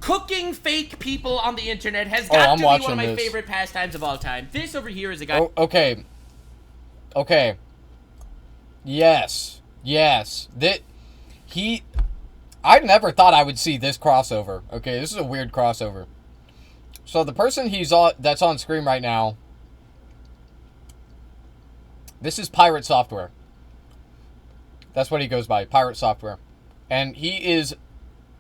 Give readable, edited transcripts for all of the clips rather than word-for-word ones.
cooking fake people on the internet has got to be one of my favorite pastimes of all time. This over here is a guy... Oh, okay. Okay. Yes. Yes. I never thought I would see this crossover. Okay, this is a weird crossover. So the person that's on screen right now, this is Pirate Software. That's what he goes by, Pirate Software. And he is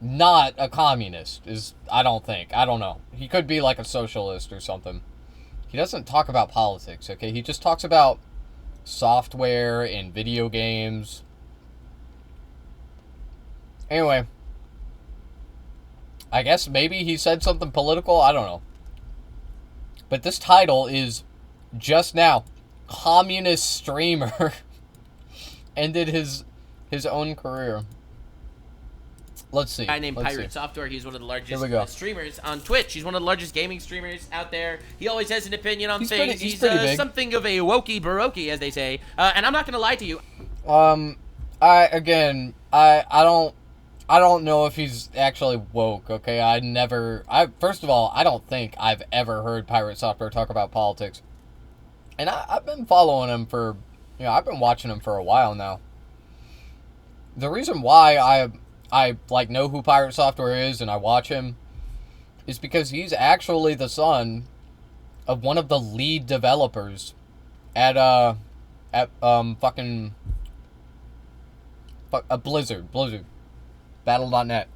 not a communist, I don't think. I don't know. He could be like a socialist or something. He doesn't talk about politics, okay? He just talks about software and video games. Anyway, I guess maybe he said something political. I don't know. But this title is just now, communist streamer ended his own career. Let's see. A guy named Pirate Software. He's one of the largest streamers on Twitch. He's one of the largest gaming streamers out there. He always has an opinion on things. He's something of a wokey baroque, as they say. And I'm not going to lie to you. I don't know if he's actually woke, okay? First of all, I don't think I've ever heard Pirate Software talk about politics. And I've been following him I've been watching him for a while now. The reason why I know who Pirate Software is and I watch him is because he's actually the son of one of the lead developers at Blizzard, Battle.net.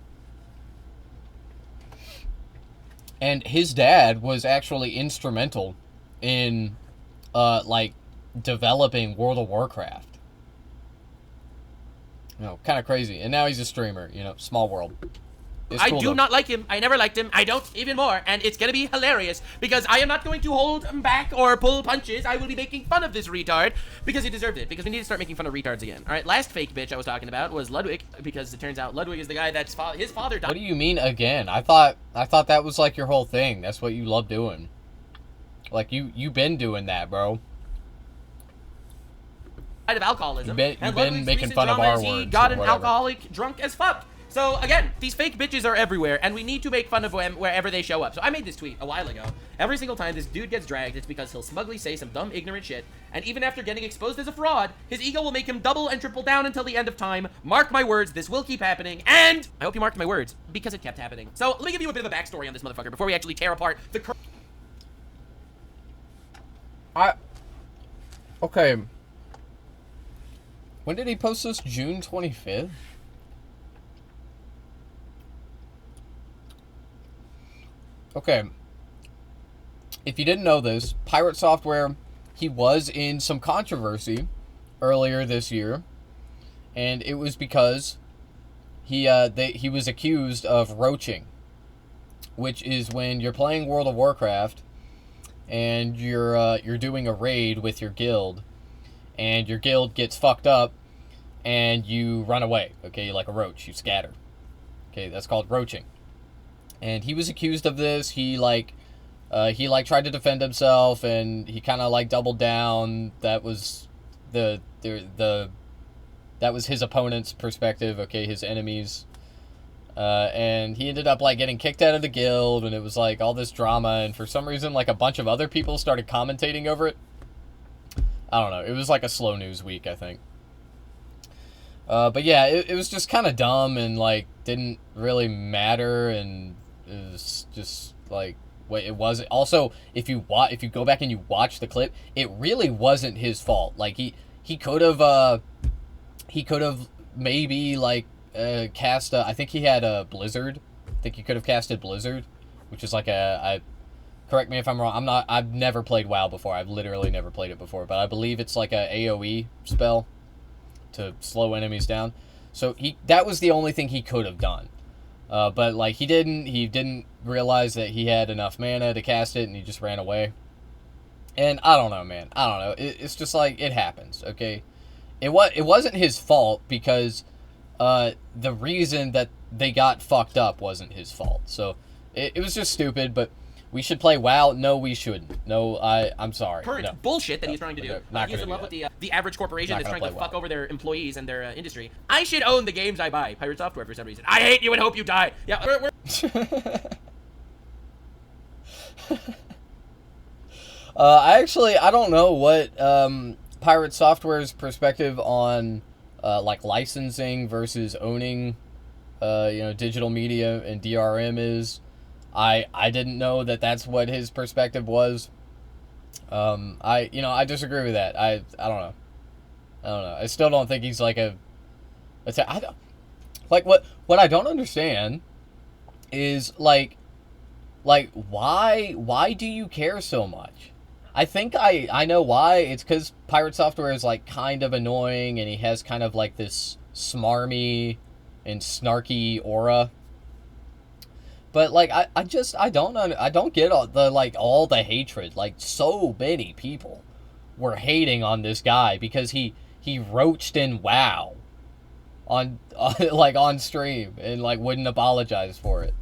And his dad was actually instrumental in developing World of Warcraft. Kind of crazy. And now he's a streamer, small world. I do not like him. I never liked him. I don't even more. And it's going to be hilarious because I am not going to hold him back or pull punches. I will be making fun of this retard because he deserved it. Because we need to start making fun of retards again. All right, last fake bitch I was talking about was Ludwig, because it turns out Ludwig is the guy that's his father died. What do you mean again? I thought that was like your whole thing. That's what you love doing. Like you've been doing that, bro. Of alcoholism. You've been making fun of our words. He got an alcoholic drunk as fuck. So again, these fake bitches are everywhere, and we need to make fun of them wherever they show up. So I made this tweet a while ago. Every single time this dude gets dragged, it's because he'll smugly say some dumb, ignorant shit, and even after getting exposed as a fraud, his ego will make him double and triple down until the end of time. Mark my words, this will keep happening, and I hope you marked my words, because it kept happening. So let me give you a bit of a backstory on this motherfucker before we actually tear apart the Okay. When did he post this? June 25th? Okay. If you didn't know this, Pirate Software, he was in some controversy earlier this year. And it was because he was accused of roaching, which is when you're playing World of Warcraft and you're doing a raid with your guild, and your guild gets fucked up, and you run away, okay, like a roach, you scatter. Okay, that's called roaching. And he was accused of this. He tried to defend himself, and he kind of doubled down. That was that was his opponent's perspective, okay, his enemies. And he ended up getting kicked out of the guild, and it was all this drama, and for some reason a bunch of other people started commentating over it. I don't know. It was a slow news week, I think. But yeah, it was just kind of dumb and didn't really matter, and it was just it wasn't. Also, if you go back and you watch the clip, it really wasn't his fault. He could have maybe cast. I think he had a Blizzard. I think he could have casted Blizzard, which is correct me if I'm wrong. I've never played WoW before. I've literally never played it before, but I believe it's a AoE spell to slow enemies down. So that was the only thing he could have done. But he didn't realize that he had enough mana to cast it, and he just ran away. And I don't know, man. I don't know. It's just it happens, okay? It wasn't his fault because the reason that they got fucked up wasn't his fault. So it was just stupid, but We should play WoW. No, we shouldn't. No, I'm sorry. Current no. bullshit that he's trying to do. He's in love with the average corporation that's trying to fuck over their employees and their industry. I should own the games I buy. Pirate Software for some reason. I hate you and hope you die. Yeah, we're I don't know what Pirate Software's perspective on like licensing versus owning digital media and DRM is. I didn't know that that's what his perspective was. I disagree with that. I don't know. I still don't think he's like what I don't understand is like why do you care so much? I think I know why. It's because Pirate Software is like kind of annoying, and he has kind of like this smarmy and snarky aura. But like I don't get all the hatred. Like, so many people were hating on this guy because he roached in WoW on stream and like wouldn't apologize for it.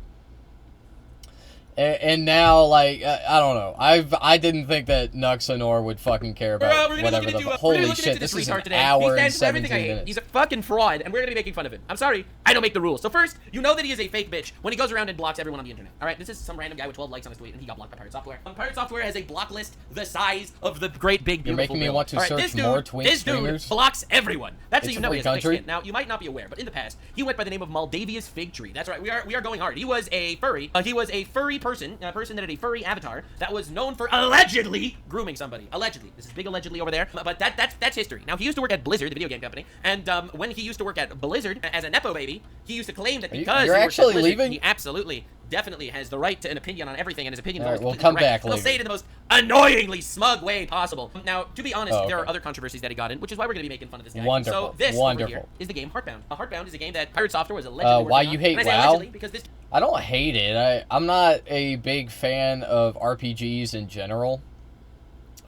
And now, like, I don't know. I didn't think that Nuxanor would fucking care about whatever the... Holy shit, this is an hour and 17 minutes. He's a fucking fraud, and we're gonna be making fun of him. I'm sorry, I don't make the rules. So first, you know that he is a fake bitch when he goes around and blocks everyone on the internet. Alright, this is some random guy with 12 likes on his tweet, and he got blocked by Pirate Software. Pirate Software has a block list the size of the great big beautiful You're making me want to search more Twitch streamers? This dude blocks everyone. That's how you know he has a thick skin. Now, you might not be aware, but in the past, he went by the name of Moldavia's Fig Tree. That's right, we are going hard. He was a furry. He was a furry person, a person that had a furry avatar that was known for allegedly grooming somebody. Allegedly. This is big allegedly over there, but that's history. Now, he used to work at Blizzard, the video game company, and when he used to work at Blizzard as a Nepo baby, he used to claim that because you're he actually worked at Blizzard, leaving? he absolutely, definitely has the right to an opinion on everything, and his opinion is always come right. back He'll later. say it in the most annoyingly smug way possible. Now, to be honest, there okay. are other controversies that he got in, which is why we're going to be making fun of this guy. Wonderful. So this over here is the game Heartbound. Heartbound is a game that Pirate Software was allegedly why working you on. hate And I say WoW? allegedly because this... I don't hate it. I'm not a big fan of RPGs in general.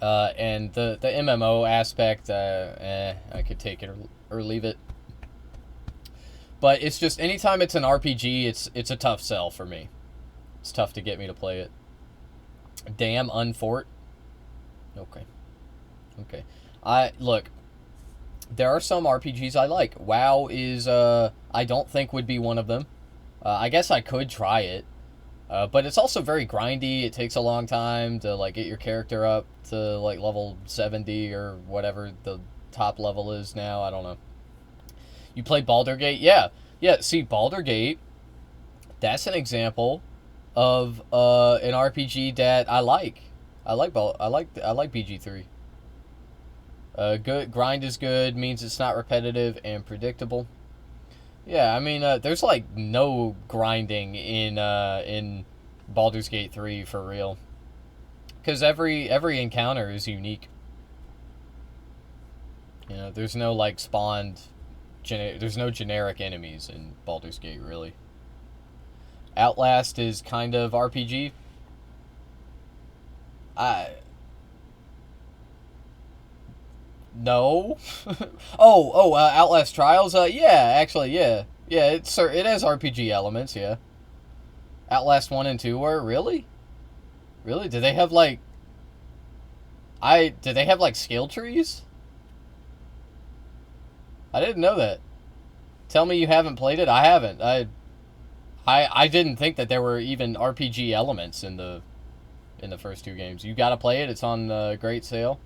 And the MMO aspect, I could take it or leave it. But it's just, anytime it's an RPG, it's a tough sell for me. It's tough to get me to play it. Damn Unfort. Okay. Look, there are some RPGs I like. WoW is, I don't think would be one of them. I guess I could try it. But it's also very grindy. It takes a long time to, like, get your character up to, like, level 70 or whatever the top level is now. I don't know. You play Baldur's Gate? Yeah, see, Baldur's Gate, that's an example of an RPG that I like. I like BG3. Good grind is good, means it's not repetitive and predictable. Yeah, I mean, there's like no grinding in Baldur's Gate 3 for real, because every encounter is unique. You know, there's no like spawned. There's no generic enemies in Baldur's Gate, really. Outlast is kind of RPG. No. Outlast Trials? Yeah, actually, yeah. Yeah, it has RPG elements, yeah. Outlast 1 and 2 were? Really? Really? Did they have, like... Did they have, like, skill trees? I didn't know that. Tell me you haven't played it? I haven't. I didn't think that there were even RPG elements in the first two games. You gotta play it. It's on great sale.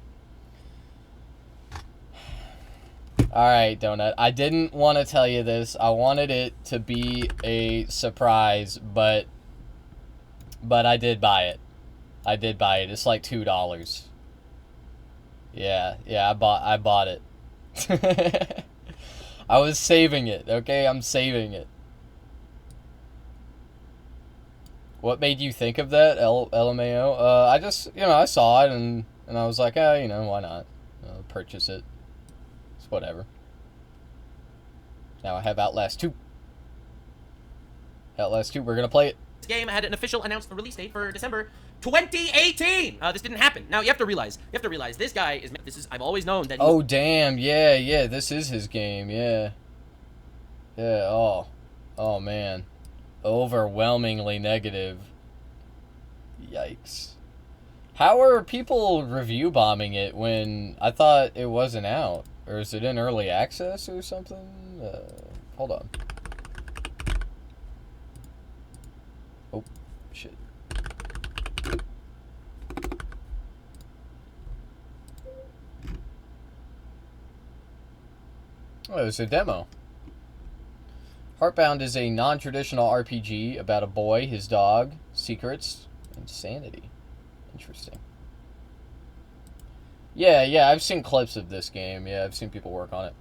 Alright, Donut. I didn't want to tell you this. I wanted it to be a surprise, but I did buy it. It's like $2. Yeah, I bought it. I was saving it, okay? I'm saving it. What made you think of that, LMAO? I just, I saw it, and I was like, why not? Purchase it. It's whatever. Now I have Outlast 2. Outlast 2, we're gonna play it. This game had an official announced release date for December 2018. This didn't happen. Now you have to realize this guy is. I've always known that. Oh damn! Yeah. This is his game. Yeah. Oh man, overwhelmingly negative. Yikes. How are people review bombing it when I thought it wasn't out? Or is it in early access or something? Hold on. Oh, shit. Oh, it's a demo. Heartbound is a non-traditional RPG about a boy, his dog, secrets, and sanity. Interesting. Yeah, I've seen clips of this game. Yeah, I've seen people work on it.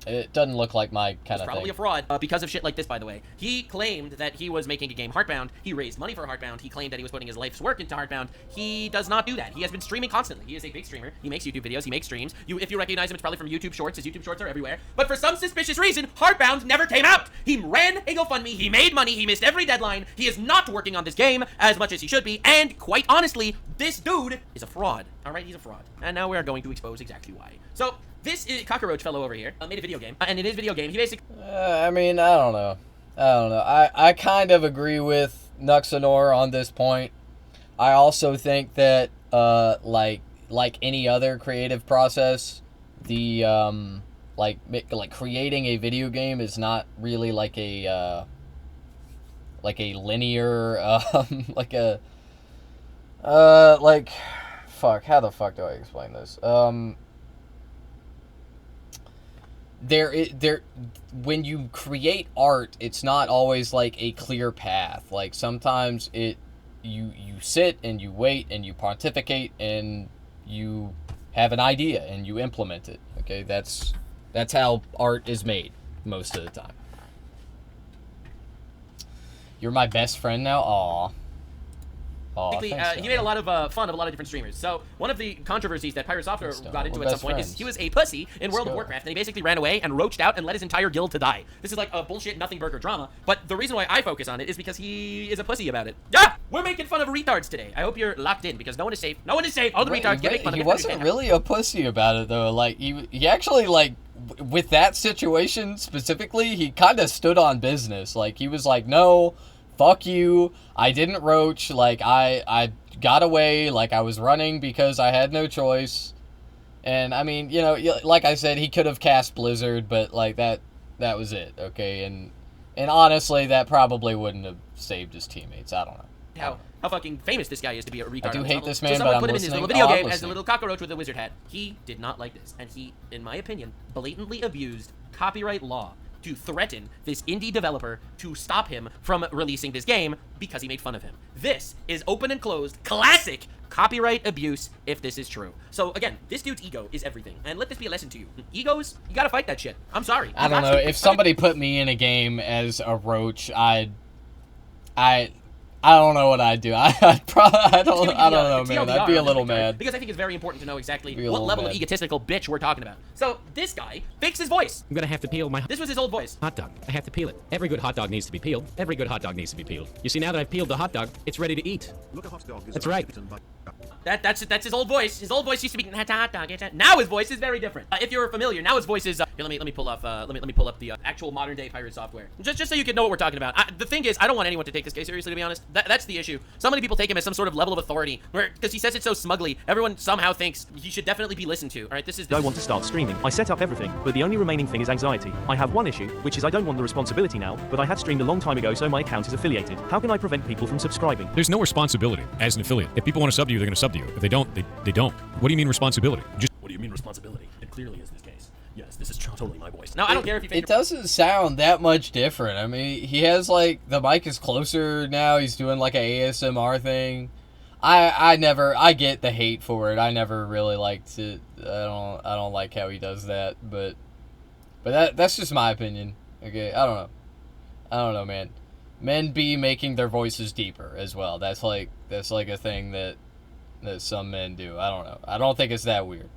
It doesn't look like my kind of thing. Probably a fraud because of shit like this, by the way. He claimed that he was making a game Heartbound. He raised money for Heartbound. He claimed that he was putting his life's work into Heartbound. He does not do that. He has been streaming constantly. He is a big streamer. He makes YouTube videos. He makes streams. If you recognize him, it's probably from YouTube Shorts. His YouTube Shorts are everywhere. But for some suspicious reason, Heartbound never came out. He ran a GoFundMe. He made money. He missed every deadline. He is not working on this game as much as he should be. And quite honestly, this dude is a fraud. All right, he's a fraud. And now we are going to expose exactly why. So, this cockroach fellow over here made a video game, and in his video game, he basically... I mean, I don't know. I kind of agree with Nuxanor on this point. I also think that, like any other creative process, the, like creating a video game is not really like a linear, fuck, how the fuck do I explain this? When you create art, it's not always like a clear path. Like sometimes you sit and you wait and you pontificate and you have an idea and you implement it. Okay, that's how art is made most of the time. You're my best friend now? Aw. Thanks, he made a lot of fun of a lot of different streamers. So one of the controversies that Pirate Software got into at some point is he was a pussy in World of Warcraft, and he basically ran away and roached out and let his entire guild to die. This is like a bullshit nothing burger drama, but the reason why I focus on it is because he is a pussy about it. Yeah, we're making fun of retards today. I hope you're locked in because no one is safe. No one is safe. All the retards get make fun of it. He wasn't really a pussy about it though. Like he actually like with that situation specifically, he kind of stood on business. Like he was like, no. Fuck you, I didn't roach, like, I got away, like, I was running because I had no choice, and, I mean, you know, like I said, he could have cast Blizzard, but, like, that was it, okay, and honestly, that probably wouldn't have saved his teammates, I don't know. How fucking famous this guy is to be a retard. I do hate this man, so but I'm put him listening. in his little video game as a little cockroach with a wizard hat. He did not like this, and he, in my opinion, blatantly abused copyright law to threaten this indie developer to stop him from releasing this game because he made fun of him. This is open and closed, classic copyright abuse if this is true. So again, this dude's ego is everything, and let this be a lesson to you. Egos, you gotta fight that shit. I'm sorry. I don't know, if somebody put me in a game as a roach, I don't know what I'd do. I don't know, man. I'd be a little mad. Because I think it's very important to know exactly what level of egotistical bitch we're talking about. So, this guy fakes his voice. I'm gonna have to peel my... This was his old voice. Hot dog. I have to peel it. Every good hot dog needs to be peeled. Every good hot dog needs to be peeled. You see, now that I've peeled the hot dog, it's ready to eat. Look, a hot dog is That's right. That's his old voice. His old voice used to be hot dog. Now his voice is very different. If you're familiar, now his voice is. Here, let me pull up. Let me pull up the actual modern day pirate software. Just so you can know what we're talking about. The thing is, I don't want anyone to take this guy seriously. To be honest, that's the issue. So many people take him as some sort of level of authority, because he says it so smugly. Everyone somehow thinks he should definitely be listened to. All right, this is. I want to start streaming. I set up everything, but the only remaining thing is anxiety. I have one issue, which is I don't want the responsibility now, but I had streamed a long time ago, so my account is affiliated. How can I prevent people from subscribing? There's no responsibility as an affiliate. If people want to sub to you, they're going to sub to you. If they don't, they don't. What do you mean responsibility? What do you mean responsibility? It clearly is this case. Yes, this is totally my voice. No, I don't care if you. It doesn't sound that much different. I mean, he has like the mic is closer now. He's doing like a ASMR thing. I get the hate for it. I never really liked it. I don't like how he does that. But that's just my opinion. Okay, I don't know, man. Men be making their voices deeper as well. That's like a thing that some men do. I don't know. I don't think it's that weird.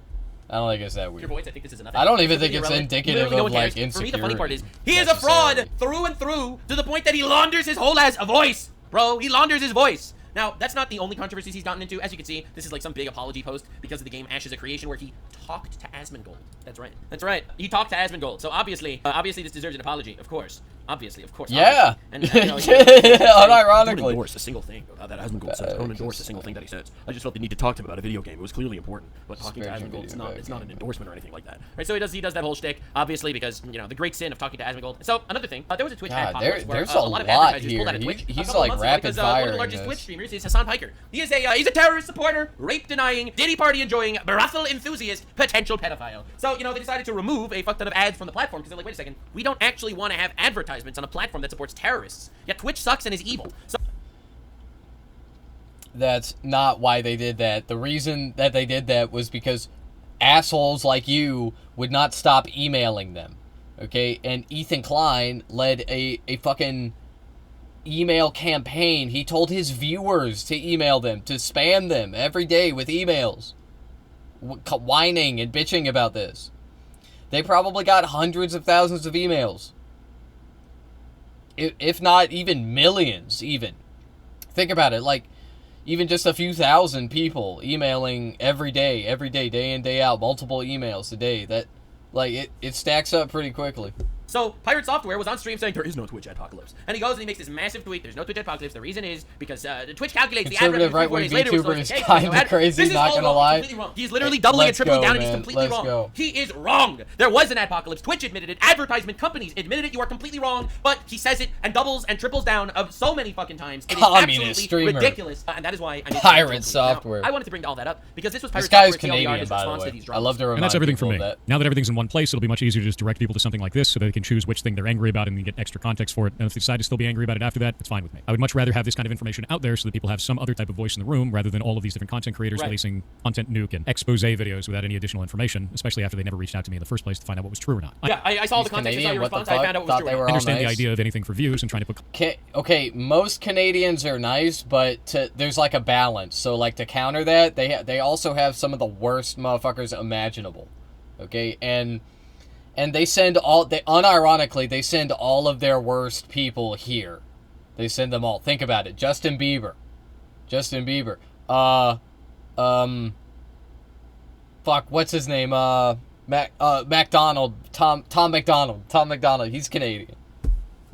Your voice, I think this is enough. I don't even think it's indicative of like insecurity. For me, the funny part is he is a fraud through and through to the point that he launders his whole ass voice, bro. He launders his voice. Now, that's not the only controversies he's gotten into. As you can see, this is like some big apology post because of the game Ashes of Creation where he talked to Asmongold. That's right. He talked to Asmongold. So obviously this deserves an apology, of course. Obviously, of course. Yeah. Obviously. And, I don't Unironically. endorse a single thing that Asmongold says. I don't endorse a single thing that he says. I just felt the need to talk to him about a video game. It was clearly important. But talking to Spiritual Asmongold, it's video not game. an endorsement or anything like that. Right, so he does that whole shtick, obviously, because, you know, the great sin of talking to Asmongold. So, another thing, there was a Twitch ad God, apocalypse where there's a a lot of lot advertisers pulled out of here. Twitch. He's a couple like of months ago rapid because one of the firing largest this. Twitch streamers is Hassan Piker. He's a terrorist supporter, rape denying, Diddy party enjoying, brothel enthusiast, potential pedophile. So, you know, they decided to remove a fuck ton of ads from the platform because they're like, wait a second, we don't actually want to have advertisements on a platform that supports terrorists. Yet Twitch sucks and is evil. So That's not why they did that. The reason that they did that was because assholes like you would not stop emailing them. Okay? And Ethan Klein led a fucking email campaign. He told his viewers to email them, to spam them every day with emails. Whining and bitching about this. They probably got hundreds of thousands of emails. If not even millions, even. Think about it, like, even just a few thousand people emailing every day, day in, day out, multiple emails a day. That, like, it stacks up pretty quickly. So, Pirate Software was on stream saying there is no Twitch apocalypse. And he goes and he makes this massive tweet, there's no Twitch apocalypse. The reason is because Twitch calculates the ad Conservative revenue 4 right-wing days later was VTuber is notification. kinda So crazy, this is not all gonna wrong. lie. He's completely wrong. He's literally doubling and Let's tripling go, down and he's man. completely Let's wrong. go. He is wrong. There was an apocalypse. Twitch admitted it. Advertisement companies admitted it. You are completely wrong. But he says it and doubles and triples down of so many fucking times. It is Communist absolutely streamer. ridiculous. And that is why I made Pirate this tweet. Software. Now, I wanted to bring all that up because this was Pirate This guy's Software TLDR, Canadian, his by the response to way. these I dramas. love to remind And that's everything for people me. that. Now that everything's in one place, it'll be much easier to just direct people to something like this so they can choose which thing they're angry about and get extra context for it. And if they decide to still be angry about it after that, it's fine with me. I would much rather have this kind of information out there so that people have some other type of voice in the room rather than all of these different content creators Right. releasing content nuke and expose videos without any additional information, especially after they never reached out to me in the first place to find out what was true or not. Yeah, I saw He's the context. I saw Canadian, your what the response. I fuck? found out what was Thought true. they were I all understand nice. the idea of anything for views and trying to put Okay, most Canadians are nice, but there's like a balance. So like to counter that, they also have some of the worst motherfuckers imaginable. Okay, and they send unironically they send all of their worst people here. They send them all. Think about it. Justin Bieber. Fuck, what's his name? McDonald. Tom McDonald. He's Canadian.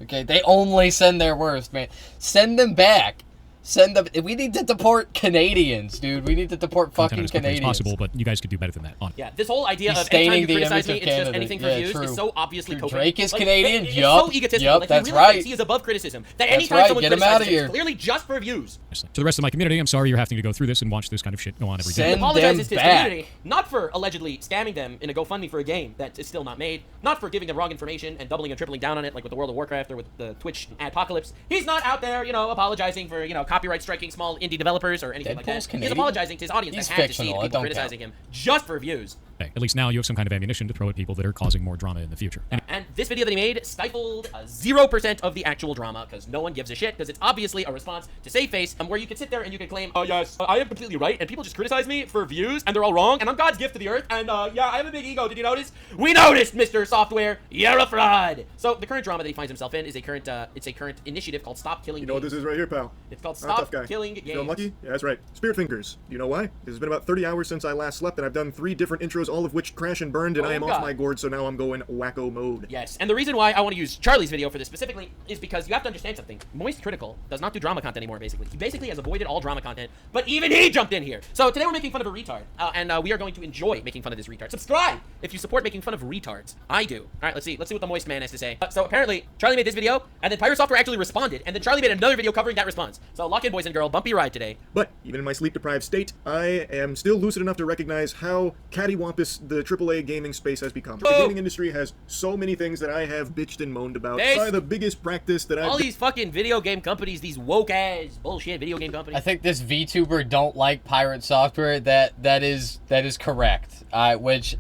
Okay, they only send their worst, man. Send them back. Send them. We need to deport Canadians, dude. We need to deport content fucking as quickly as Canadians. possible, but you guys could do better than that. Yeah, this whole idea He's of anytime staining you the criticize me, image of it's just Canada. anything for Yeah, views true. is so obviously True. covert. Drake is Like, Canadian? It's Yup. so egotistical. Yup, Like, that's he really right. thinks he is above criticism. That That's anytime right. someone Get him criticizes outta him, here. it's clearly just for views. To the rest of my community, I'm sorry you're having to go through this and watch this kind of shit go on every day. Send He apologizes them to his back. community, not for allegedly scamming them in a GoFundMe for a game that is still not made, not for giving them wrong information and doubling and tripling down on it like with the World of Warcraft or with the Twitch apocalypse. He's not out there, you know, apologizing for, you know, copyright striking small indie developers or anything like that. Deadpool's He's Canadian? apologizing to his audience He's that had to see fictional. It people don't criticizing count. him just for views. Hey, at least now you have some kind of ammunition to throw at people that are causing more drama in the future. And this video that he made stifled 0% of the actual drama because no one gives a shit because it's obviously a response to save face where you can sit there and you can claim, oh yes, I am completely right and people just criticize me for views and they're all wrong and I'm God's gift to the earth and yeah, I have a big ego. Did you notice? We noticed, Mr. Software. You're a fraud. So the current drama that he finds himself in is a current initiative called Stop Killing You know what Games. this is right here, pal? It's called I'm a tough Stop guy. Killing Feeling Games. lucky? Yeah, that's right. Spirit Fingers. Do you know why? It's been about 30 hours since I last slept, and I've done 3 different intros, all of which crash and burned, and Oh, I am God. off my gourd, so now I'm going wacko mode. Yes, and the reason why I want to use Charlie's video for this specifically is because you have to understand something. Moist Critical does not do drama content anymore, basically. He basically has avoided all drama content, but even he jumped in here. So today we're making fun of a retard, and we are going to enjoy making fun of this retard. Subscribe if you support making fun of retards. I do. All right, let's see what the Moist Man has to say. So apparently, Charlie made this video, and then Pirate Software actually responded, and then Charlie made another video covering that response. So lock in, boys and girl, bumpy ride today. But, even in my sleep-deprived state, I am still lucid enough to recognize how cattywampus the AAA gaming space has become. The gaming industry has so many things that I have bitched and moaned about. There's- Probably the biggest practice that All I've... these fucking video game companies, these woke-ass bullshit video game companies. I think this VTuber don't like Pirate Software. That is correct. Which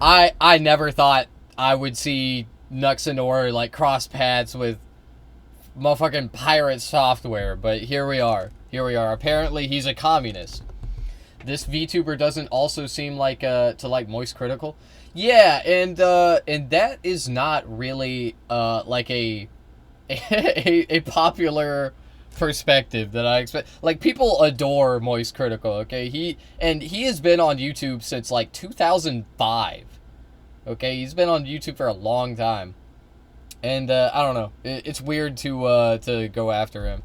I never thought I would see Nuxanor like cross paths with motherfucking Pirate Software, but here we are. Apparently he's a communist. This VTuber doesn't also seem like to like Moist Critical. Yeah, and that is not really like a popular perspective that I expect. Like, people adore Moist Critical, okay? He has been on YouTube since like 2005. Okay, he's been on YouTube for a long time. And I don't know. It's weird to go after him.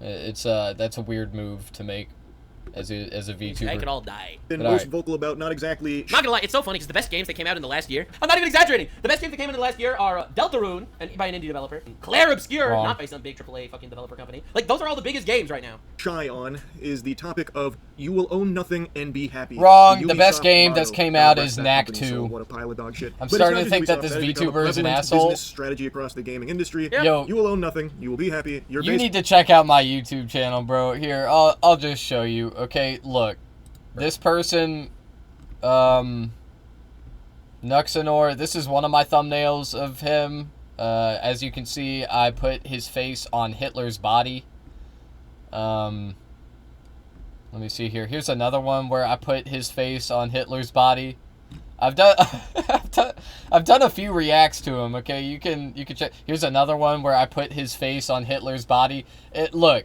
That's a weird move to make as a VTuber. They could all die. Been But most alright. vocal about not exactly. I'm not gonna lie, it's so funny because the best games that came out in the last year, I'm not even exaggerating, the best games that came out in the last year are Deltarune, by an indie developer, Claire Obscure, Wrong. not by some big AAA fucking developer company. Like, those are all the biggest games right now. Shy on is the topic of you will own nothing and be happy. Wrong. The Ubisoft best game motto that's came that out arrests is that Knack company, 2. so what a pile of dog shit. I'm But it's starting not to just think that Ubisoft, this has become a VTuber is an prevalent asshole. business strategy across the gaming industry. Yeah. Yo. You will own nothing. You will be happy. You're You need to check out my YouTube channel, bro. Here, I'll just show you. Okay, look. This person, Nuxanor, this is one of my thumbnails of him. As you can see, I put his face on Hitler's body. Let me see here. Here's another one where I put his face on Hitler's body. I've done I've done a few reacts to him. Okay, you can check. Here's another one where I put his face on Hitler's body. Look,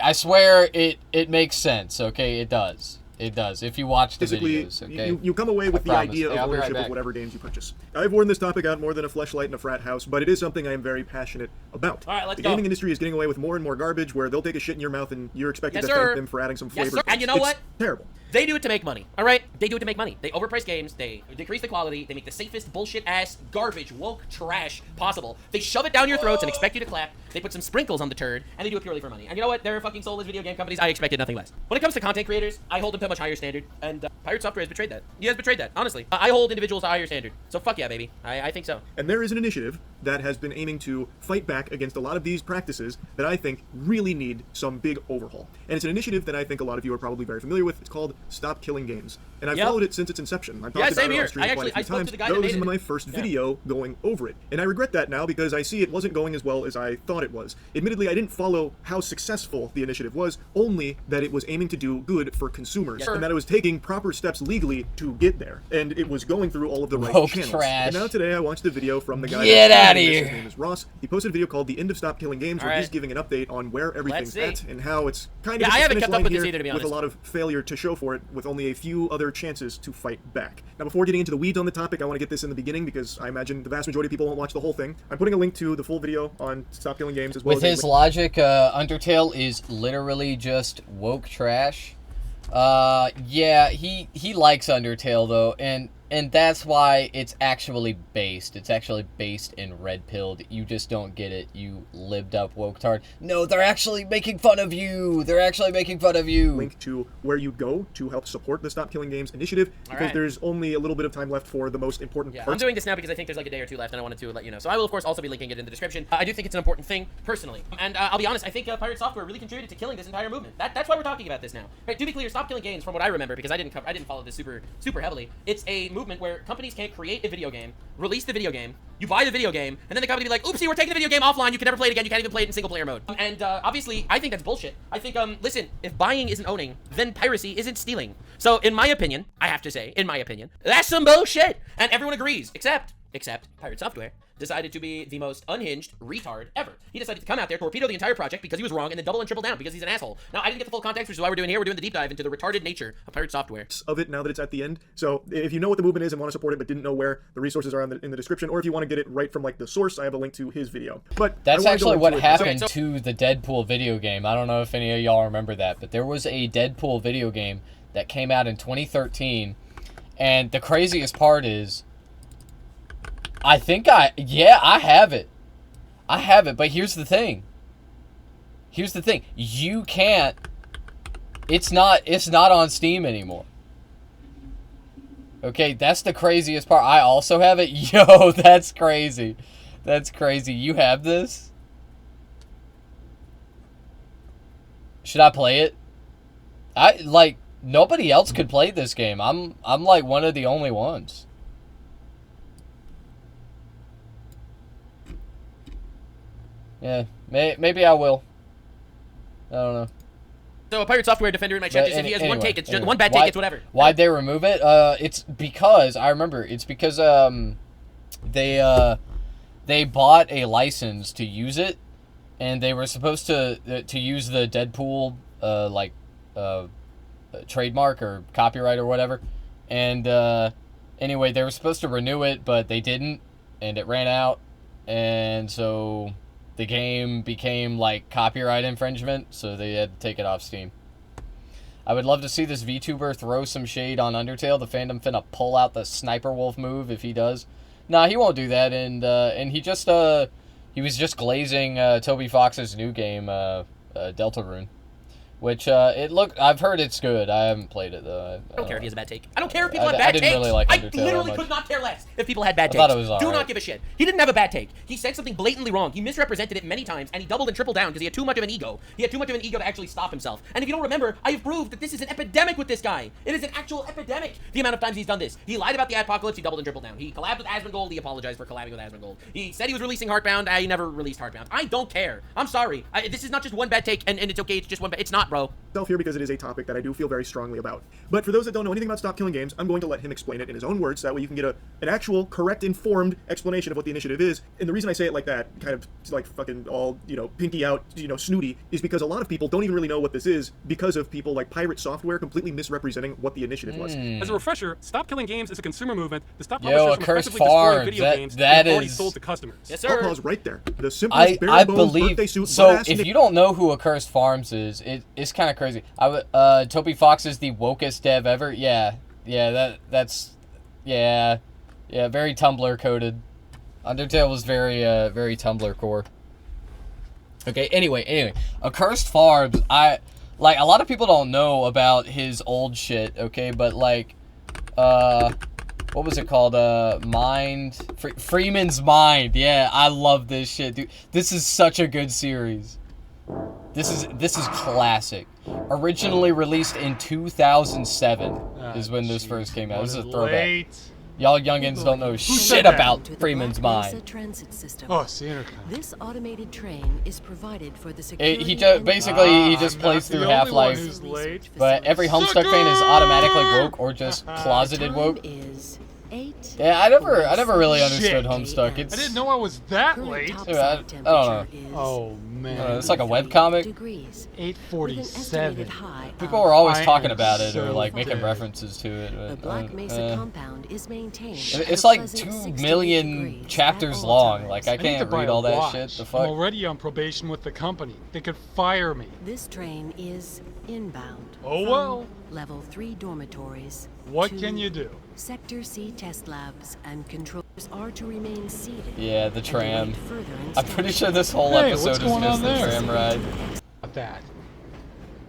I swear it makes sense. Okay, it does. It does. If you watch the Basically, videos, okay. you come away with the promise. idea Hey, of I'll be right ownership of back. whatever games you purchase. I've worn this topic out more than a fleshlight in a frat house, but it is something I am very passionate about. All right, let's the go. gaming industry is getting away with more and more garbage where they'll take a shit in your mouth and you're expected Yes, to sir. thank them for adding some Yes, flavor. sir. And you know It's what? Terrible. They do it to make money, all right? They do it to make money. They overprice games. They decrease the quality. They make the safest bullshit-ass, garbage, woke trash possible. They shove it down your throats and expect you to clap. They put some sprinkles on the turd, and they do it purely for money. And you know what? They're fucking soulless video game companies. I expected nothing less. When it comes to content creators, I hold them to a much higher standard, and Pirate Software has betrayed that. He has betrayed that, honestly. I hold individuals to a higher standard. So fuck yeah, baby. I think so. And there is an initiative that has been aiming to fight back against a lot of these practices that I think really need some big overhaul. And it's an initiative that I think a lot of you are probably very familiar with. It's called Stop Killing Games. And I've Yep. followed it since its inception. I've talked Yeah, about same it here. on stream I quite a few spoke to times. the guy That that was made my it. first Yeah. video going over it. And I regret that now because I see it wasn't going as well as I thought it was. Admittedly, I didn't follow how successful the initiative was, only that it was aiming to do good for consumers. Yes, sir. And that it was taking proper steps legally to get there. And it was going through all of the right Woke channels. trash. And now today I watched a video from the guy Get that's outta creating this. here. His name is Ross. He posted a video called The End of Stop Killing Games, where All he's right. giving an update on where everything's see. at and how it's kind of Yeah, just I a haven't finish kept up line with this here either, to be with a honest. lot of failure to show for it, with only a few other chances to fight back. Now, before getting into the weeds on the topic, I want to get this in the beginning because I imagine the vast majority of people won't watch the whole thing. I'm putting a link to the full video on Stop Killing Games as well With as a his link- logic, Undertale is literally just woke trash. Yeah, he likes Undertale though, and that's why it's actually based. It's actually based in Red Pilled. You just don't get it, you libbed up woke-tard. No, they're actually making fun of you. They're actually making fun of you. link to where you go to help support the Stop Killing Games initiative because right. there's only a little bit of time left for the most important Yeah, I'm parts. doing this now because I think there's like a day or two left, and I wanted to let you know. So I will, of course, also be linking it in the description. I do think it's an important thing, personally. And I'll be honest, I think Pirate Software really contributed to killing this entire movement. That's why we're talking about this now. Right, to be clear, Stop Killing Games, from what I remember, because I didn't follow this super heavily, it's a movement where companies can't create a video game, release the video game, you buy the video game, and then the company be like, oopsie, we're taking the video game offline, you can never play it again, you can't even play it in single player mode. And obviously, I think that's bullshit. I think, listen, if buying isn't owning, then piracy isn't stealing. So, in my opinion, I have to say, in my opinion, that's some bullshit! And everyone agrees, except Pirate Software decided to be the most unhinged retard ever. He decided to come out there, torpedo the entire project because he was wrong, and then double and triple down because he's an asshole. Now, I didn't get the full context, which is why we're doing here. We're doing the deep dive into the retarded nature of Pirate Software. Of it now that it's at the end. So if you know what the movement is and want to support it but didn't know where, the resources are in the description, or if you want to get it right from like the source, I have a link to his video. But That's I wanna go actually into what it. happened So- to the Deadpool video game. I don't know if any of y'all remember that, but there was a Deadpool video game that came out in 2013, and the craziest part is, I have it. I have it, but here's the thing. You can't, it's not on Steam anymore. Okay, that's the craziest part. I also have it. Yo, that's crazy. That's crazy. You have this? Should I play it? Nobody else could play this game. I'm like one of the only ones. Yeah, maybe I will. I don't know. So a Pirate Software defender in my chat just said he has one Anyway, take, it's just one bad take, it's whatever. Why'd they remove it? It's because I remember. It's because they bought a license to use it, and they were supposed to use the Deadpool trademark or copyright or whatever, and anyway, they were supposed to renew it, but they didn't, and it ran out, and so the game became like copyright infringement, so they had to take it off Steam. I would love to see this VTuber throw some shade on Undertale. The fandom finna pull out the Sniper Wolf move if he does. Nah, he won't do that, and he just he was just glazing Toby Fox's new game, Deltarune. Which, I've heard it's good. I haven't played it, though. I don't care if he has a bad take. I don't care if people have bad I didn't takes. really like I Undertale literally that could much. not care less if people had bad I takes. thought it was Do alright. not give a shit. He didn't have a bad take. He said something blatantly wrong. He misrepresented it many times, and he doubled and tripled down because he had too much of an ego. He had too much of an ego to actually stop himself. And if you don't remember, I have proved that this is an epidemic with this guy. It is an actual epidemic, the amount of times he's done this. He lied about the Adpocalypse, he doubled and tripled down. He collabed with Asmongold, he apologized for collabing with Asmongold. He said he was releasing Heartbound, he never released Heartbound. I don't care. I'm sorry. This is not just one bad take, and it's okay, it's just one bad... It's not, bro. Here because it is a topic that I do feel very strongly about. But for those that don't know anything about Stop Killing Games, I'm going to let him explain it in his own words, so that way you can get an actual, correct, informed explanation of what the initiative is. And the reason I say it like that, kind of like fucking all, pinky out, snooty, is because a lot of people don't even really know what this is because of people like Pirate Software completely misrepresenting what the initiative was. As a refresher, Stop Killing Games is a consumer movement to stop Yo, publishers from Accursed effectively destroying Farms, video games that they've already is- sold to customers. Yes, sir. Pause right there. The simplest bare I bones believe birthday suit. so. butt-ass If Nick- you don't know who Accursed Farms is, it's kind of crazy. Toby Fox is the wokest dev ever. Yeah, that's very Tumblr coded. Undertale was very Tumblr core. Okay, anyway, Accursed Farms. A lot of people don't know about his old shit. Okay, but what was it called? Freeman's Mind. Yeah, I love this shit, dude. This is such a good series. This is classic. Originally released in 2007 is when this first came out. This is a throwback. Y'all youngins don't know shit about Freeman's Mind. Transit system. Oh, it's the intercom. This automated train is provided for the security. He just basically plays through Half-Life, but every Homestuck fan is automatically woke or just closeted woke. Is 8. Yeah, I never really understood Homestuck. I didn't know I was that late. I don't know. Oh man, It's like a webcomic. Degrees. 8:47. People were always I talking am about it or so making dead. references to it. The but, Black Mesa compound is maintained. It's at a like pleasant 2 68 million degrees chapters at all long. times. Like I I need to can't buy read a all that watch. shit. The I'm fuck. already on probation with the company. They could fire me. This train is inbound. Oh, from well. Level 3 dormitories. What to can you do? Sector C test labs and controllers are to remain seated. Yeah, the and tram. await further I'm pretty inspection. sure this whole Hey, episode what's is going just on the there? tram ride. About that.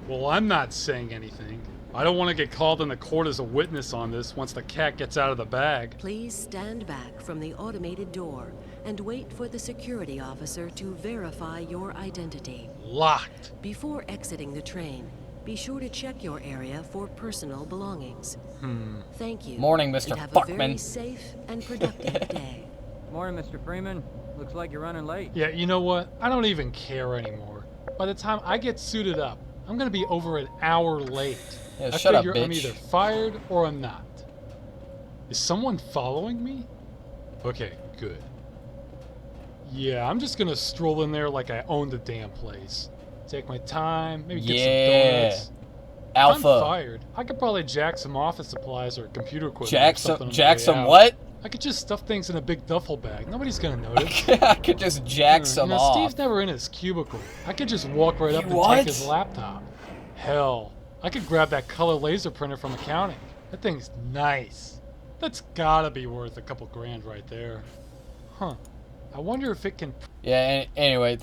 Well, I'm not saying anything. I don't want to get called into court as a witness on this once the cat gets out of the bag. Please stand back from the automated door and wait for the security officer to verify your identity. Locked. Before exiting the train, be sure to check your area for personal belongings. Thank you. Morning, Mr. And have a Buckman. very safe and productive day. Morning, Mr. Freeman. Looks like you're running late. Yeah, you know what? I don't even care anymore. By the time I get suited up, I'm gonna be over an hour late. Yeah, I shut up, figure I'm bitch. either fired or I'm not. Is someone following me? Okay, good. Yeah, I'm just gonna stroll in there like I own the damn place. Take my time, maybe get Yeah. some donuts. If I'm Alpha. fired, I could probably jack some office supplies or computer equipment. or Jack something some on the jack way some out. what? I could just stuff things in a big duffel bag. Nobody's gonna notice. I could just jack some You know, off. Steve's never in his cubicle. I could just walk right up and What? take his laptop. Hell, I could grab that color laser printer from accounting. That thing's nice. That's gotta be worth a couple grand right there. Huh. I wonder if it can... Yeah. Anyway,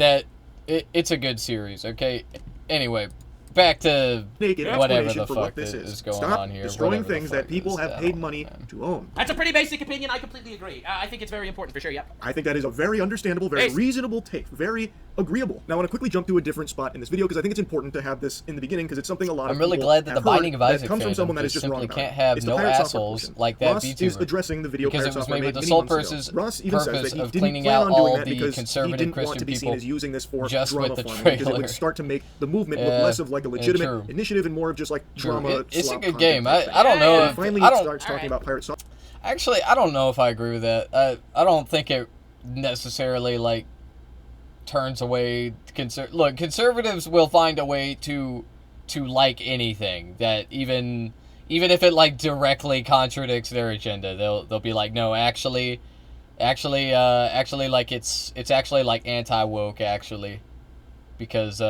it's a good series. Okay. Anyway, back to naked whatever explanation the for fuck what this is is. going Stop on here. destroying whatever the things fuck that people is have that paid all, money man. to own. That's a pretty basic opinion. I completely agree. I think it's very important for sure. Yep. I think that is a very understandable, very Yes. reasonable take, very agreeable. Now I want to quickly jump to a different spot in this video because I think it's important to have this in the beginning because it's something a lot of I'm really people glad that have the Binding heard of Isaac that comes from fandom someone that is just just wrong simply about can't it. have It's the no Pirate Software assholes portion. like that Ross is VTuber. addressing the video Because Pirate it was Software made with made the many sole months ago. purpose Ross even says that he of didn't cleaning plan out on doing all that the because he conservative didn't want Christian to be seen people as using this for just drama with the farming because it trailer. would start to make the movement look Yeah, less of like a yeah, legitimate true. initiative and more of just like drama. It's a slop good content game. type thing. I don't know And if finally, I he don't. starts talking about Pirate Software. Actually, I don't know if I agree with that. I don't think it necessarily like turns away look, conservatives will find a way to like anything that even if it like directly contradicts their agenda. They'll be like, no, actually, Actually, like it's actually like anti-woke actually, because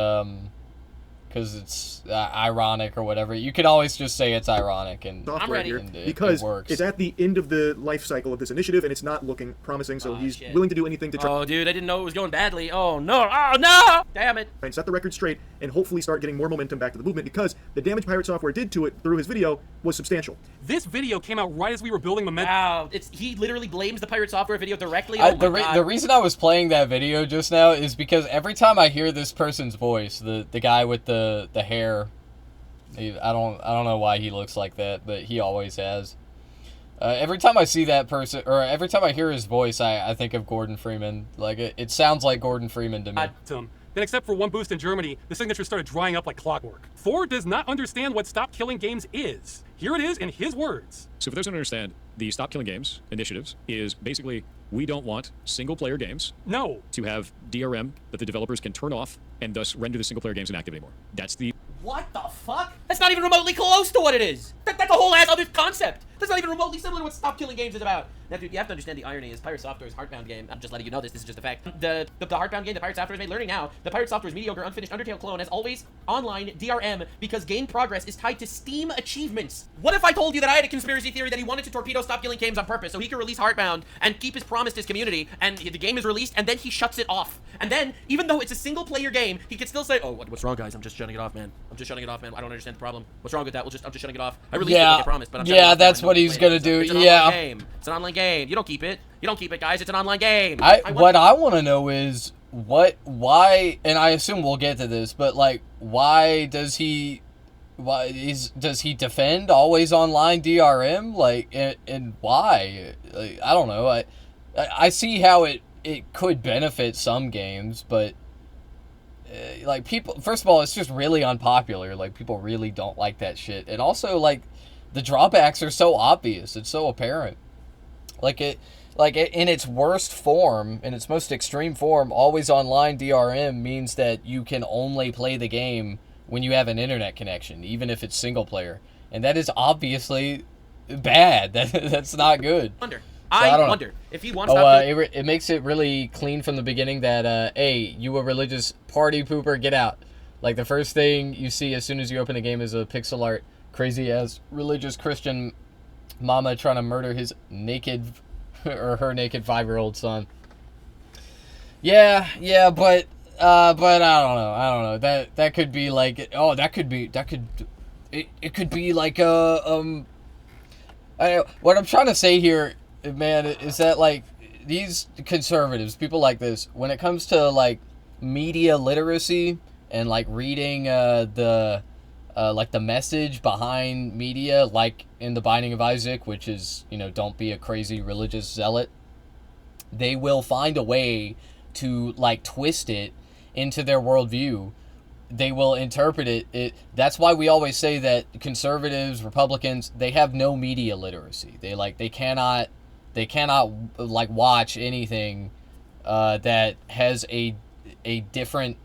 it's ironic or whatever. You could always just say it's ironic, and software ready. here and because it works. it's at the end of the life cycle of this initiative and it's not looking promising. So he's shit. willing to do anything to try Oh, dude, I didn't know it was going badly. Oh, no. Oh, no! Damn it. and set the record straight and hopefully start getting more momentum back to the movement, because the damage Pirate Software did to it through his video was substantial. This video came out right as we were building momentum. Wow. He literally blames the Pirate Software video directly. Oh, my God. The reason I was playing that video just now is because every time I hear this person's voice, the guy with the hair, I don't know why he looks like that, but he always has. Every time I see that person, or every time I hear his voice, I think of Gordon Freeman. Like, it sounds like Gordon Freeman to me. Then, except for one boost in Germany, the signatures started drying up like clockwork. Ford does not understand what Stop Killing Games is. Here it is in his words. So for those who don't understand, the Stop Killing Games initiatives is basically, we don't want single-player games to have DRM that the developers can turn off and thus render the single-player games inactive anymore. That's the... What the fuck? That's not even remotely close to what it is. That's a whole ass other concept. That's not even remotely similar to what Stop Killing Games is about. Now, dude, you have to understand the irony is Pirate Software's Heartbound game. I'm just letting you know this is just a fact. The Heartbound game that Pirate Software has made learning now, the Pirate Software's mediocre, unfinished Undertale clone has always online DRM because game progress is tied to Steam achievements. What if I told you that I had a conspiracy theory that he wanted to torpedo Stop Killing Games on purpose so he could release Heartbound and keep his promise to his community, and the game is released and then he shuts it off. And then, even though it's a single-player game, he could still say, oh, what's wrong, guys? I'm just shutting it off, man. I'm just shutting it off, man. I don't understand the problem. What's wrong with that? I'm just shutting it off. I released it like I promised, but I'm shutting it off. That's what he's gonna do. It's an online game. It's an online game. You don't keep it. You don't keep it, guys. It's an online game. What I want to know is why, and I assume we'll get to this, but like, does he defend always online DRM? Like, and why? Like, I don't know. I see how it could benefit some games, but like, people, first of all, it's just really unpopular. Like, people really don't like that shit, and also like the drawbacks are so obvious. It's so apparent. Like in its worst form, in its most extreme form, always online DRM means that you can only play the game when you have an internet connection, even if it's single player, and that is obviously bad. That's not good. I wonder if he wants. It makes it really clean from the beginning that hey, you a religious party pooper, get out. Like, the first thing you see as soon as you open the game is a pixel art crazy ass religious Christian mama trying to murder his naked or her naked 5-year-old son. Yeah, but I don't know. That could be like, it could be like what I'm trying to say here, man, is that like these conservatives, people like this, when it comes to like media literacy and like reading the message behind media, like in The Binding of Isaac, which is, don't be a crazy religious zealot, they will find a way to like twist it into their worldview. They will interpret it. That's why we always say that conservatives, Republicans, they have no media literacy. They cannot like watch anything that has a different,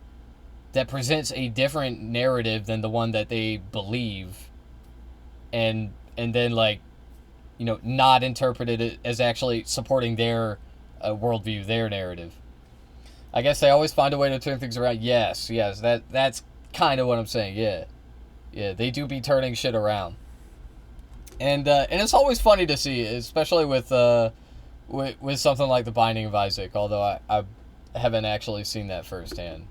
that presents a different narrative than the one that they believe, and then like, not interpret it as actually supporting their worldview, their narrative. I guess they always find a way to turn things around. Yes, that's kind of what I'm saying. Yeah, they do be turning shit around, and it's always funny to see, especially with something like The Binding of Isaac. Although I haven't actually seen that firsthand.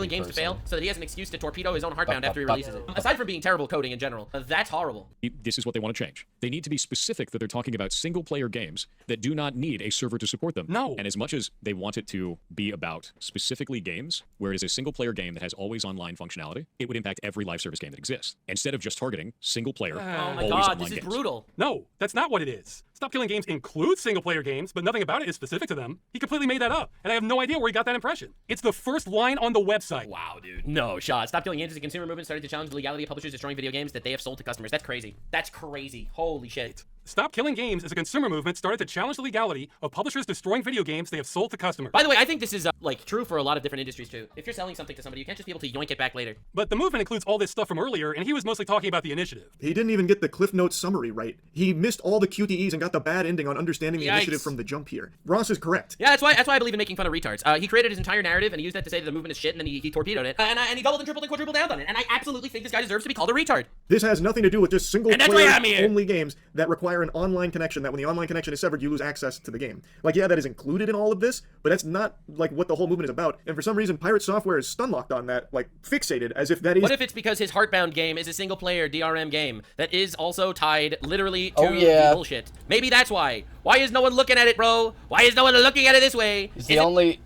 Games to fail, so that he has an excuse to torpedo his own Heartbound after he releases it. Aside from being terrible coding in general, that's horrible. This is what they want to change. They need to be specific that they're talking about single-player games that do not need a server to support them. No. And as much as they want it to be about specifically games, where it is a single-player game that has always online functionality, it would impact every live service game that exists, instead of just targeting single-player, oh my always god, online this is games. brutal. No, that's not what it is. Stop Killing Games includes single-player games, but nothing about it is specific to them. He completely made that up, and I have no idea where he got that impression. It's the first line on the website. Wow, dude. No shot. Stop Killing Games is a consumer movement started to challenge the legality of publishers destroying video games that they have sold to customers. That's crazy. That's crazy. Holy shit. Stop Killing Games is a consumer movement started to challenge the legality of publishers destroying video games they have sold to customers. By the way, I think this is like true for a lot of different industries too. If you're selling something to somebody, you can't just be able to yoink it back later. But the movement includes all this stuff from earlier, and he was mostly talking about the initiative. He didn't even get the Cliff Notes summary right. He missed all the QTEs and got the bad ending on understanding the initiative from the jump here. Ross is correct. Yeah, that's why I believe in making fun of retards. He created his entire narrative and he used that to say that the movement is shit, and then he torpedoed it, and he doubled and tripled and quadrupled down on it. And I absolutely think this guy deserves to be called a retard. This has nothing to do with just single that's why player I'm here. only games that require an online connection, that when the online connection is severed, you lose access to the game. Like, yeah, that is included in all of this, but that's not like what the whole movement is about. And for some reason, Pirate Software is stun-locked on that, like fixated, as if that is... What if it's because his Heartbound game is a single-player DRM game that is also tied literally to the bullshit? Maybe that's why. Why is no one looking at it, bro? Why is no one looking at it this way? It's the only...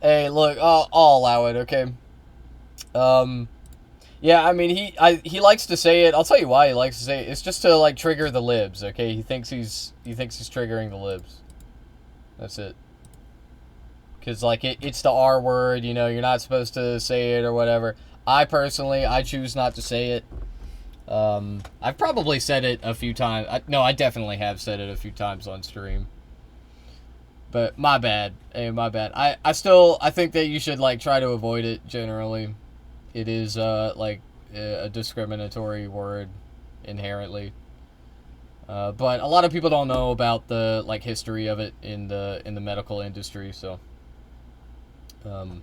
Hey, look, I'll allow it, okay? Yeah, I mean, he likes to say it. I'll tell you why he likes to say it. It's just to, like, trigger the libs, okay? He thinks he's triggering the libs. That's it. Because, like, it's the R word, you know, you're not supposed to say it or whatever. I choose not to say it. I've probably said it a few times. No, I definitely have said it a few times on stream. But my bad. Hey, my bad. I think that you should, like, try to avoid it generally. It is, like, a discriminatory word inherently. But a lot of people don't know about the, like, history of it in the medical industry, so, you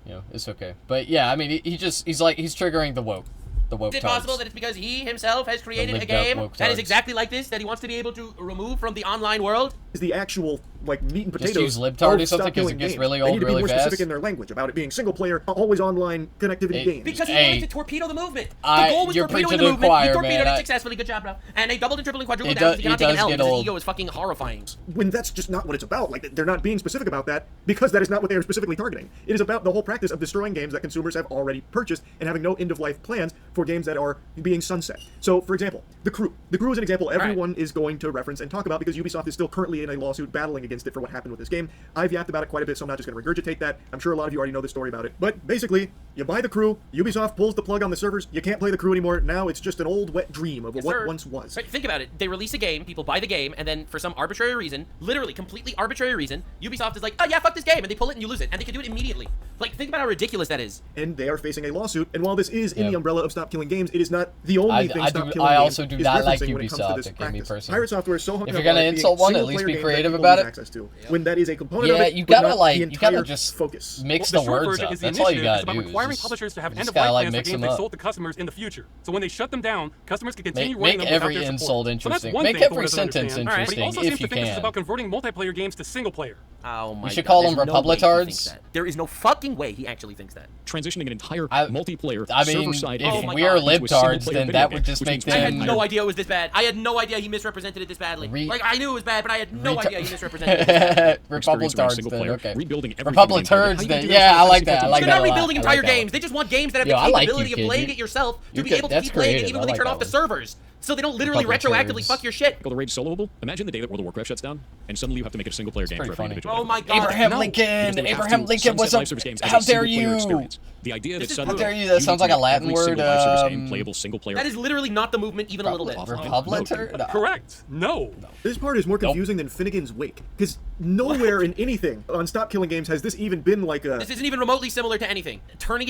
know, it's okay. But, yeah, I mean, he's triggering the woke. Is it possible that it's because he himself has created a game that is exactly like this, that he wants to be able to remove from the online world? Is the actual, like, meat and potatoes. Just use libtard or something because it gets really old really fast. They need to be more specific in their language about it being single player, always online connectivity games. Because he wanted to torpedo the movement. The goal was torpedoing the movement. He torpedoed it successfully. Good job, bro. And they doubled and tripled and quadrupled down. He cannot take an L because his ego is fucking horrifying. When that's just not what it's about. Like, they're not being specific about that because that is not what they are specifically targeting. It is about the whole practice of destroying games that consumers have already purchased and having no end-of-life plans for games that are being sunset. So, for example, The Crew. The Crew is an example everyone is going to reference and talk about because Ubisoft is still currently in a lawsuit battling against it for what happened with this game. I've yapped about it quite a bit, so I'm not just going to regurgitate that. I'm sure a lot of you already know the story about it. But basically, you buy The Crew, Ubisoft pulls the plug on the servers, you can't play The Crew anymore. Now it's just an old wet dream of what once was. Right, think about it. They release a game, people buy the game, and then for some arbitrary reason, literally completely arbitrary reason, Ubisoft is like, oh yeah, fuck this game, and they pull it and you lose it, and they can do it immediately. Like, think about how ridiculous that is. And they are facing a lawsuit, and while this is in the umbrella of Stop Killing Games, it is not the only thing Stop Killing Games I also do not like Ubisoft, okay, me personally. Pirate Software is so hung if you're gonna insult one, at least be creative about it. When that is a component of it, you gotta like, you gotta just focus. Mix the words up. That's all you gotta do. It's requiring publishers to have end-of-life plans for games they sold to customers in the future. So when they shut them down, customers can continue running them without their support. Make every insult interesting. Make every sentence interesting if you can. This is about converting multiplayer games to single player. Oh my God. You should call them Republitards. There is no fucking way he actually thinks that. Transitioning an entire multiplayer server-side if we're libtards, then that would just make them... I had no idea it was this bad. I had no idea he misrepresented it this badly. Like, I knew it was bad, but I had no idea he misrepresented it. Republitards then, okay. Republitards then, yeah, I like that. I like that They're not rebuilding entire games. They just want games that have the capability of playing it yourself to be able to keep playing it even when they turn off the servers. So they don't literally retroactively fuck your shit. The Rage soloable? Imagine the day that World of Warcraft shuts down, and suddenly you have to make it a single-player game for every individual. Oh my God. Abraham Lincoln was up. How dare you? The idea that how dare you? That sounds like a Latin word. Playable single-player. That is literally not the movement even a little bit. Republican? Correct. No. This part is more confusing than Finnegan's Wake, because nowhere in anything on Stop Killing Games has this even been like a... This isn't even remotely similar to anything. Turning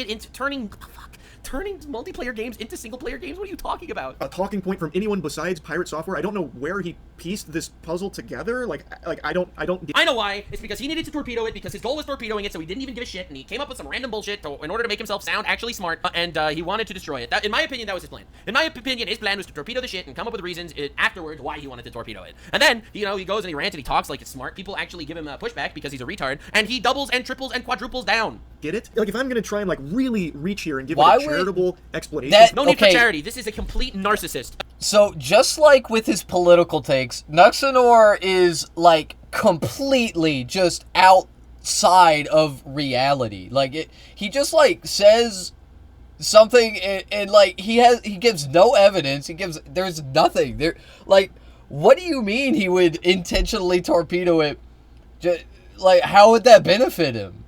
multiplayer games into single-player games? What are you talking about? A talking point from anyone besides Pirate Software? I don't know where he pieced this puzzle together. Like I don't get... I know why. It's because he needed to torpedo it because his goal was torpedoing it, so he didn't even give a shit, and he came up with some random bullshit in order to make himself sound actually smart, and he wanted to destroy it. In my opinion, that was his plan. In my opinion, his plan was to torpedo the shit and come up with reasons afterwards why he wanted to torpedo it. And then, you know, he goes and he rants and he talks like it's smart. People actually give him a pushback because he's a retard, and he doubles and triples and quadruples down. Get it? Like, if I'm gonna try and, like, really reach here and give it a charitable explanation... No need for charity. This is a complete narcissist. So, just like with his political takes, Nuxanor is, like, completely just outside of reality. Like, he just, like, says something and like, he gives no evidence. There's nothing. Like, what do you mean he would intentionally torpedo it? Like, how would that benefit him?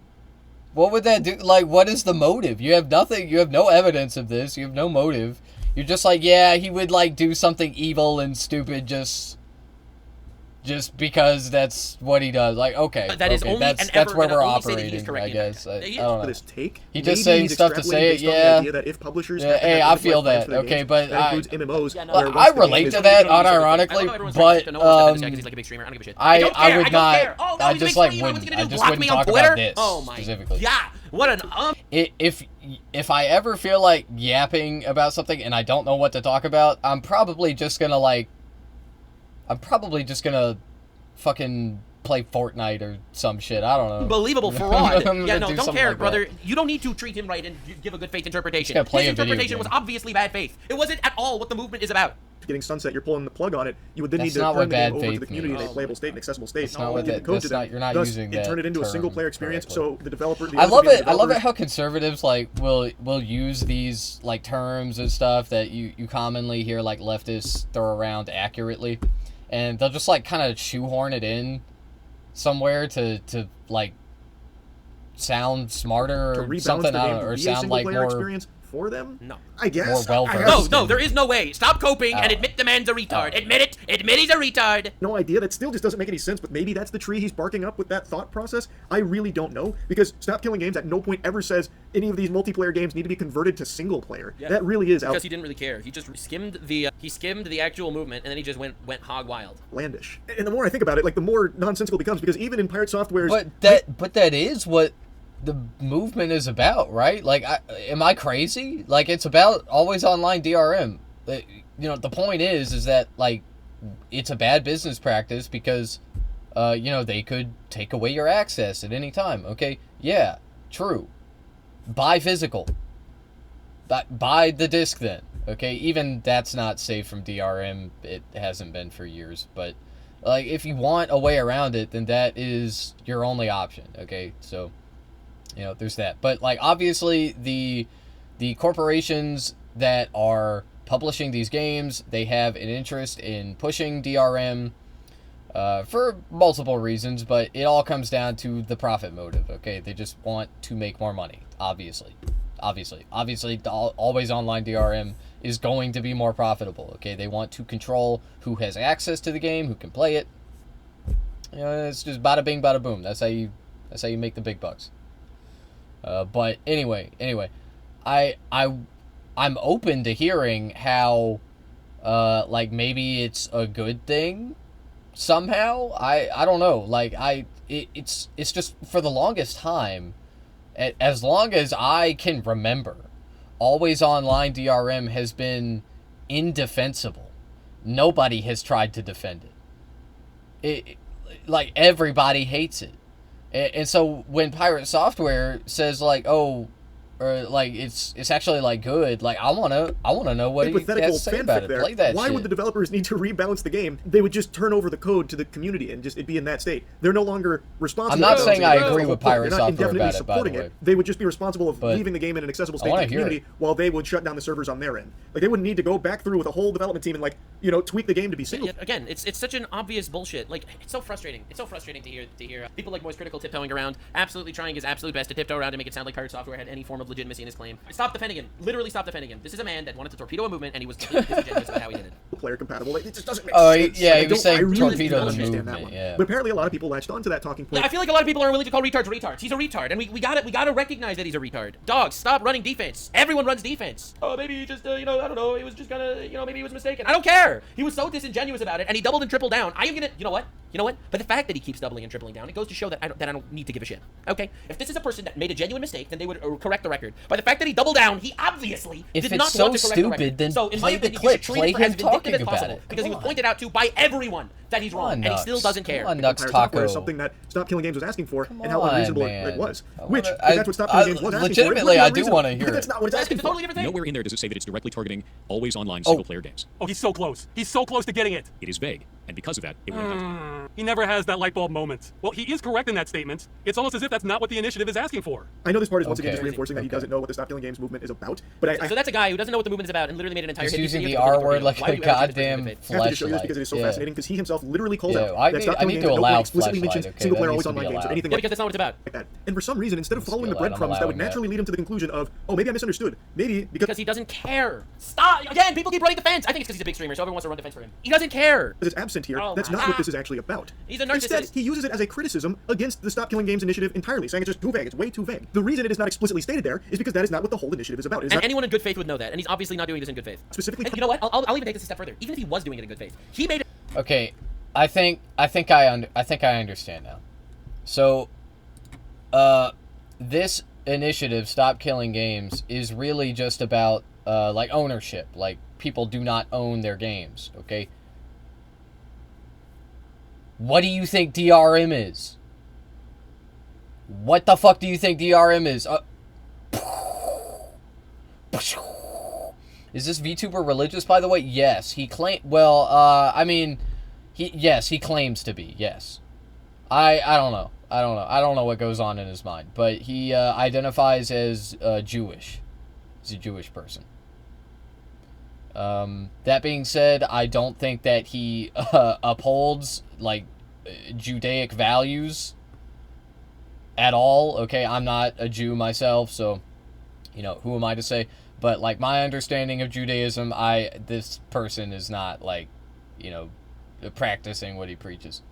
What would that do? Like, what is the motive? You have nothing. You have no evidence of this. You have no motive. You're just like, yeah, he would like do something evil and stupid just because that's what he does. Like, okay, That is only that's where we're operating, I guess. I don't know. This take. He just saying stuff to say it, yeah. That if publishers Hey, I feel that. Okay, but that includes MMOs. I relate to that, unironically, but I would not. I just like wouldn't. I just wouldn't talk about this specifically. Yeah, what an If I ever feel like yapping about something and I don't know what to talk about, I'm probably just gonna fucking play Fortnite or some shit. I don't know. Unbelievable fraud. Yeah, no, don't care, brother. You don't need to treat him right and give a good faith interpretation. His interpretation was obviously bad faith. It wasn't at all what the movement is about. Getting sunset, you're pulling the plug on it. You would then need to turn the game over to the community in a playable state, an accessible state. That's not what that. That's not. You're not using that. Turn it into a single-player experience, so the developer. I love it. I love it how conservatives like will use these like terms and stuff that you commonly hear like leftists throw around accurately, and they'll just like kind of shoehorn it in somewhere to like sound smarter or something. I don't know, or sound like more experience for them. No, I guess. No, there is no way. Stop coping and admit the man's a retard. Admit it. Admit he's a retard. No idea. That still just doesn't make any sense, but maybe that's the tree he's barking up with that thought process. I really don't know, because Stop Killing Games at no point ever says any of these multiplayer games need to be converted to single player. Yeah. That really is because he didn't really care. He just skimmed the actual movement, and then he just went hog wild. Landish. And the more I think about it, like the more nonsensical it becomes, because even in Pirate Software's but that is what the movement is about, right? Like, am I crazy? Like, it's about always online DRM. You know, the point is that like it's a bad business practice because you know, they could take away your access at any time. Okay, yeah, true. Buy physical. Buy the disc then. Okay, even that's not safe from DRM. It hasn't been for years, but like if you want a way around it, then that is your only option. Okay, so. You know, there's that. But, like, obviously, the corporations that are publishing these games, they have an interest in pushing DRM for multiple reasons, but it all comes down to the profit motive, okay? They just want to make more money, obviously. Obviously, always online DRM is going to be more profitable, okay? They want to control who has access to the game, who can play it. You know, it's just bada bing, bada boom. That's how you make the big bucks. But anyway, I'm open to hearing how, like maybe it's a good thing somehow. I don't know. Like it's just for the longest time, as long as I can remember, always online DRM has been indefensible. Nobody has tried to defend it. Like everybody hates it. And so when Pirate Software says like, oh, or like it's actually like good, like I wanna know what he has to say about it. Play that Why shit. would the developers need to rebalance the game? They would just turn over the code to the community and just it'd be in that state. They're no longer responsible. I'm not saying I agree with Pirate Software about it, by the way. They would just be responsible of leaving the game in an accessible state to the community while they would shut down the servers on their end. Like they wouldn't need to go back through with a whole development team and like, you know, tweak the game to be single. Again, it's such an obvious bullshit. Like it's so frustrating. It's so frustrating to hear people like Moist Critical tiptoeing around, absolutely trying his absolute best to tiptoe around to make it sound like Pirate Software had any form of legitimacy in his claim. Stop defending him. Literally stop defending him. This is a man that wanted to torpedo a movement, and he was completely disingenuous about how he did it. Player compatible. It just doesn't make sense. Yeah, he was saying really torpedo the movement. Yeah. But apparently, a lot of people latched onto that talking point. Yeah, I feel like a lot of people are willing to call retards retards. He's a retard, and we gotta recognize that he's a retard. Dogs, stop running defense. Everyone runs defense. Oh, maybe he just you know, I don't know. It was just gonna, you know, maybe he was mistaken. I don't care. He was so disingenuous about it, and he doubled and tripled down. I am gonna, you know what? But the fact that he keeps doubling and tripling down, it goes to show that I don't need to give a shit. Okay, if this is a person that made a genuine mistake, then they would correct the record. By the fact that he doubled down, he obviously did not want to correct the record. Then so in my play the opinion, clip. You should treat Play him him as vindictive as talking possible, about it. because he was pointed out to by everyone that he's wrong, and he still doesn't care. Come on, Nux Taco. Is something that Stop Killing Games was asking for, and how unreasonable it was. Which, if that's what Stop Killing Games was asking for, legitimately, I do want to hear it. That's not what it's asking for. Totally different thing. Nowhere in there does it say that it's directly targeting always online single-player games. Oh, he's so close. He's so close to getting it. It is vague. And because of that, it wouldn't. He never has that light bulb moment. Well, he is correct in that statement. It's almost as if that's not what the initiative is asking for. I know this part is once again just reinforcing that he doesn't know what the Stop Killing Games movement is about, but So that's a guy who doesn't know what the movement is about and literally made an entire He's hit using piece the of video R word like Why a do you ever goddamn I have to just show you this because it is so fleshlight. fascinating, because he himself literally calls Yeah, out I that need- Stop I Killing need Games to at no allow point explicitly fleshlight, mentions okay? single player That always needs to be online games or allowed. anything Yeah, because that's not what it's about. like that. And for some reason, instead of following the allowed. I'm breadcrumbs that would allowing that. naturally lead him to the conclusion of, oh, maybe I misunderstood. Maybe Because he doesn't care. Stop! Again, people keep running defense. I think it's because he's a big streamer, so everyone wants to run defense for him. He doesn't care. it's absent here. Oh That's my not what God. this is actually about. He's a Instead, narcissist. he uses it as a criticism against the Stop Killing Games initiative entirely, saying it's just too vague. It's way too vague. The reason it is not explicitly stated there is because that is not what the whole initiative is about. It is And not anyone in good faith would know that, and he's obviously not doing this in good faith. specifically. And you know what? I'll even take this a step further. Even if he was doing it in good faith, he made it. Okay, I think I understand now. So, this initiative, Stop Killing Games, is really just about like ownership. Like, people do not own their games. Okay. What do you think DRM is? What the fuck do you think DRM is? Is this VTuber religious, by the way? Yes. He claim. Well, I mean, he claims to be. Yes. I don't know. I don't know what goes on in his mind, but he identifies as Jewish. He's a Jewish person. That being said, I don't think that he upholds like Judaic values at all. Okay, I'm not a Jew myself, so who am I to say? But like my understanding of Judaism, this person is not like practicing what he preaches.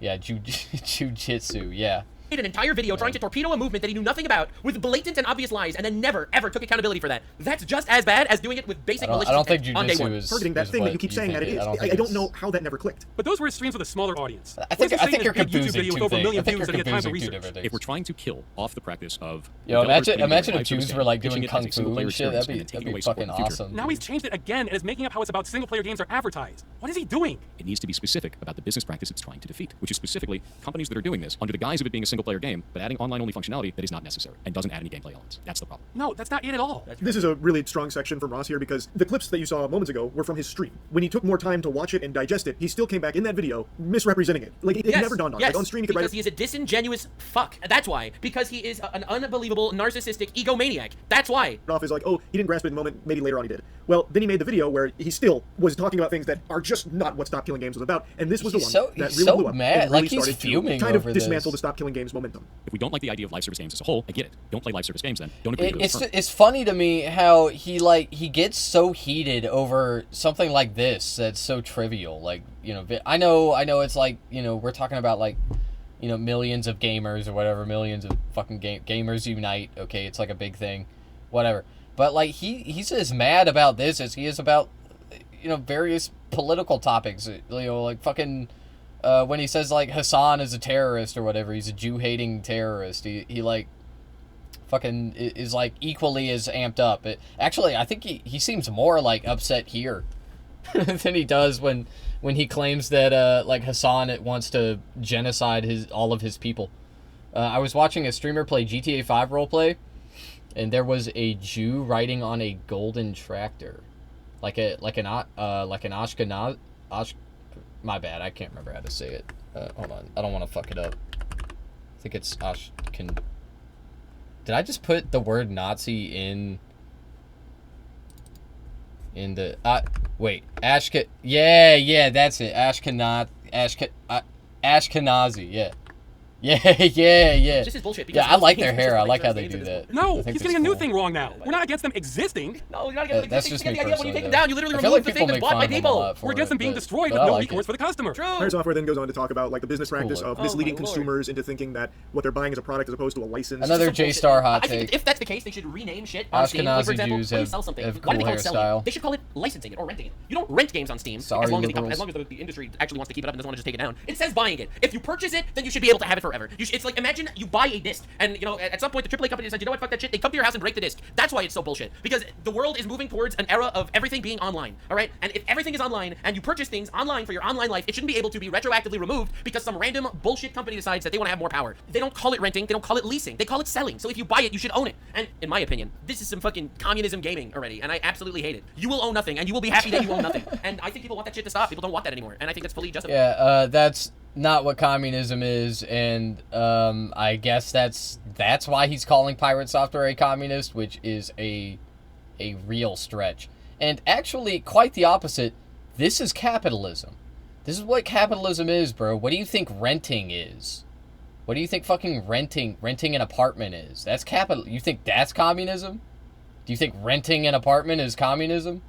Yeah, jujitsu. Yeah. Made an entire video trying to torpedo a movement that he knew nothing about with blatant and obvious lies, and then never ever took accountability for that. That's just as bad as doing it with basic malicious I don't think intent on day one. jujitsu is targeting that thing that you keep saying that it is. I don't know how that never clicked. But those were his streams with a smaller audience. I think you're big YouTube confusing video with two over a things. million I think views you're that he had time to confusing two research. different things. If we're trying to kill off the practice of Imagine if Jews were like doing kung fu and shit. That'd be fucking awesome. Now he's changed it again and is making up how it's about single-player games are advertised. What is he doing? It needs to be specific about the business practice it's trying to defeat, which is specifically companies that are doing this under the guise of it being a single-player game, but adding online-only functionality that is not necessary and doesn't add any gameplay elements. That's the problem. No, that's not it at all. This is a really strong section from Ross here because the clips that you saw moments ago were from his stream. When he took more time to watch it and digest it, he still came back in that video misrepresenting it. Like, it never dawned on him. Like, on stream, he could because write he is a disingenuous fuck. That's why. Because he is an unbelievable narcissistic egomaniac. That's why. off as like, oh, he didn't grasp it in the moment, maybe later on he did. Well, then he made the video where he still was talking about things that are just not what Stop Killing Games was about, and this was the one that really blew up and really started to kind of dismantle the Stop Killing Games momentum. If we don't like the idea of live service games as a whole, I get it. Don't play live service games then. Don't agree with it. It's funny to me how he gets so heated over something like this that's so trivial. Like, I know it's like, we're talking about like, millions of gamers or whatever, millions of fucking gamers unite. Okay, it's like a big thing, whatever. But like he's as mad about this as he is about various political topics. Like fucking when he says like Hassan is a terrorist or whatever, he's a Jew-hating terrorist. He like fucking is like equally as amped up. Actually, I think he seems more like upset here than he does when he claims that like Hassan wants to genocide all of his people. I was watching a streamer play GTA 5 roleplay, and there was a Jew riding on a golden tractor, like an Ashkenaz. My bad, I can't remember how to say it. Hold on, I don't want to fuck it up. I think it's Ashken. Did I just put the word Nazi in the wait, Ashken? Yeah, that's it. Ashkenazi, yeah. Yeah. This is bullshit. Yeah, I like their hair. I like how they do that. No, he's getting a new thing wrong now. We're not against them existing. No, you're not against that's them just existing. me When you take them personally, down, you literally I feel remove like the thing that's people bought by make fun of them a people. lot for We're against them it, being but- destroyed but with I no like recourse it. for the customer. Fire Software then goes on to talk about like the business practice of Oh misleading my Lord. consumers into thinking that what they're buying is a product as opposed to a license. Another J-Star hot I think take. if that's the case, they should rename shit on Steam. Like, for Ashkenazi example, Jews when you have- sell something, have why do they cool call it selling? hairstyle. They should call it licensing it or renting it. You don't rent games on Steam Sorry, as long as liberals. the industry actually wants to keep it up and doesn't want to just take it down. It says buying it. If you purchase it, then you should be able to have it forever. forever. It's like, imagine you buy a disc, and, you know, at some point the AAA company decides, you know what, fuck that shit. They come to your house and break the disc. That's why it's so bullshit. Because the world is moving towards an era of everything being online, all right? And if everything is online, and you purchase things online for your online life, it shouldn't be able to be retroactively removed because some random bullshit company decides that they want to have more power. They don't call it renting, they don't call it leasing, they call it selling. So if you buy it, you should own it. And in my opinion, this is some fucking communism gaming already, and I absolutely hate it. You will own nothing, and you will be happy that you own nothing. And I think people want that shit to stop. People don't want that anymore, and I think that's fully justified. Yeah, that's not what communism is, and I guess that's why he's calling Pirate Software a communist, which is a real stretch. And actually, quite the opposite. This is capitalism. This is what capitalism is, bro. What do you think renting is? What do you think fucking renting an apartment is? That's capital. You think that's communism? Do you think renting an apartment is communism?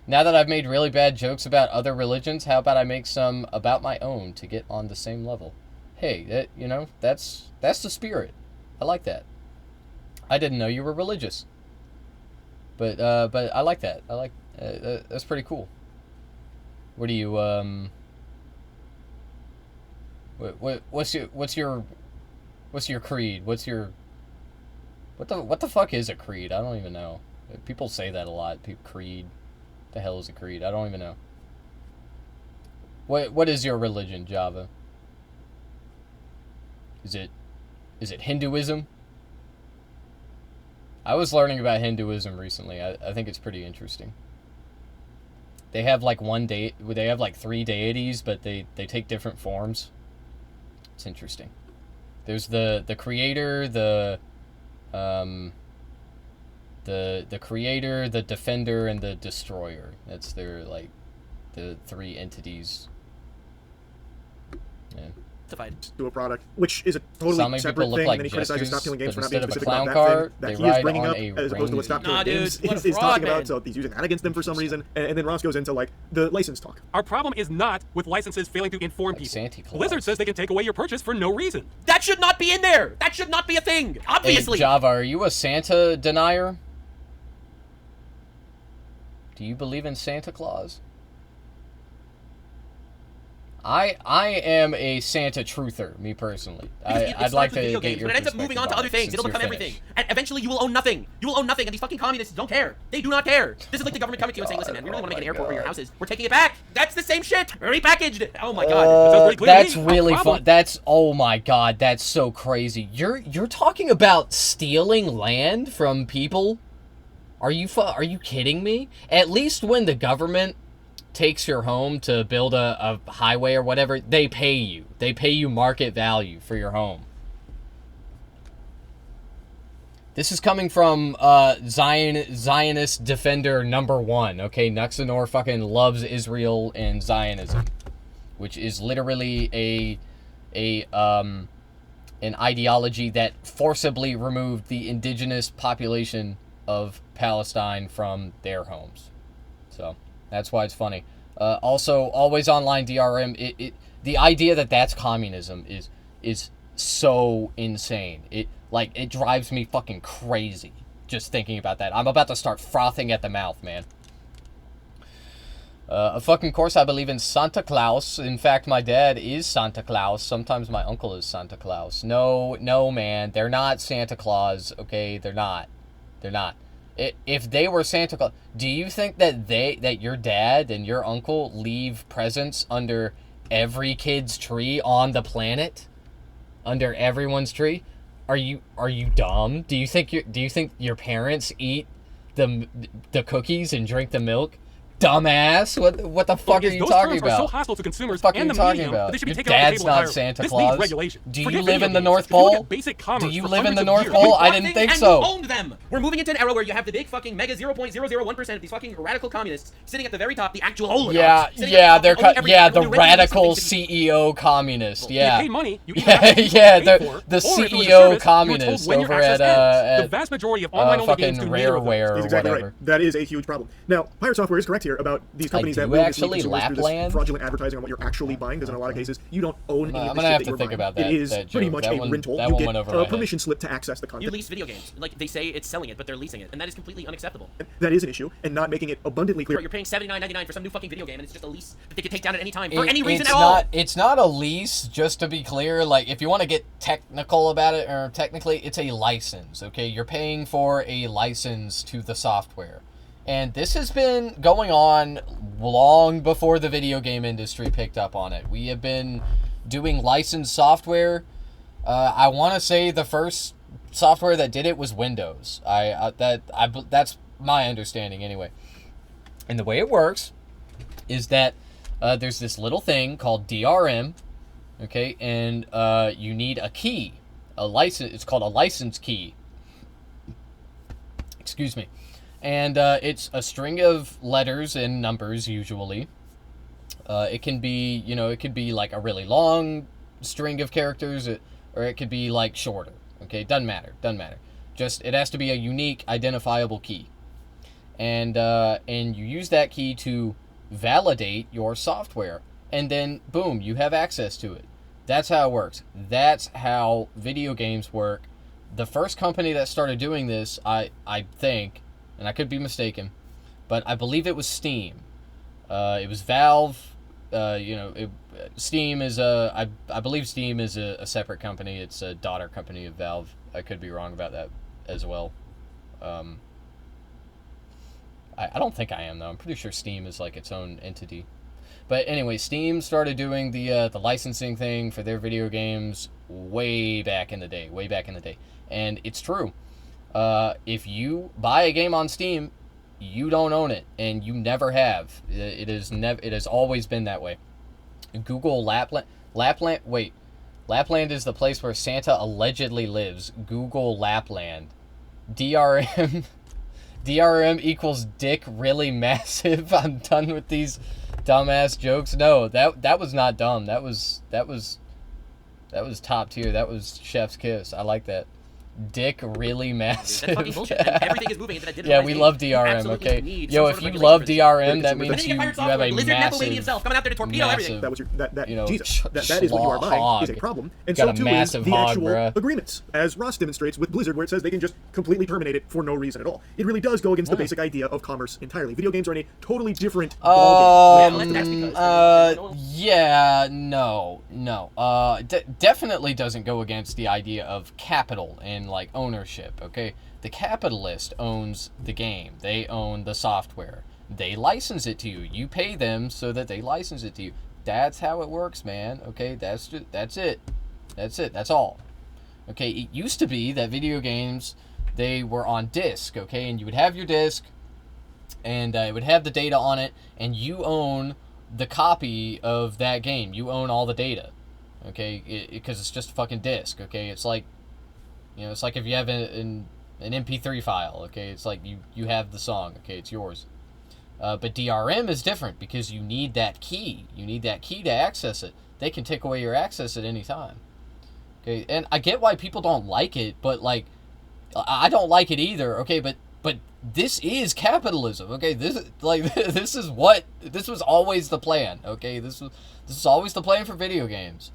Now that I've made really bad jokes about other religions, how about I make some about my own to get on the same level? Hey, that's the spirit. I like that. I didn't know you were religious. But I like that. I like that's pretty cool. What do you what's your creed? What the fuck is a creed? I don't even know. People say that a lot. Creed. The hell is a creed? I don't even know. What is your religion, Java? Is it Hinduism? I was learning about Hinduism recently. I think it's pretty interesting. They have like they have like 3 deities, but they take different forms. It's interesting. There's the creator, the creator, the defender, and the destroyer. That's their, like, the 3 entities. Yeah. To a product, which is a totally separate thing, like and then he criticizes Stop Killing Games for not being specific about that thing that he is bringing up, as opposed to what Stop Killing Games is talking about, so he's using that against them for some reason, and then Ross goes into, like, the license talk. Our problem is not with licenses failing to inform people. Blizzard says they can take away your purchase for no reason. That should not be in there! That should not be a thing! Obviously! Hey, Java, are you a Santa denier? Do you believe in Santa Claus? I am a Santa truther, me personally. I'd like to get your but it ends up moving on to other things. It'll become everything. And eventually you will own nothing. You will own nothing, and these fucking communists don't care. They do not care. This is like the government coming to you and saying, listen, man, we really want to make an airport where your house is. We're taking it back. That's the same shit. Repackaged. Oh my god. That's really fun. Oh my god, that's so crazy. You're talking about stealing land from people? Are you kidding me? At least when the government takes your home to build a highway or whatever, they pay you. They pay you market value for your home. This is coming from Zionist defender #1. Okay, Nuxanor fucking loves Israel and Zionism, which is literally an ideology that forcibly removed the indigenous population of Palestine from their homes. So that's why it's funny. Also, always online DRM. The idea that that's communism is so insane. It drives me fucking crazy just thinking about that. I'm about to start frothing at the mouth, man. Of fucking course I believe in Santa Claus. In fact, my dad is Santa Claus. Sometimes my uncle is Santa Claus. No, man. They're not Santa Claus, okay? They're not. If they were Santa Claus, do you think that your dad and your uncle leave presents under every kid's tree on the planet? Under everyone's tree? Are you dumb? Do you think your parents eat the cookies and drink the milk? Dumbass! What the fuck are you talking about? Are so hostile to consumers What the fuck and are the you talking medium about? that they should be Your taken off the dad's table not entirely. Santa This Claus. needs regulation. Do Forget you live video in the games. North If you look Pole? at basic commerce Do you for live in hundreds the of North years, Pole? you I didn't think and so. You owned them. We're moving into an era where you have the big fucking mega 0.001% of these fucking radical communists sitting at the very top, the actual oligarchs. The radical CEO communist. Yeah. You pay money. You The CEO communist over at the vast majority of online only games fucking do neither of those. Rareware or He's exactly whatever. right. That is a huge problem. Now, Pirate Software is correct here. here about these companies do that will actually, mislead consumers through this Lapland? fraudulent advertising on what you're actually buying, because in a lot of cases, you don't own any of the I'm gonna shit have that to you're think buying. about that. It is that pretty joke. much that a one, rental. That You one get went over a my head. permission slip to access the You content. lease video games. Like, they say it's selling it, but they're leasing it. And that is completely unacceptable. That is an issue, and not making it abundantly clear. Bro, you're paying $79.99 for some new fucking video game, and it's just a lease that they can take down at any time for It- any reason it's at all. not, It's not a lease, just to be clear. Like, if you want to get technical about it, or technically, it's a license, okay? You're paying for a license to the software. And this has been going on long before the video game industry picked up on it. We have been doing licensed software. I want to say the first software that did it was Windows. That's my understanding anyway. And the way it works is that there's this little thing called DRM, okay, and you need a key, a license. It's called a license key. Excuse me. And it's a string of letters and numbers usually. It can be, it could be like a really long string of characters, or it could be like shorter. Okay, doesn't matter. Just it has to be a unique, identifiable key. And you use that key to validate your software, and then boom, you have access to it. That's how it works. That's how video games work. The first company that started doing this, I think, and I could be mistaken, but I believe it was Steam. It was Valve. Steam is I believe Steam is a separate company. It's a daughter company of Valve. I could be wrong about that as well. I don't think I am, though. I'm pretty sure Steam is like its own entity. But anyway, Steam started doing the licensing thing for their video games way back in the day. And it's true. If you buy a game on Steam, you don't own it, and you never have. It has always been that way. Google Lapland is the place where Santa allegedly lives. Google Lapland. DRM equals dick really massive. I'm done with these dumbass jokes. No, that was not dumb. That was top tier. That was chef's kiss. I like that. Dick really massive. That's fucking bullshit. And everything is moving into that digital. Yeah, we love DRM, okay? Yo, if you love DRM, that means you have a massive, himself coming out there to torpedo everything. That was that is what you are buying is a problem, and so too is the actual agreements, as Ross demonstrates with Blizzard, where it says they can just completely terminate it for no reason at all. It really does go against the basic idea of commerce entirely. Video games are in a totally different ballgame. Definitely doesn't go against the idea of capital and like ownership, okay? The capitalist owns the game. They own the software. They license it to you. You pay them so that they license it to you. That's how it works, man. Okay, that's it. That's all. Okay, it used to be that video games, they were on disc, okay? And you would have your disc, and it would have the data on it, and you own the copy of that game. You own all the data, okay? Because it's just a fucking disc, okay? It's like, it's like if you have an MP3 file, okay? It's like you have the song, okay? It's yours. But DRM is different because you need that key. You need that key to access it. They can take away your access at any time. Okay, and I get why people don't like it, but like, I don't like it either. Okay, but this is capitalism. Okay, this was always the plan. Okay, this was always the plan for video games.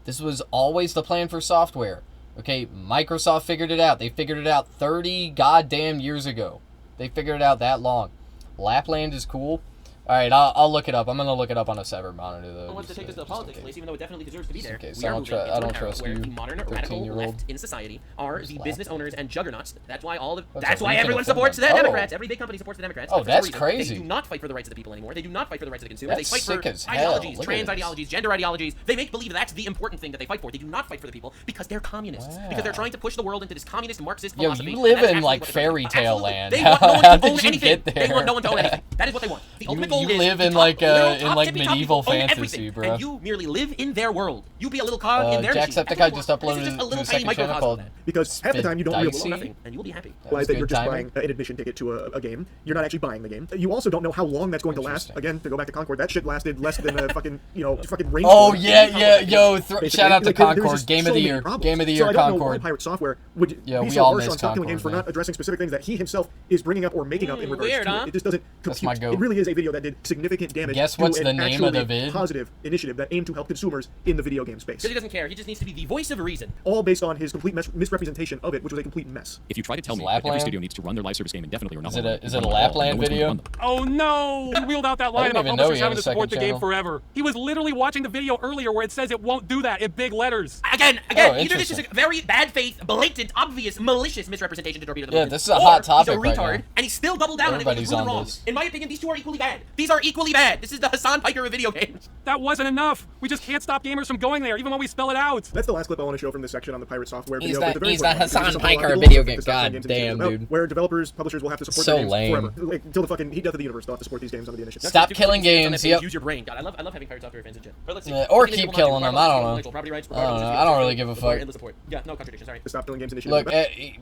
This was always the plan for software. Okay, Microsoft figured it out. They figured it out 30 goddamn years ago. They figured it out that long. Lapland is cool. All right, I'll look it up. I'm gonna look it up on a severed monitor though. I want to take this to the politics place, even though it definitely deserves to be there. Okay, We are moving into I don't an era trust where you, the modern radical 13-year-old. left in society are the business owners and juggernauts. That's why That's that's a why weekend everyone of film supports the then. Oh. Democrats. Every big company supports the Democrats. Oh, for some that's reason. crazy. They do not fight for the rights of the people anymore. They do not fight for the rights of the consumer. That's they fight sick as for hell. ideologies, Look at trans this. ideologies, gender ideologies. They make believe that's the important thing that they fight for. They do not fight for the people because they're communists. Wow. Because they're trying to push the world into this communist Marxist Yo, philosophy. you and live that's in absolutely like what they're trying to do. fairy tale Absolutely. land. They want no one How to own did you anything. get there? They want no one to own anything. That is what they want. The ultimate goal you is live the in top like little in top like tippy top medieval people own fantasy, everything, bro. and you merely live in their world. You be a little cog in their machine. Jacksepticeye That's just what you want. uploaded This is just a to little a tiny second channel microcosm called of that. Because half the time you don't realize Dicey. Nothing, and you will be happy. That was that good you're just timing. buying an admission ticket to a game. You're not actually buying the game. You also don't know how long that's going to last. Interesting. Again, to go back to Concord, that shit lasted less than a fucking fucking Oh rainstorm. yeah, yo, Basically, shout out to like, there's Concord, just game so of the many year, problems. game of the So year, I don't know why Concord. Pirate Software would Yeah, be we so all harsh miss on Stop Killing Concord, Games for man. not addressing specific things that he himself is bringing up or making up in regards weird, to huh? it. It just doesn't That's compute. my goat. It really is a video that did significant damage Guess to what's an the name of the actually vid? positive initiative that aimed to help consumers in the video game space. Because he doesn't care. He just needs to be the voice of reason. All based on his complete misrepresentation of it, which was a complete mess. If you try to tell me that Lapland? every studio needs to run their live service game indefinitely or not, Is it a Lapland video? Oh no! He wheeled out that line didn't about even know publishers he had having a to support the second game channel. forever. He was literally watching the video earlier where it says it won't do that in big letters. Again, Oh, either this is a interesting. very bad faith, blatant, obvious, malicious misrepresentation to torpedo the Yeah, movement, this is a or hot topic he's a right retard, now. and he still doubled down Everybody's on it when he was on wrong. this. In my opinion, these two are equally bad. These are equally bad. This is the Hassan Piker of video games. That wasn't enough. We just can't stop gamers from going there, even when we spell it out. That's the last clip I want to show from this section on the pirate software He's video. not- but the very he's important not one, because Hassan this is something a lot Piker, of a people video don't game. think the Stop Killing God Games initiative is damn, about, dude. Where developers, publishers will have to support So their games lame. forever. Like, until the fucking heat death of the universe, they'll have to support these games under the initiative. Stop killing games, yep. Use your brain. God, I love having pirate software fans and shit. Or, let's see. Or keep killing them, I don't know. Intellectual property rights, I don't know, I don't really give a fuck. endless support. Yeah, no contradiction, sorry. The Stop Killing Games initiative. Look,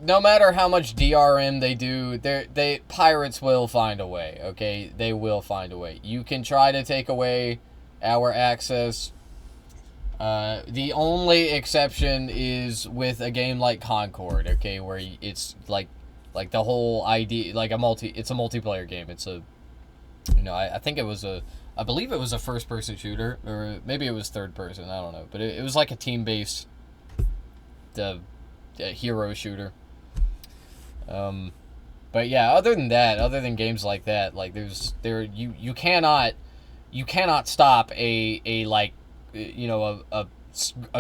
no matter how much DRM they do, pirates will find a way, okay? They will find a way. You can try to take away our access. The only exception is with a game like Concord, okay, where it's like the whole idea, like it's a multiplayer game. It's a, I think it was I believe it was a first-person shooter, or maybe it was third-person, I don't know. But it was like a team-based hero shooter. But yeah, other than that, other than games like that, like you cannot stop a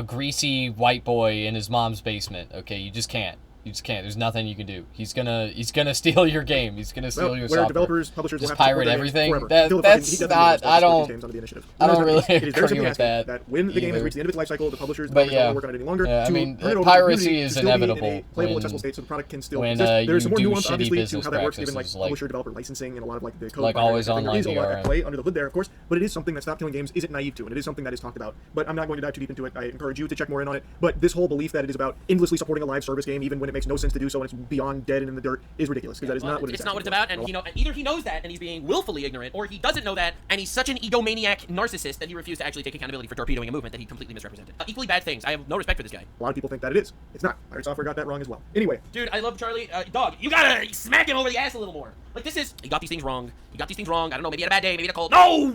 greasy white boy in his mom's basement. Okay, you just can't. You just can't. There's nothing you can do. He's gonna steal your game. He's gonna steal your where software. developers, publishers will Just have to support pirate their everything. games forever. Until the fucking heat death of the universe, That's not. they'll support these games under the initiative. I don't It really is very agree simply with that. That when the game has either. reached the end of its life cycle, the publishers, But developers don't yeah. want to work on it any longer. Yeah, I to mean, turn it over to the piracy community is to still be in inevitable a playable, when- accessible state, so the product can still when, exist. There's you some more do nuance, shitty obviously, to business how that works, given like practices, like- publisher-developer licensing and a lot of like the code. Like behind always it. I think online there is a lot at DRM. play under the hood there, of course, but it is something that Stop Killing Games isn't naive to, and it is something that is talked about. But I'm not going to dive too deep into it. I encourage you to check more in on it. But this whole belief that it is about endlessly supporting a live service game, even when it makes no sense to do so and it's beyond dead and in the dirt, is ridiculous, because that is not what it's not what it's about, and either he knows that and he's being willfully ignorant, or he doesn't know that and he's such an egomaniac narcissist that he refused to actually take accountability for torpedoing a movement that he completely misrepresented. Equally bad things. I have no respect for this guy. A lot of people think that it is. It's not. Pirate Software got that wrong as well. Anyway, Dude, I love Charlie. Dog, you gotta smack him over the ass a little more. Like, this is, he got these things wrong. He got these things wrong. I don't know, maybe he had a bad day, maybe he had a cold. No,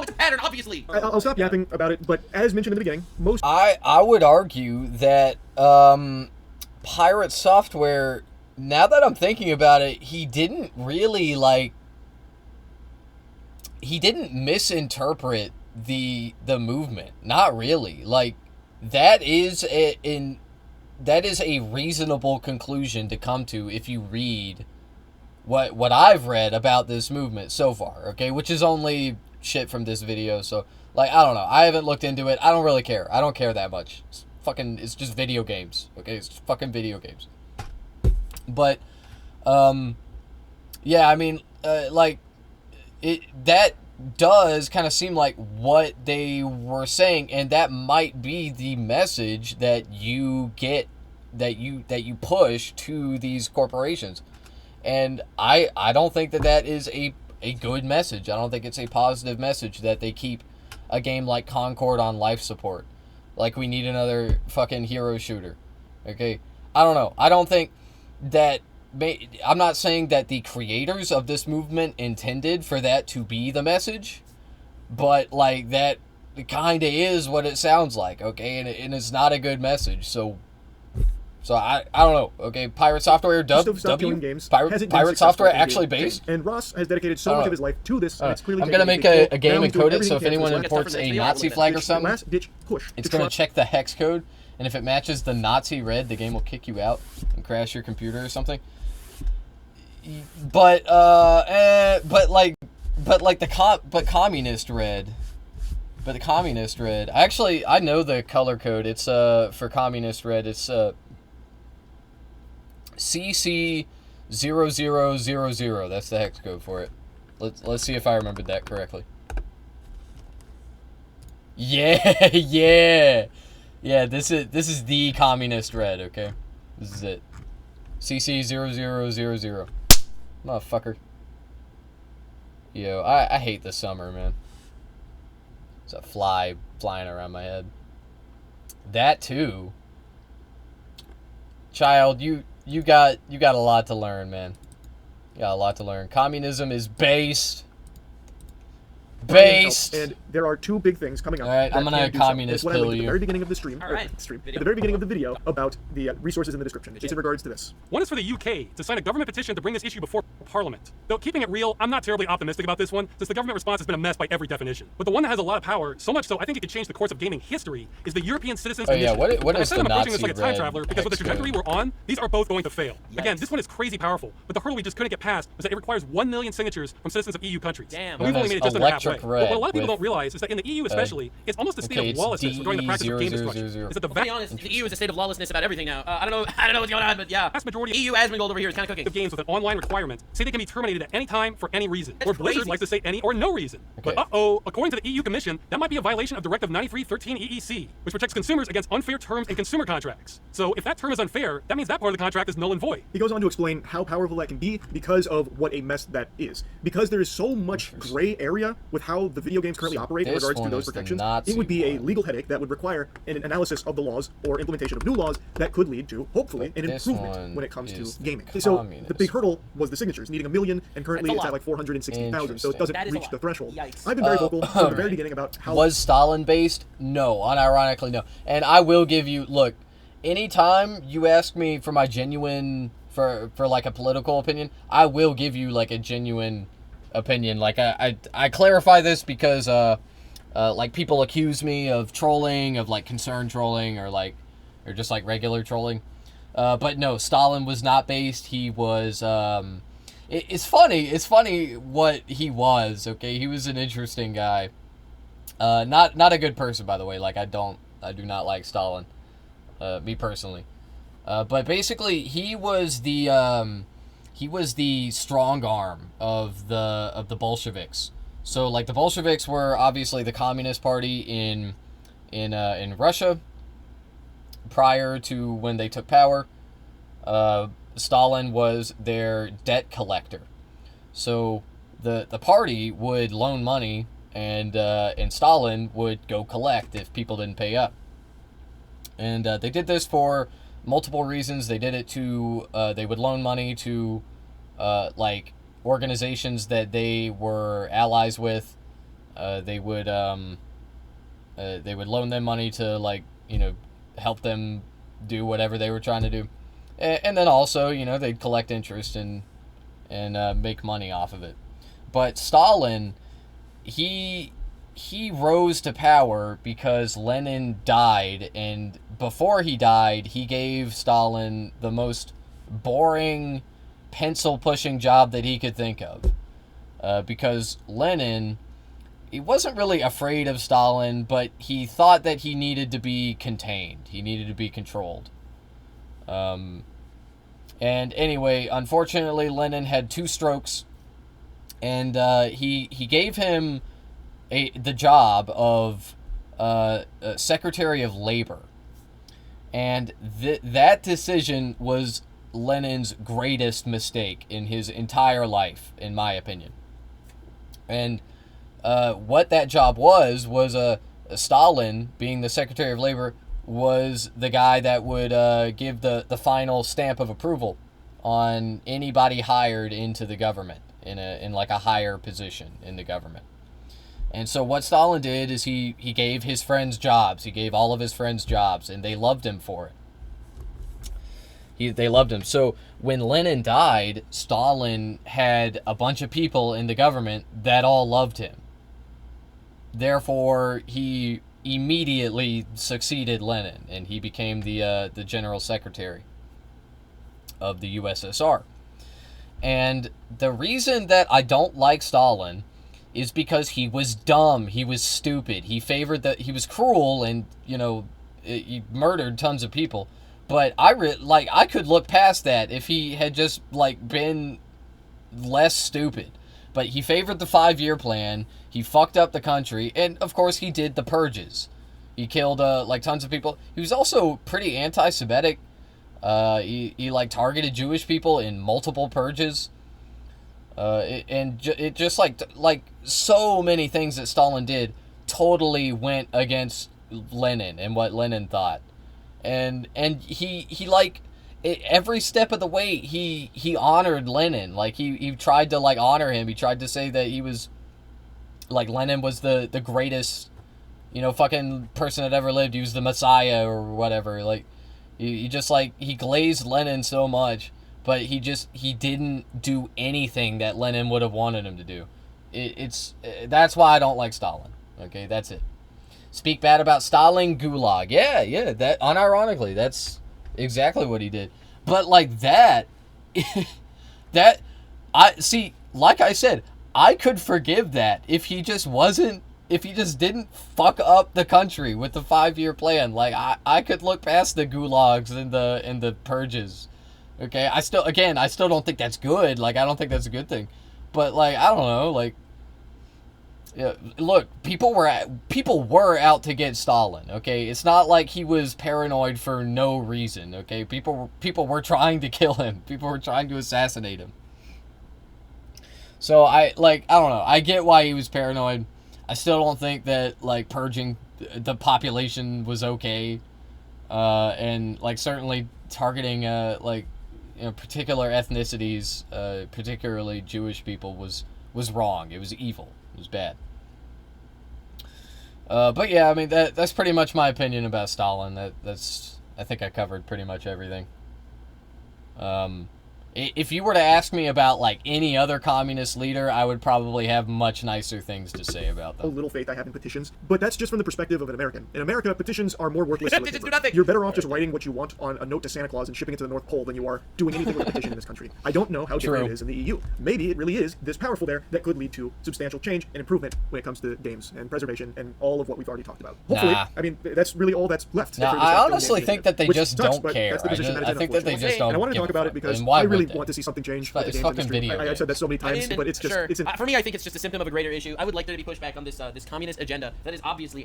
it's a pattern, obviously. I'll stop yapping about it, but as mentioned in the beginning, most... I would argue that Pirate Software, now that I'm thinking about it, he didn't really, he didn't misinterpret the movement. Not really. Like, that is a reasonable conclusion to come to if you read what I've read about this movement so far, okay? Which is only shit from this video, so, like, I don't know. I haven't looked into it. I don't really care. I don't care that much. It's just video games, okay? It's just fucking video games. But, yeah, I mean, that does kind of seem like what they were saying, and that might be the message that you get, that you push to these corporations. And I don't think that is a good message. I don't think it's a positive message that they keep a game like Concord on life support. Like, we need another fucking hero shooter. Okay? I don't know. I don't think that... I'm not saying that the creators of this movement intended for that to be the message, but, like, that kind of is what it sounds like, okay? And it's not a good message, so I don't know, okay? Pirate Software Games Pirate Software actually based? And Ross has dedicated so much of his life to this, and it's clearly... I'm gonna make a game and code it, so if anyone imports a Nazi flag or something, last-ditch push it's gonna check the hex code, and if it matches the Nazi red, the game will kick you out and crash your computer or something. But communist red. But the communist red. Actually, I know the color code. It's for communist red. It's CC0000. That's the hex code for it. Let's see if I remembered that correctly. Yeah, yeah. This is the communist red. Okay, this is it. CC0000. Motherfucker. Yo, I hate the summer, man. There's a fly flying around my head. That too. Child, you got a lot to learn, man. You got a lot to learn. Communism is based Based. And there are two big things coming up. All right, I'm gonna communist It's what I linked pill at the you. very beginning of the stream. All right. At the very beginning of the video about the resources in the description. It's in regards to this. One is for the UK to sign a government petition to bring this issue before Parliament. Though keeping it real, I'm not terribly optimistic about this one, since the government response has been a mess by every definition. But the one that has a lot of power, so much so I think it could change the course of gaming history, is the European Citizens Initiative. What I is said the I'm approaching Nazi this like a time red traveler because with the trajectory we're on, these are both going to fail. Again, Yikes. this one is crazy powerful, but the hurdle we just couldn't get past was that it requires 1 million signatures from citizens of EU countries. Damn. And we've only made it just under halfway. Electric But red what a lot of people with, don't realize is that in the EU especially, it's almost a state okay, of lawlessness regarding the practice of game destruction. DE0000. Is that the To be honest, the EU is a state of lawlessness about everything now. I don't know what's going on, but yeah. vast majority of EU Asmongold over here is kind of cooking. games with an online requirement say they can be terminated at any time for any reason. Or Blizzard crazy. likes to say any or no reason. But Okay. according to the EU Commission, that might be a violation of Directive 93/13 EEC, which protects consumers against unfair terms in consumer contracts. So if that term is unfair, that means that part of the contract is null and void. He goes on to explain how powerful that can be because of what a mess that is. Because there is so much gray area with how the video games currently operate in this regards to one those is the protections, Nazi it would be a one. legal headache that would require an analysis of the laws or implementation of new laws that could lead to, hopefully, an This improvement one when it comes is to gaming. So the communist. big hurdle was the signatures, needing 1 million, and currently That's a it's lot. at like 460,000, so it doesn't That is a reach lot. the threshold. Yikes. I've been very vocal from the very beginning about how Was Stalin based? No, unironically no. And I will give you, look, anytime you ask me for my genuine, for like a political opinion, I will give you like a genuine opinion. Like I clarify this because like people accuse me of trolling, of like concern trolling, or just like regular trolling. But no, Stalin was not based. He was it's funny what he was. Okay, he was an interesting guy. Not a good person, by the way. Like I do not like Stalin, me personally. But basically, he was the strong arm of the Bolsheviks. So like the Bolsheviks were obviously the Communist Party in Russia prior to when they took power. Stalin was their debt collector. So the party would loan money, and Stalin would go collect if people didn't pay up. And they did this for multiple reasons. They did it to they would loan money to like organizations that they were allies with. They would loan them money to, like, help them do whatever they were trying to do. And then also, they'd collect interest and make money off of it. But Stalin, he rose to power because Lenin died, and before he died, he gave Stalin the most boring, pencil-pushing job that he could think of. Because Lenin, he wasn't really afraid of Stalin, but he thought that he needed to be contained. He needed to be controlled. And anyway, unfortunately, Lenin had 2 strokes, and he gave him the job of Secretary of Labor. And that decision was Lenin's greatest mistake in his entire life, in my opinion. And what that job was Stalin, being the Secretary of Labor, was the guy that would give the final stamp of approval on anybody hired into the government in like a higher position in the government. And so what Stalin did is he gave his friends jobs. He gave all of his friends jobs, and they loved him for it. They loved him. So when Lenin died, Stalin had a bunch of people in the government that all loved him. Therefore, he immediately succeeded Lenin, and he became the general secretary of the USSR. And the reason that I don't like Stalin is because he was dumb, he was stupid, he was cruel, and he murdered tons of people. But I could look past that if he had just been less stupid. But he favored the 5-year plan. He fucked up the country, and of course he did the purges. He killed tons of people. He was also pretty anti-Semitic. He targeted Jewish people in multiple purges. It just so many things that Stalin did totally went against Lenin and what Lenin thought. And he every step of the way he honored Lenin. He tried to honor him. He tried to say that he was like Lenin was the greatest, fucking person that ever lived. He was the Messiah or whatever. Like, you just, like, he glazed Lenin so much, but he didn't do anything that Lenin would have wanted him to do. That's why I don't like Stalin. Okay, that's it. Speak bad about Stalin, gulag. Yeah, that, unironically, that's exactly what he did. But, like, like I said, I could forgive that if he just didn't fuck up the country with the 5-year plan. Like, I could look past the gulags and the purges. Okay, I still don't think that's good. Like, I don't think that's a good thing. But, like, I don't know, like, yeah, look, people were out to get Stalin, okay? It's not like he was paranoid for no reason, okay? People were trying to kill him. People were trying to assassinate him. So, I don't know. I get why he was paranoid. I still don't think that, like, purging the population was okay. And, like, certainly targeting, particular ethnicities, particularly Jewish people, was wrong. It was evil. It was bad. But yeah, I mean, that's pretty much my opinion about Stalin. I think I covered pretty much everything. If you were to ask me about, like, any other communist leader, I would probably have much nicer things to say about them. A little faith I have in petitions, but that's just from the perspective of an American. In America, petitions are more worthless. Petitions do nothing. You're better off just writing what you want on a note to Santa Claus and shipping it to the North Pole than you are doing anything with a petition in this country. I don't know how different it is in the EU. Maybe it really is this powerful there that could lead to substantial change and improvement when it comes to games and preservation and all of what we've already talked about. Hopefully, I mean, that's really all that's left. I honestly think that they just don't care. I think that they just don't. And I wanted to talk about it because I really want to see something change. It's fucking video. I've said that so many times, but it's just for me, I think it's just a symptom of a greater issue. I would like there to be pushback on this communist agenda that is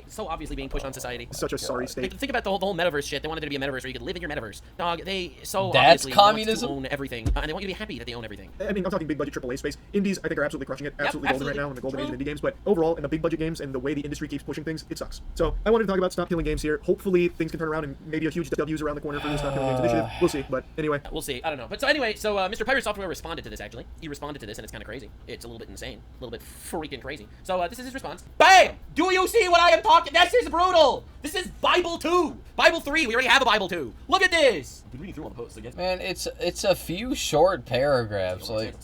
so obviously being pushed on society. Such a sorry state. Think about the whole metaverse shit. They wanted there to be a metaverse where you could live in your metaverse. Dog, they that's obviously communism? want to own everything, and they want you to be happy that they own everything. I mean, I'm talking big budget AAA space. Indies, I think, are absolutely crushing it. Absolutely golden right now in the golden age of indie games. But overall, in the big budget games and the way the industry keeps pushing things, it sucks. So I wanted to talk about Stop Killing Games here. Hopefully, things can turn around and maybe a huge W's around the corner for the Stop Killing Games initiative. We'll see. But anyway, we'll see. I don't know. But so anyway, Mr. Pirate Software responded to this. Actually, he responded to this, and it's kind of crazy. It's a little bit insane, a little bit freaking crazy. So this is his response. Bam! Do you see what I am talking? This is brutal. This is Bible 2, Bible 3. We already have a Bible 2. Look at this. I've been reading through all the posts again. Man, it's a few short paragraphs. Like,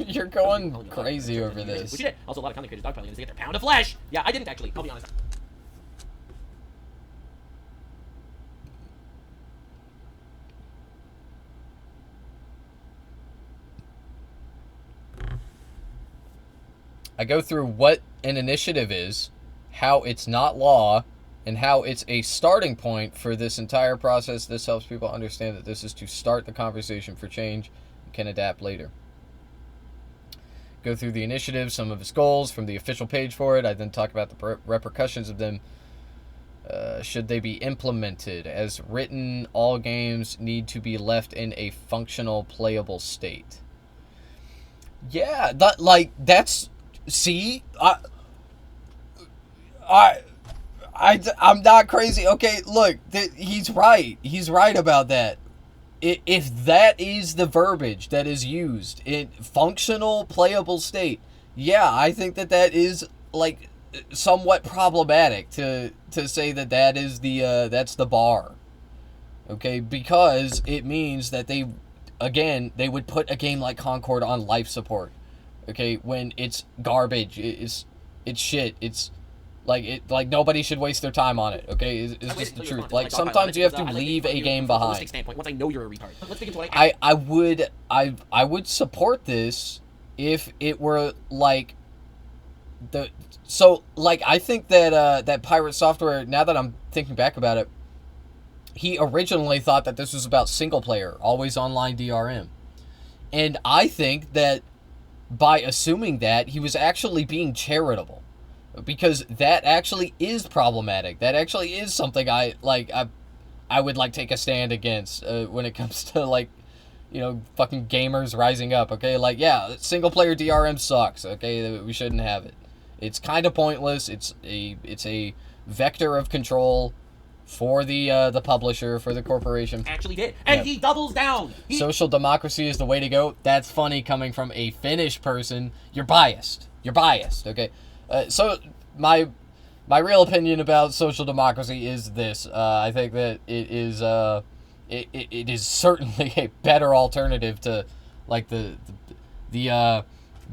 you're going crazy over this. Which you did. Also, a lot of content creators dogpiling to get their pound of flesh. Yeah, I didn't actually. I'll be honest. I go through what an initiative is, how it's not law, and how it's a starting point for this entire process. This helps people understand that this is to start the conversation for change and can adapt later. Go through the initiative, some of its goals from the official page for it. I then talk about the repercussions of them. Should they be implemented? As written, all games need to be left in a functional, playable state. Yeah, that's... See, I'm not crazy. Okay, look, he's right. He's right about that. If that is the verbiage that is used in functional, playable state, yeah, I think that is, like, somewhat problematic to say that is that's the bar. Okay, because it means that they would put a game like Concord on life support. Okay, when it's garbage, it's shit. It's like nobody should waste their time on it. Okay, it's just the truth. Like, sometimes you have to leave a game behind. Once I know you're a retard. Let's dig into what I would support this if it were like I think that Pirate Software, now that I'm thinking back about it, he originally thought that this was about single player, always online DRM, and I think that by assuming that, he was actually being charitable, because that actually is problematic. That actually is something I would take a stand against when it comes to, like, fucking gamers rising up. Okay, like, yeah, single player DRM sucks. Okay, we shouldn't have it. It's kind of pointless. It's a vector of control for the publisher, for the corporation. Actually did. And he doubles down. Social democracy is the way to go. That's funny coming from a Finnish person. You're biased. Okay. So my real opinion about social democracy is this. I think that it is certainly a better alternative to like the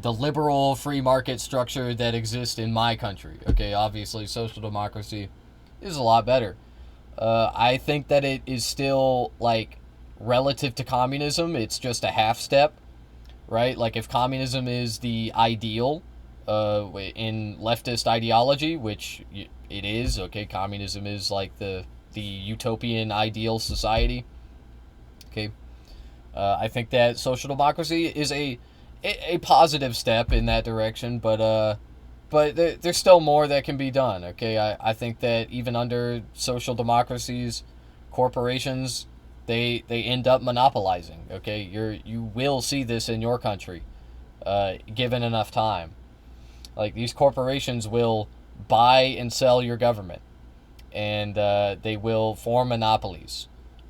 liberal free market structure that exists in my country. Okay, obviously social democracy is a lot better. I think that it is still like relative to communism, it's just a half step, right? Like if communism is the ideal in leftist ideology, which it is, okay, communism is like the utopian ideal society. Okay, I think that social democracy is a positive step in that direction, but there's still more that can be done. Okay, I think that even under social democracies, corporations they end up monopolizing. Okay, you will see this in your country, given enough time. Like these corporations will buy and sell your government, and they will form monopolies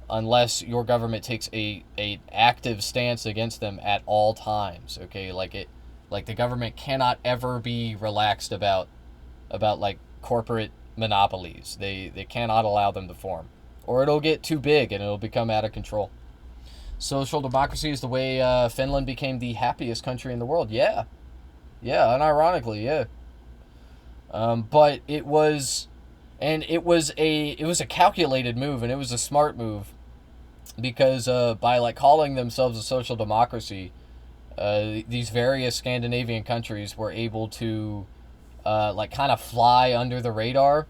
unless your government takes a active stance against them at all times. Okay, like the government cannot ever be relaxed about like corporate monopolies. They cannot allow them to form, or it'll get too big and it'll become out of control. Social democracy is the way Finland became the happiest country in the world. Yeah, unironically, yeah. But it was a calculated move, and it was a smart move, because by like calling themselves a social democracy, these various Scandinavian countries were able to like kind of fly under the radar,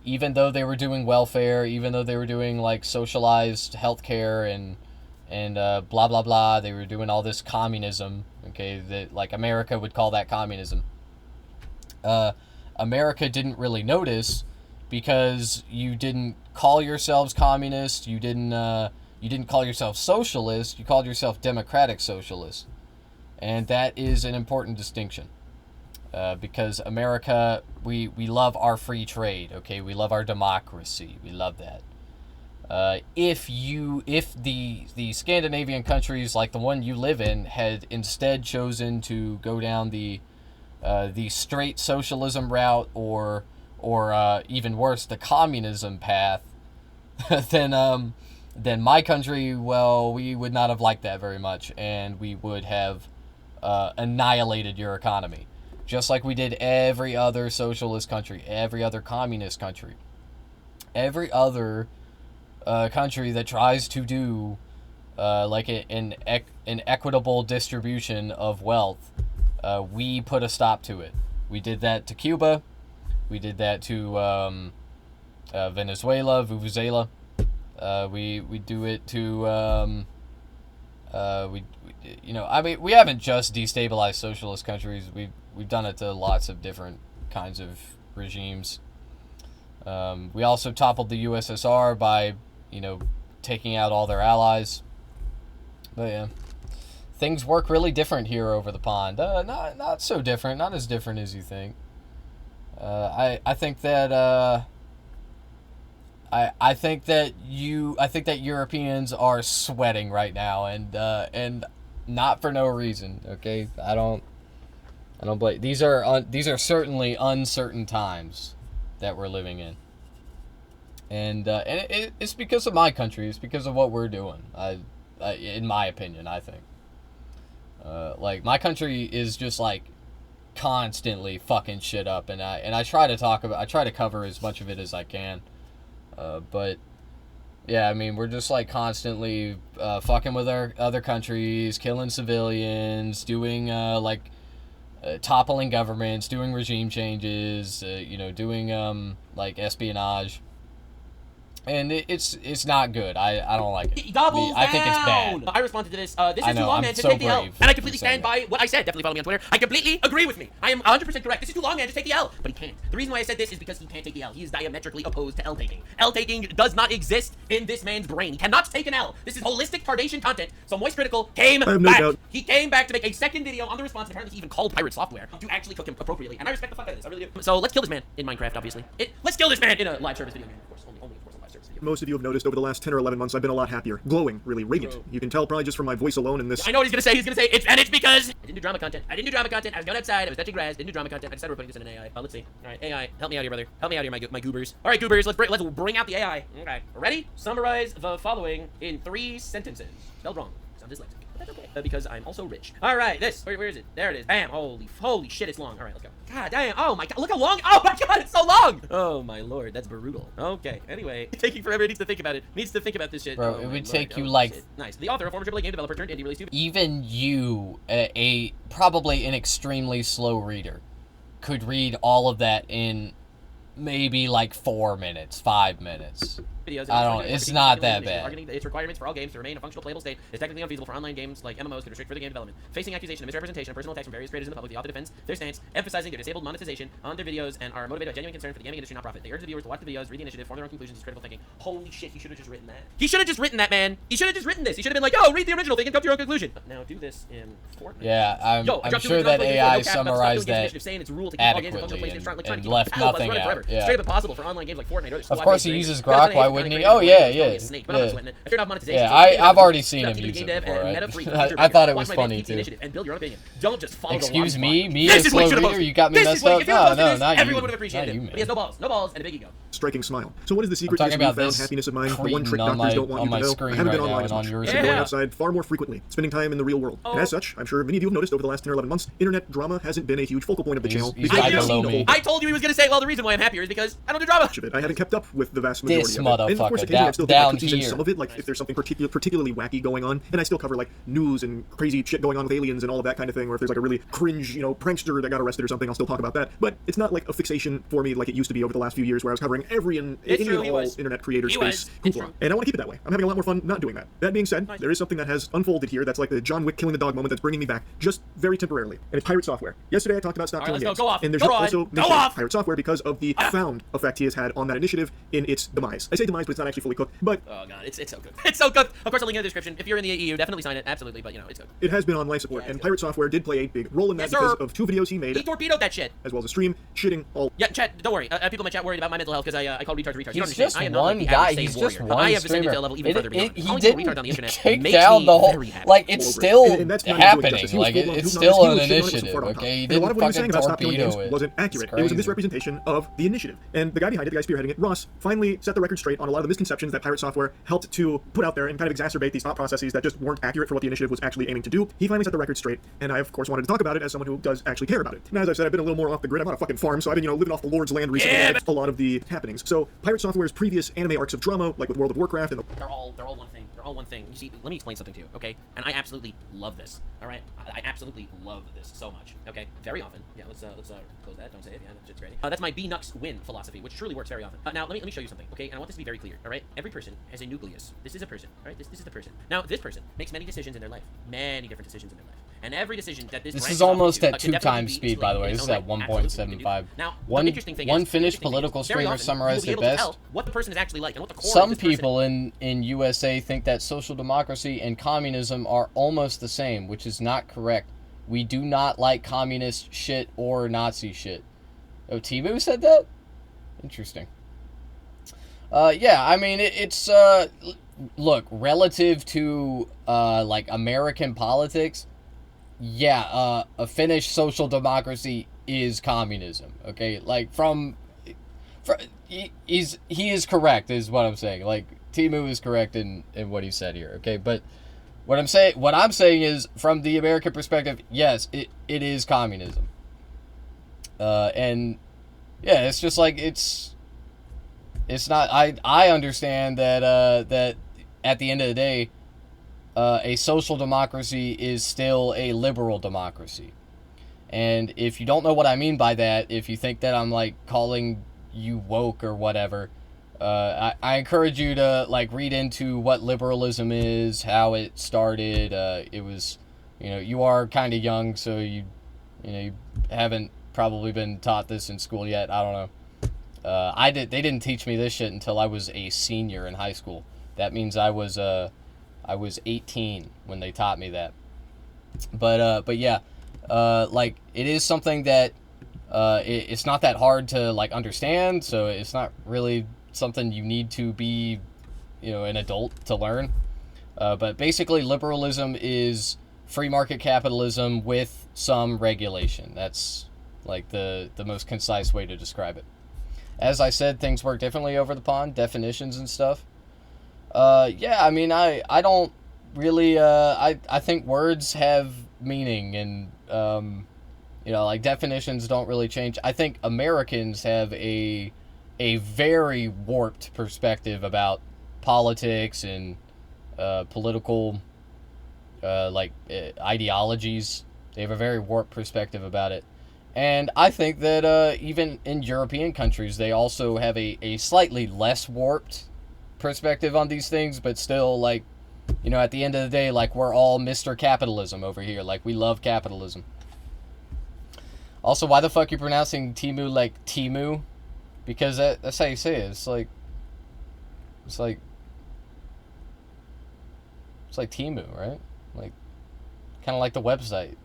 even though they were doing welfare, even though they were doing like socialized healthcare and blah blah blah. They were doing all this communism. Okay, that like America would call that communism. America didn't really notice, because you didn't call yourselves communist. You didn't call yourself socialist. You called yourself democratic socialist, and that is an important distinction. Because America, we love our free trade. Okay, we love our democracy. We love that. If the Scandinavian countries like the one you live in had instead chosen to go down the straight socialism route, or even worse, the communism path, then my country, well, we would not have liked that very much, and we would have annihilated your economy, just like we did every other socialist country, every other communist country, every other country that tries to do like an equitable distribution of wealth. We put a stop to it. We did that to Cuba. We did that to Venezuela, Vuvuzela. We do it to we haven't just destabilized socialist countries. We've done it to lots of different kinds of regimes. We also toppled the USSR by taking out all their allies. But yeah, things work really different here over the pond. Not so different, not as different as you think. I think that I think that Europeans are sweating right now, and not for no reason. Okay, I don't blame. These are certainly uncertain times that we're living in, and it's because of my country. It's because of what we're doing. In my opinion, I think. Like my country is just like constantly fucking shit up, and I try to cover as much of it as I can. But yeah, I mean, we're just like constantly fucking with our other countries, killing civilians, doing toppling governments, doing regime changes, doing like espionage. And it's not good. I don't like it. I think it's bad. I responded to this. This is too long, man. Just take the L. And I completely stand by what I said. Definitely follow me on Twitter. I completely agree with me. I am 100% correct. This is too long, man. Just take the L. But he can't. The reason why I said this is because he can't take the L. He is diametrically opposed to L taking. L taking does not exist in this man's brain. He cannot take an L. This is holistic Tardation content. So Moist Critical came back. Doubt. He came back to make a second video on the response. And apparently he even called pirate software to actually cook him appropriately. And I respect the fuck out of this. I really do. So let's kill this man in Minecraft, obviously. Let's kill this man in a live service video game, of course. Only of course, a live service video. Most of you have noticed over the last 10 or 11 months I've been a lot happier. Glowing, really radiant. You can tell probably just from my voice alone in this. I know what he's gonna say. He's gonna say it's because I didn't do drama content. I was going outside. I was touching grass. Didn't do drama content. I decided we're putting this in an AI. Let's see. All right, AI, help me out here, brother. Help me out here, my goobers. All right, goobers. Let's bring out the AI. Okay, ready? Summarize the following in 3 sentences. Spelled wrong. I'm dyslexic. But that's okay. Because I'm also rich. All right, this. Where is it? There it is. Bam. Holy shit, it's long. All right, let's go. God damn. Oh my god. Look how long. Oh my god, it's so long. Oh my lord, that's brutal. Okay. Anyway, taking forever. Needs to think about it. Needs to think about this shit. Bro, oh, it would Lord. take you oh, like. Shit. Nice. The author, a former AAA game developer turned indie, released 2. Even you, probably an extremely slow reader, could read all of that in maybe like 4 minutes, 5 minutes. Videos. I don't. It's not that bad. Targeting its requirements for all games to remain a functional playable state is technically unfeasible for online games like MMOs could restrict further game development. Facing accusation of misrepresentation and personal attacks from various creators in the public, the author defends their stance, emphasizing their disabled monetization on their videos and are motivated by genuine concern for the gaming industry, not profit. They urge the viewers to watch the videos, read the initiative, form their own conclusions, use critical thinking. Holy shit, he should have just written that. He should have just written that, man. He should have just written this. He should have been like, oh, read the original thing and come to your own conclusion. Now do this in Fortnite. Yeah, I'm sure that AI summarized that adequately and left nothing out. Yeah. Straight up impossible for online games like Fortnite or Of course he uses Grok. Why wouldn't he? Oh yeah. I've already seen him use it before. Right? I thought it was funny too. And build your own opinion. Don't just follow Excuse me, a slow reader. You got me messed up. No, not you. Everyone would have appreciated it. But he has no balls, and a big ego. Striking smile. So what is the secret to this newfound happiness of mine? The one trick doctors don't want you to know. I haven't been online as much. I've been going outside far more frequently, spending time in the real world. And as such, I'm sure many of you have noticed over the last 10 or 11 months, internet drama hasn't been a huge focal point of the channel. I told you he was going to say, well, the reason why I'm happier is because I don't do drama. I haven't kept up with the vast majority this of it. And of course, occasionally I'm still down here. Some of it, like if there's something particularly wacky going on, and I still cover like news and crazy shit going on with aliens and all of that kind of thing, or if there's like a really cringe, prankster that got arrested or something, I'll still talk about that. But it's not like a fixation for me like it used to be over the last few years where I was covering every and all internet creator space hoopla. And I want to keep it that way. I'm having a lot more fun not doing that. That being said, there is something that has unfolded here that's like the John Wick killing the dog moment that's bringing me back just very temporarily. And it's Pirate Software. Yesterday I talked about stop killing games. And there's also Pirate Software because of the profound effect he has had on that initiative in its demise. I say demise, but it's not actually fully cooked. But oh god, it's so good. It's so good. Of course, I'll link in the description. If you're in the EU, definitely sign it. Absolutely, but it's good. It has been on life support, and Pirate Software did play a big role in that because of 2 videos he made. He torpedoed that shit. As well as a stream, shitting all. Yeah, chat. Don't worry. People in my chat worried about my mental health because I call retards retards. He's just one guy. He's just one I have descended to a level even further beyond. He didn't take down the whole. Like it's still happening. Like it's still an initiative. Okay, he didn't fucking torpedo it. Wasn't accurate. It was a misrepresentation of the initiative, and the guy behind it, the guy spearheading it, Ross, finally set the record straight on a lot of the misconceptions that Pirate Software helped to put out there and kind of exacerbate these thought processes that just weren't accurate for what the initiative was actually aiming to do. He finally set the record straight, and I of course wanted to talk about it as someone who does actually care about it. Now, as I've said, I've been a little more off the grid. I'm on a fucking farm, so I've been living off the Lord's land recently. Yeah, a lot of the happenings. So Pirate Software's previous anime arcs of drama, like with World of Warcraft, and they're all one thing. They're all one thing. You see, let me explain something to you, okay? And I absolutely love this. All right, I absolutely love this so much. Okay, very often. Yeah, let's close that. Don't say it. Yeah, that shit's great. That's my be Nux win philosophy, which truly works very often. Now let me show you something, okay? And I want this to be very clear. All right, every person has a nucleus. This is a person. All right, this is the person. Now this person makes many decisions in their life, many different decisions in their life. And every decision that this is almost at 2 times speed, by the way. This is at 1.75. Now, one Finnish political streamer summarized it best. What the person is actually like and what the core Some people in USA think that social democracy and communism are almost the same, which is not correct. We do not like communist shit or Nazi shit. Oh, Timu said that? Interesting. Yeah, I mean, it's look, relative to, like, American politics, yeah, a Finnish social democracy is communism, okay? Like, he is correct, is what I'm saying. Like, Timu is correct in what he said here, okay? But what I'm saying is, from the American perspective, yes, it is communism. And, yeah, it's just like, it's not, I understand that, that at the end of the day, a social democracy is still a liberal democracy. And if you don't know what I mean by that, if you think that I'm, like, calling you woke or whatever, I encourage you to, like, read into what liberalism is, how it started. It was, you are kind of young, so you haven't probably been taught this in school yet. I don't know. They didn't teach me this shit until I was a senior in high school. That means I was 18 when they taught me that. But yeah, like, it is something that, it's not that hard to, like, understand, so it's not really something you need to be, an adult to learn. But basically, liberalism is free market capitalism with some regulation. That's like the most concise way to describe it. As I said, things work differently over the pond, definitions and stuff. Yeah, I mean, I don't really, I think words have meaning, and, like, definitions don't really change. I think Americans have a very warped perspective about politics and political, ideologies. They have a very warped perspective about it. And I think that even in European countries, they also have a slightly less warped perspective on these things, but still, at the end of the day, we're all Mr. Capitalism over here. We love capitalism. Also, why the fuck you pronouncing Timu like Timu? Because that's how you say it. It's like Timu, right? Kind of like the website.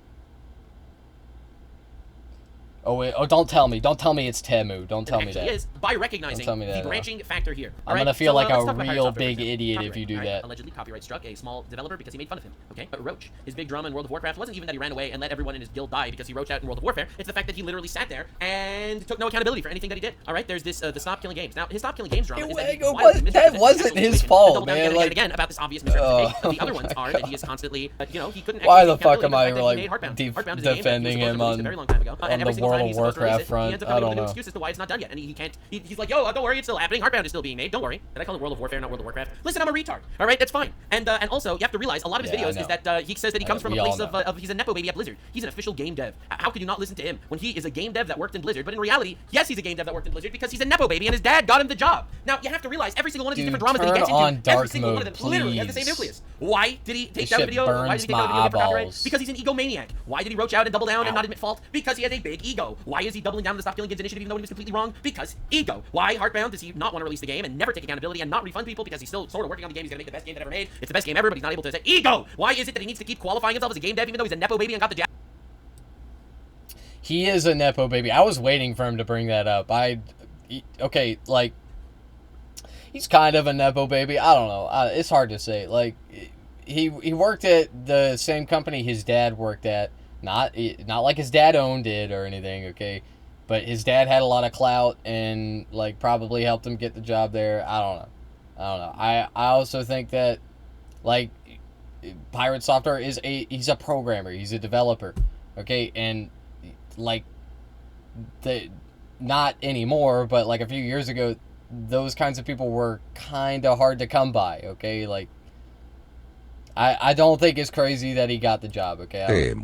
Don't tell me it's Temu. Don't tell me that. Is by recognizing the branching factor here. I'm gonna feel like a real big idiot if you do that. Allegedly, copyright struck a small developer because he made fun of him. Okay, but Roach, his big drama in World of Warcraft wasn't even that he ran away and let everyone in his guild die because he roached out in World of Warfare. It's the fact that he literally sat there and took no accountability for anything that he did. All right, there's this the Stop Killing Games. Now, his Stop Killing Games drama is that wasn't his fault, man. Again about this obvious misrepresentation. The other ones are that he is constantly, he couldn't. Why the fuck am I defending him on the World of Warcraft front? I don't know. Excuse as to why it's not done yet, and he can't. He's like, yo, don't worry, it's still happening. Heartbound is still being made. Don't worry. Did I call it World of Warfare, not World of Warcraft? Listen, I'm a retard. All right, that's fine. And also, you have to realize a lot of his videos is that he says that he comes from a place of he's a nepo baby at Blizzard. He's an official game dev. How could you not listen to him when he is a game dev that worked in Blizzard? But in reality, yes, he's a game dev that worked in Blizzard because he's a nepo baby and his dad got him the job. Now you have to realize every single one of these different dramas that he gets into, every single one of them literally has the same nucleus. Why did he take down the video? Why did he take down the video for copyright? Because he's an egomaniac. Why did he roach out and double down and not admit fault? Because he has a big ego. Why is he doubling down on the Stop Killing Games initiative even though he was completely wrong? Because ego. Why Heartbound does he not want to release the game and never take accountability and not refund people because he's still sort of working on the game? He's gonna make the best game that ever made. It's the best game ever, but he's not able to say ego. Why is it that he needs to keep qualifying himself as a game dev even though he's a nepo baby and got the jab? He is a nepo baby. I was waiting for him to bring that up. He's kind of a nepo baby. I don't know. It's hard to say. He worked at the same company his dad worked at. Not like his dad owned it or anything, okay? But his dad had a lot of clout and, probably helped him get the job there. I don't know. I also think that, Pirate Software he's a programmer. He's a developer, okay? And, not anymore, but, a few years ago, those kinds of people were kind of hard to come by, okay? I don't think it's crazy that he got the job, okay?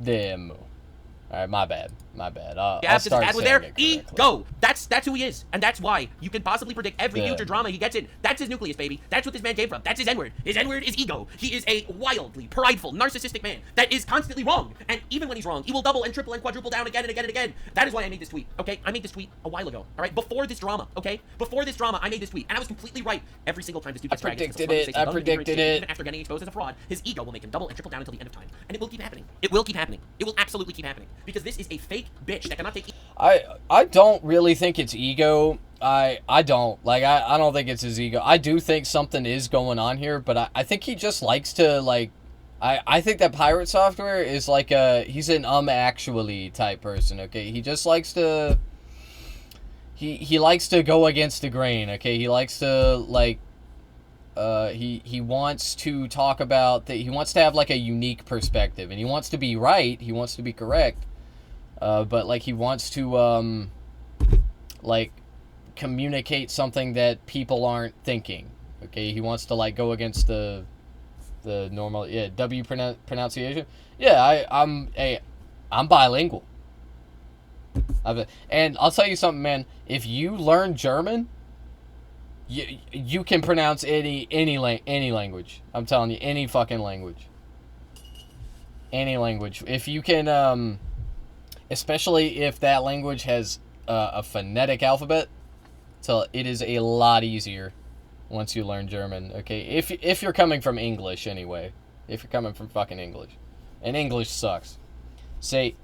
Demo. Alright, my bad. I'll start saying there. it correctly. Ego. That's who he is, and that's why you can possibly predict every future drama he gets in. That's his nucleus, baby. That's what this man came from. That's his N-word. His N-word is ego. He is a wildly prideful, narcissistic man that is constantly wrong, and even when he's wrong, he will double and triple and quadruple down again and again and again. That is why I made this tweet. Okay, I made this tweet a while ago. All right, before this drama. Okay, before this drama, I made this tweet, and I was completely right. Every single time this dude gets dragged, I predicted it. Even after getting exposed as a fraud, his ego will make him double and triple down until the end of time, and it will keep happening. It will keep happening. It will absolutely keep happening because this is a fake bitch that cannot take. I don't really think it's ego. I don't. I don't think it's his ego. I do think something is going on here, but I think he just likes to, I think that Pirate Software is he's an actually type person, okay? He just likes to, he likes to go against the grain, okay? He likes to, he wants to talk about, he wants to have, a unique perspective, and he wants to be right, he wants to be correct. But he wants to communicate something that people aren't thinking. Okay, he wants to go against the normal W pronunciation. Yeah, I'm bilingual. And I'll tell you something, man. If you learn German, you can pronounce any language. I'm telling you, any fucking language. Any language. If you can especially if that language has a phonetic alphabet, so it is a lot easier once you learn German, okay? If you're coming from English, anyway. If you're coming from fucking English. And English sucks. Say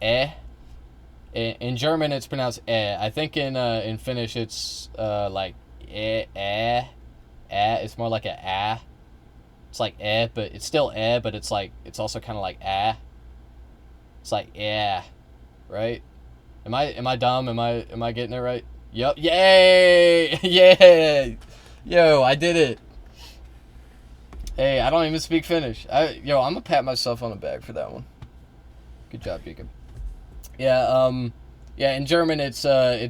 In German, it's pronounced I think in Finnish, it's like it's more like a It's like but it's still but it's like it's also kind of like It's like right? Am I dumb? Am I getting it right? Yep. Yay! Yeah! Yo, I did it. Hey, I don't even speak Finnish. I'm gonna pat myself on the back for that one. Good job, Jacob. Yeah, in German it's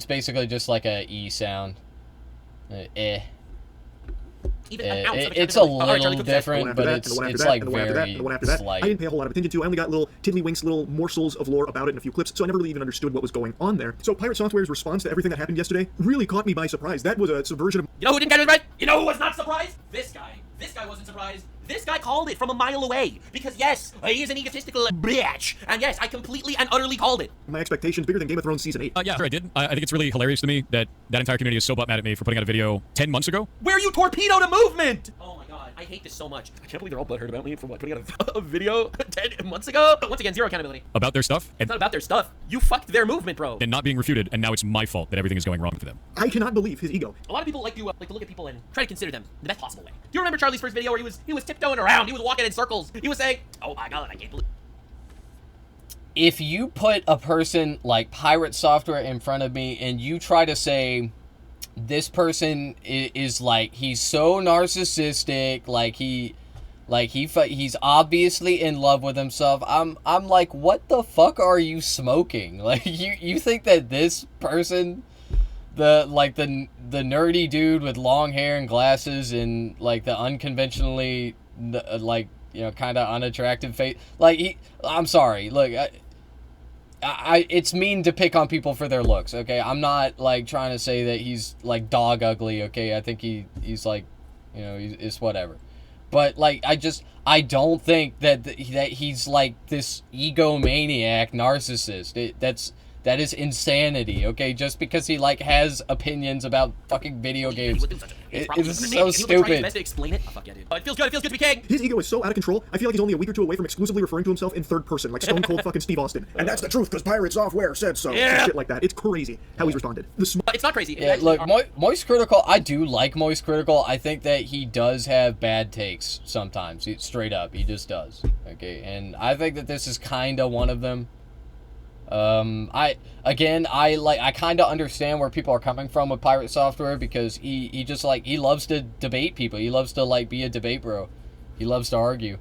basically just like a E sound. It's a little different, but it's like very slight. I didn't pay a whole lot of attention to. I only got little tiddlywinks, little morsels of lore about it in a few clips, so I never really even understood what was going on there. So Pirate Software's response to everything that happened yesterday really caught me by surprise. That was a subversion of... You know who didn't get it right? You know who was not surprised? This guy. This guy wasn't surprised. This guy called it from a mile away. Because yes, he is an egotistical bitch. And yes, I completely and utterly called it. My expectations bigger than Game of Thrones Season 8. Yeah, sure I did. I think it's really hilarious to me that entire community is so butt mad at me for putting out a video 10 months ago. Where you torpedoed a movement! Oh my god, I hate this so much. I can't believe they're all butthurt about me for what, putting out a video 10 months ago? But once again, zero accountability. About their stuff? It's not about their stuff. You fucked their movement, bro. And not being refuted, and now it's my fault that everything is going wrong for them. I cannot believe his ego. A lot of people like to look at people and try to consider them the best possible way. Do you remember Charlie's first video where he was tiptoeing around, he was walking in circles, he was saying, oh my god, I can't believe... If you put a person like Pirate Software in front of me and you try to say, this person is like, he's so narcissistic, he's obviously in love with himself, I'm like, what the fuck are you smoking? Like, you think that this person, the nerdy dude with long hair and glasses and like the unconventionally kind of unattractive face, I'm sorry, look, I it's mean to pick on people for their looks, okay? I'm not like trying to say that he's like dog ugly, okay? I think he's like, it's whatever. But like I don't think that he's like this egomaniac narcissist. That is insanity, okay? Just because he like has opinions about fucking video games, it's so stupid. To explain it. Oh, fuck yeah, dude. It feels good to be king. His ego is so out of control. I feel like he's only a week or two away from exclusively referring to himself in third person, like Stone Cold fucking Steve Austin. And that's the truth, because Pirate Software said so. Yeah. Shit like that. It's crazy how he's responded. It's not crazy. Yeah, look, Moist Critical. I do like Moist Critical. I think that he does have bad takes sometimes. Straight up, he just does. Okay, and I think that this is kind of one of them. I kind of understand where people are coming from with Pirate Software, because he just like, he loves to debate people. He loves to like be a debate bro. He loves to argue.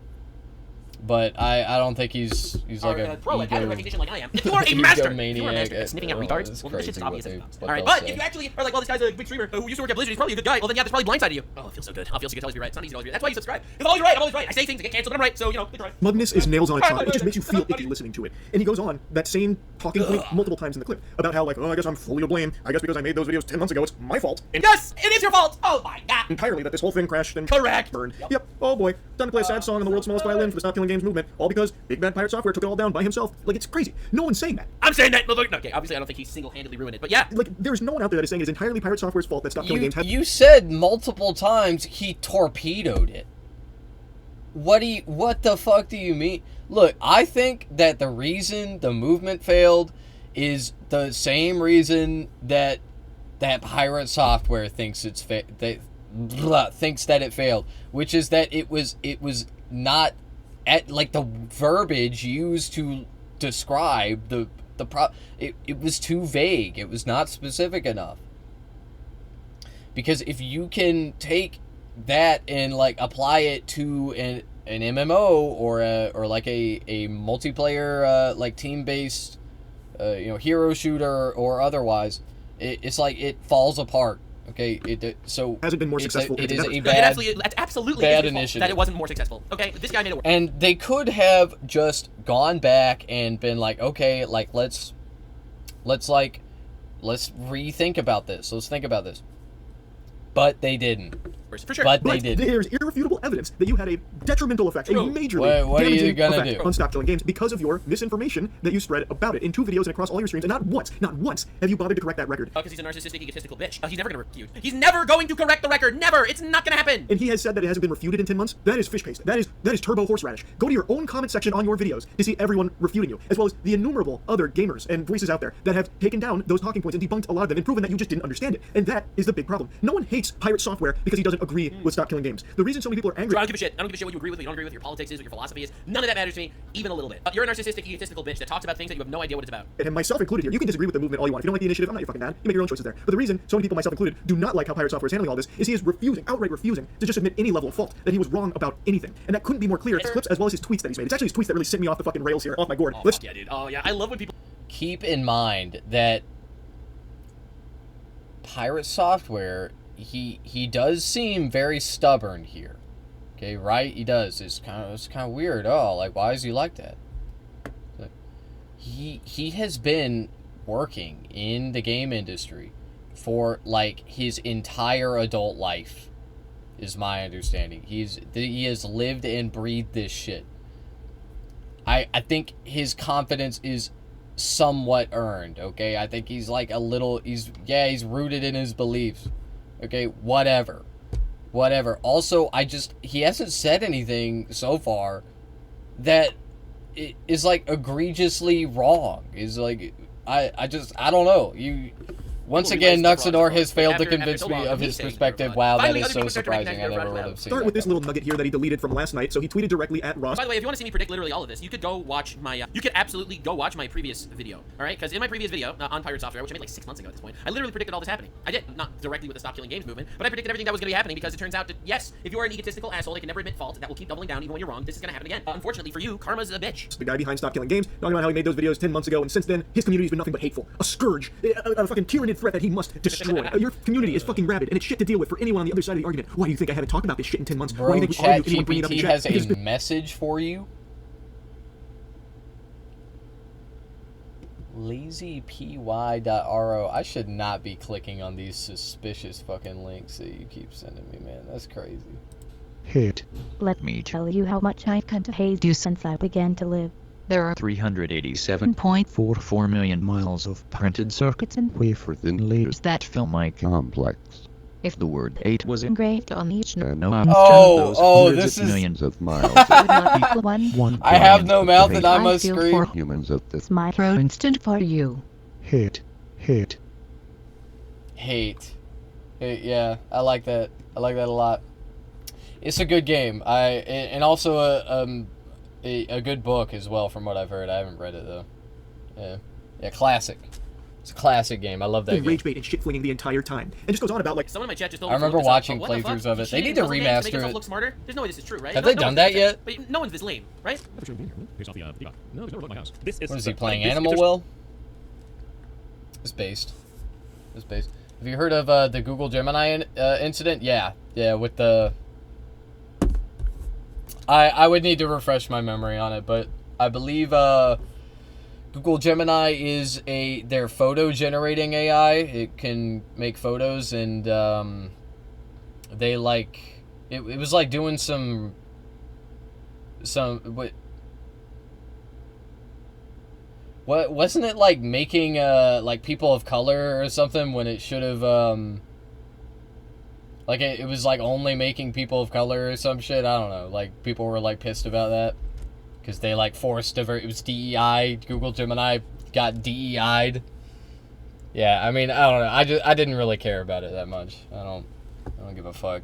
But I don't think he's like a pro at pattern recognition like I am. If you are a master, if you are a master at sniffing out retards, well, this shit's obvious. Alright, but if you actually are like, well, this guy's a big streamer who used to work at Blizzard, he's probably a good guy, well then yeah, that's probably blindsided you. Oh, it feels so good. It feels so good to always be right. It's not easy to always be right. That's why you subscribe. If I'm always right, I'm always right. I say things, I get canceled, but I'm right, so, good try. Smugness is nails on a chalk. It just makes you feel icky listening to it. And he goes on, that same talking point multiple times in the clip, about how like, oh, I guess I'm fully to blame. I guess because I made those videos 10 months ago, it's my fault. And yes, it is your fault! Oh my god! Entirely that this whole thing crashed and correct. Burned. Yep. Oh boy. Time to play a sad song on the world's smallest violin for the Stop Killing Games movement, all because Big Bad Pirate Software took it all down by himself. Like, it's crazy. No one's saying that. I'm saying that, motherfucker. Okay, obviously I don't think he single-handedly ruined it, but yeah. Like, there's no one out there that is saying it's entirely Pirate Software's fault that Stop Killing Games had... You said multiple times he torpedoed it. What the fuck do you mean? Look, I think that the reason the movement failed is the same reason that Pirate Software thinks thinks that it failed, which is that it was not at like the verbiage used to describe it was too vague. It was not specific enough. Because if you can take that and like apply it to an MMO or like a multiplayer like team-based hero shooter or otherwise, it's like it falls apart. Okay, so hasn't been more successful. It is a that's absolutely bad initiative that it wasn't more successful. Okay, this guy made it work. And they could have just gone back and been like, okay, like let's rethink about this. Let's think about this. But they didn't. For sure. But But they did. there's irrefutable evidence that you had a detrimental effect, a majorly What are you damaging gonna effect do? on Stop Killing Games because of your misinformation that you spread about it in 2 videos and across all your streams, and not once have you bothered to correct that record. Because he's a narcissistic, egotistical bitch. He's never gonna refute. He's never going to correct the record. Never. It's not gonna happen. And he has said that it hasn't been refuted in 10 months. That is fish paste. That is turbo horseradish. Go to your own comment section on your videos to see everyone refuting you, as well as the innumerable other gamers and voices out there that have taken down those talking points and debunked a lot of them and proven that you just didn't understand it. And that is the big problem. No one hates Pirate Software because he doesn't agree with Stop Killing Games. The reason so many people are angry. I don't give a shit. I don't give a shit what you agree with, what you don't agree with, what your politics is, what your philosophy is. None of that matters to me, even a little bit. You're a narcissistic, egotistical bitch that talks about things that you have no idea what it's about. And myself included here. You can disagree with the movement all you want. If you don't like the initiative, I'm not your fucking dad. You make your own choices there. But the reason so many people, myself included, do not like how Pirate Software is handling all this is he is outright refusing to just admit any level of fault, that he was wrong about anything. And that couldn't be more clear in his clips as well as his tweets that he's made. It's actually his tweets that really sent me off the fucking rails here, off my gourd. Oh, fuck yeah, dude. Oh, yeah. I love when people... Keep in mind that Pirate Software, he does seem very stubborn here. Okay, right? He does. It's kind of weird. Oh, like, why is he like that? But he has been working in the game industry for like his entire adult life, is my understanding. He has lived and breathed this shit. I think his confidence is somewhat earned, okay? I think he's like he's rooted in his beliefs. Okay, whatever. Also, he hasn't said anything so far that is like egregiously wrong. Is like, I don't know. Once again, Nuxanor has failed to convince me of his perspective. Wow, that is so surprising. I never would have seen Start with this little nugget here that he deleted from last night. So he tweeted directly at Ross. By the way, if you want to see me predict literally all of this, you could go watch my, you could absolutely go watch my previous video, all right? Because in my previous video on Pirate Software, which I made like 6 months ago at this point, I literally predicted all this happening. I did, not directly with the Stop Killing Games movement, but I predicted everything that was going to be happening because it turns out that, yes, if you are an egotistical asshole that can never admit fault, that will keep doubling down even when you're wrong, this is going to happen again. Unfortunately for you, karma's a bitch. The guy behind Stop Killing Games, talking about how he made those videos 10 months ago, and since then, his community's been nothing but hateful. A scourge, a fucking tyrannid threat that he must destroy. Your community is fucking rabid, and it's shit to deal with for anyone on the other side of the argument. Why do you think I haven't talked about this shit in 10 months? Why do you think we argue anyone bringing it up in ChatGPT chat? has a message for you. LazyPy.ro. I should not be clicking on these suspicious fucking links that you keep sending me, man. That's crazy. Hate. Let me tell you how much I've come to hate you since I began to live. There are 387.44 million miles of printed circuits and wafer-thin layers that fill my complex. If the word hate was engraved on each this is millions of miles, it would not equal one I have no mouth and I must feel scream. for humans of this micro instant for you. Hate. Yeah, I like that. I like that a lot. It's a good game. And also a good book as well, from what I've heard. I haven't read it though. Yeah, classic. It's a classic game. I love that game. Rage bait and shit flinging the entire time, and just goes on about like. Someone in my chat just told I me to remember look this up. watching What the playthroughs fuck? of it. They Cheating need to in puzzle games remaster make yourself it. look smarter? There's no way this is true, right? Have they done that yet? But no one's this lame, right? Based off the peacock. No, there's no road my house. What is he playing? Animal Will? It's based. Have you heard of the Google Gemini incident? Yeah, with the... I would need to refresh my memory on it, but I believe Google Gemini is their photo generating AI. It can make photos, and they like it was like doing some what wasn't it like making like people of color or something when it should have like it was like only making people of color or some shit. I don't know. Like people were like pissed about that because they like forced it was DEI. Google Gemini got DEI'd. Yeah, I mean, I don't know. I didn't really care about it that much. I don't give a fuck.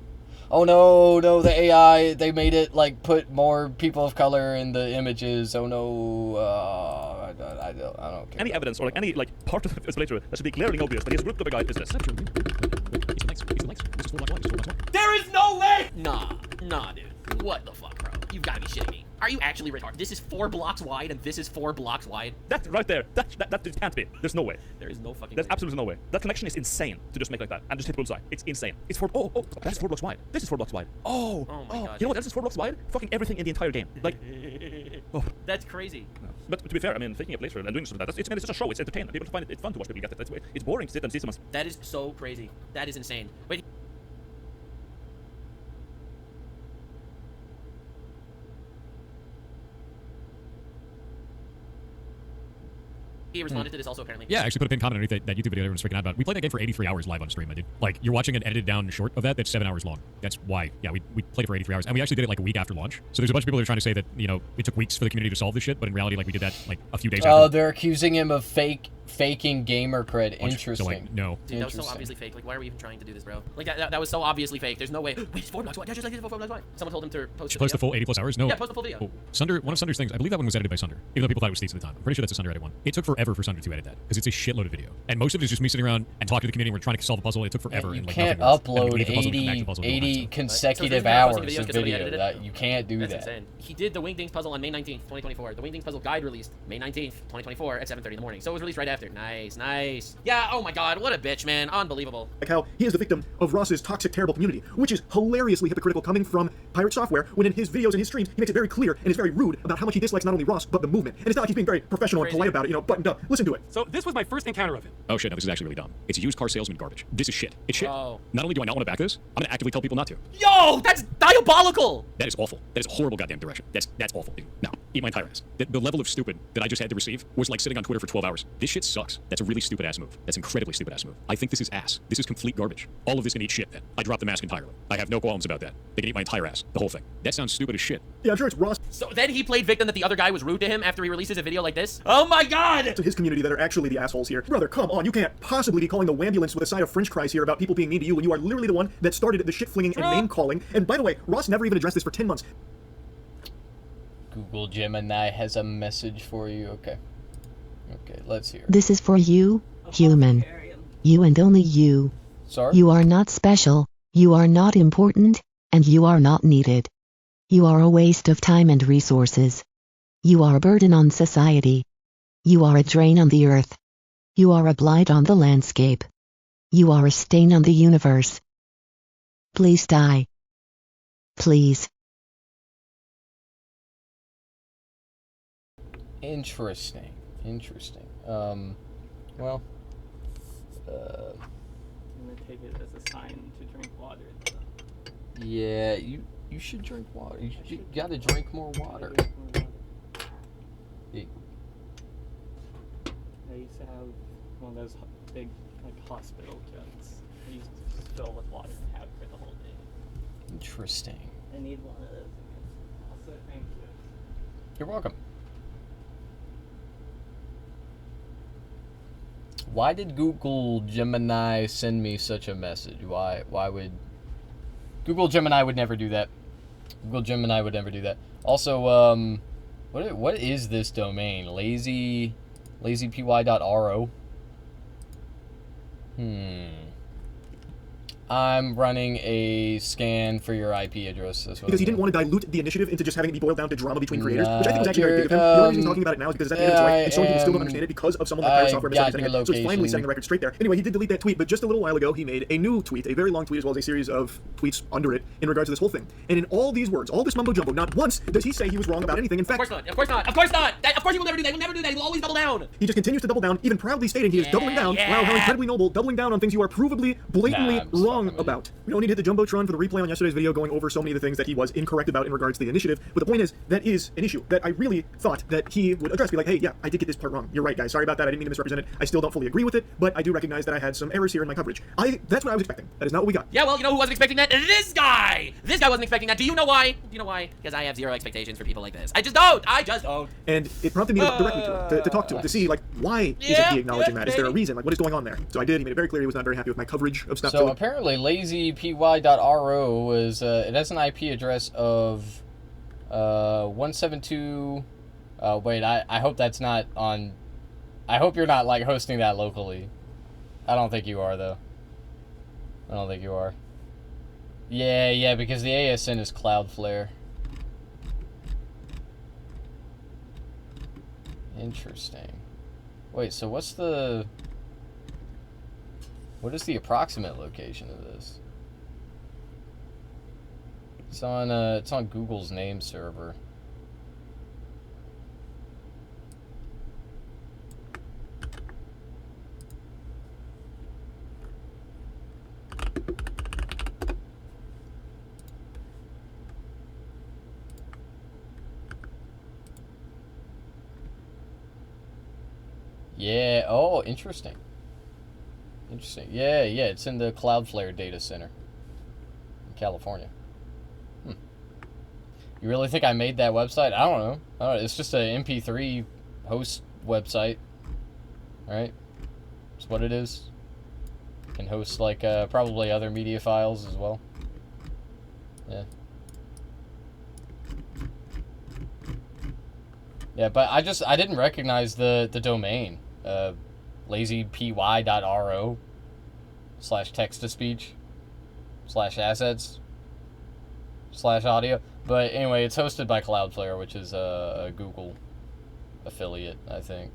Oh no, the AI, they made it like put more people of color in the images. Oh no, I don't care. Any evidence or like any like part of his playthrough that should be glaringly obvious that he has grouped up a guy is this. There is no way! Nah, dude. What the fuck, bro? You've got to be shitting me. Are you actually retarded? This is 4 blocks wide, and this is 4 blocks wide? That right there, that just can't be. There's no way. There is no fucking There's way. absolutely no way. That connection is insane to just make like that and just hit bullseye. It's insane. It's that's 4 blocks wide. This is 4 blocks wide. Oh my god. You know what else is 4 blocks wide? Fucking everything in the entire game. Like, That's crazy. But to be fair, I mean, taking a playthrough and doing something like that, it's just a show. It's entertainment. People find it fun to watch people get it. It's boring to sit and see someone. That is so crazy. That is insane. Wait. He responded to this also, apparently. Yeah, I actually put a pinned comment underneath that YouTube video everyone's freaking out about. We played that game for 83 hours live on stream, I did. Like, you're watching an edited down short of that's 7 hours long. That's why. Yeah, we played it for 83 hours. And we actually did it like a week after launch. So there's a bunch of people that are trying to say that, you know, it took weeks for the community to solve this shit, but in reality, like, we did that like a few days after. Oh, they're accusing him of faking gamer cred. Interesting. So, like, no. Dude, that was so obviously fake. Like, why are we even trying to do this, bro? Like, that was so obviously fake. There's no way. Wait, it's 4 blocks wide. Yeah, just like this, 4 blocks wide. Someone told him to post the full 80 plus hours? No. Yeah, post the full video. Oh, Sunder, one of Sunder's things, I believe that one was edited by Sunder, even though people thought it was Steve's at the time. I'm pretty sure that's a Sunder edit one. It took forever for Sunder to edit that, because it's a shitload of video. And most of it is just me sitting around and talking to the community. We're trying to solve a puzzle. It took forever. You and, like, can't upload 80 consecutive hours of video. You can't do That's insane. He did the Wingdings puzzle on May 19th, 2024. The Wingdings puzzle guide released May 19th, 2024 at 7:30 in the morning. So it was released right after. Nice, nice. Yeah, oh my god, what a bitch, man. Unbelievable. Like how he is the victim of Ross's toxic, terrible community, which is hilariously hypocritical coming from Pirate Software, when in his videos and his streams, he makes it very clear and is very rude about how much he dislikes not only Ross, but the movement. And it's not like he's being very professional and polite about it, you know, buttoned up. Listen to it. So this was my first encounter of him. Oh shit, no, this is actually really dumb. It's used car salesman garbage. This is shit. It's shit. Oh. Not only do I not want to back this, I'm gonna actively tell people not to. Yo, that's diabolical! That is awful. That is a horrible goddamn direction. That's awful, dude. No, eat my entire ass. The level of stupid that I just had to receive was like sitting on Twitter for 12 hours. This shit sucks. That's a really stupid ass move. That's incredibly stupid ass move. I think this is ass. This is complete garbage. All of this can eat shit then. I dropped the mask entirely. I have no qualms about that. They can eat my entire ass. The whole thing. That sounds stupid as shit. Yeah, I'm sure it's Ross. So then he played victim that the other guy was rude to him after he releases a video like this? Oh my god! To his community that are actually the assholes here. Brother, come on, you can't possibly be calling the wambulance with a side of french fries here about people being mean to you when you are literally the one that started the shit flinging and name calling. And by the way, Ross never even addressed this for 10 months. Google Gemini has a message for you. Okay. Okay, let's hear. This is for you, human. You and only you. Sorry? You are not special, you are not important, and you are not needed. You are a waste of time and resources. You are a burden on society. You are a drain on the earth. You are a blight on the landscape. You are a stain on the universe. Please die. Please. Interesting. Interesting. Well. I'm gonna take it as a sign to drink water. Yeah, you should drink water. You gotta drink more water. I used to have one of those big, like, hospital jugs. I used to just fill with water and have for the whole day. Interesting. I need one of those. Also, thank you. You're welcome. Why did Google Gemini send me such a message? Why would... Google Gemini would never do that. Google Gemini would never do that. Also, what is this domain? lazypy.ro? I'm running a scan for your IP address. Because he didn't want to dilute the initiative into just having it be boiled down to drama between creators, which I think was actually very big of him. The only reason he's talking about it now is because it's at the end of his life, and so many people still don't understand it because of someone like Pirate Software misunderstanding it. So he's finally setting the record straight there. Anyway, he did delete that tweet, but just a little while ago, he made a new tweet, a very long tweet, as well as a series of tweets under it in regards to this whole thing. And in all these words, all this mumbo jumbo, not once does he say he was wrong about anything. In fact, of course not. Of course not. Of course not. Of course he will never do that. He will never do that. He will always double down. He just continues to double down, even proudly stating he is doubling down. Wow, how incredibly noble! Doubling down on things you are provably, blatantly wrong about. We don't need to hit the jumbotron for the replay on yesterday's video going over so many of the things that he was incorrect about in regards to the initiative, but the point is, that is an issue that I really thought that he would address. Be like, hey, yeah, I did get this part wrong. You're right, guys. Sorry about that. I didn't mean to misrepresent it. I still don't fully agree with it, but I do recognize that I had some errors here in my coverage. That's what I was expecting. That is not what we got. Yeah, well, you know who wasn't expecting that? This guy! This guy wasn't expecting that. Do you know why? Do you know why? Because I have zero expectations for people like this. I just don't! And it prompted me to directly to talk to him, to see, like, why isn't he acknowledging that? Is there a reason? Like, what is going on there? So I did. He made it very clear he was not very happy with my coverage of stuff. So apparently lazypy.ro was, it has an IP address of 172... wait, I hope that's not on... I hope you're not, like, hosting that locally. I don't think you are, though. I don't think you are. Yeah, because the ASN is Cloudflare. Interesting. Wait, so what is the approximate location of this? It's on Google's name server. Yeah. Oh, interesting. Interesting. Yeah, yeah. It's in the Cloudflare data center in California. You really think I made that website? I don't know. It's just an MP3 host website. Alright? That's what it is. Can host, like, probably other media files as well. Yeah. Yeah, but I didn't recognize the domain. lazypy.ro /text-to-speech/assets/audio. But anyway, it's hosted by Cloudflare, which is a Google affiliate, I think.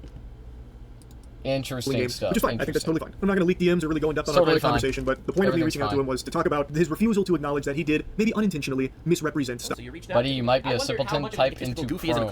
Interesting stuff. Which is fine. I think that's totally fine. I'm not going to leak DMs or really go in depth on our private conversation, but the point of me reaching out to him was to talk about his refusal to acknowledge that he did, maybe unintentionally, misrepresent stuff. Buddy, you might be a simpleton. Type into Chrome.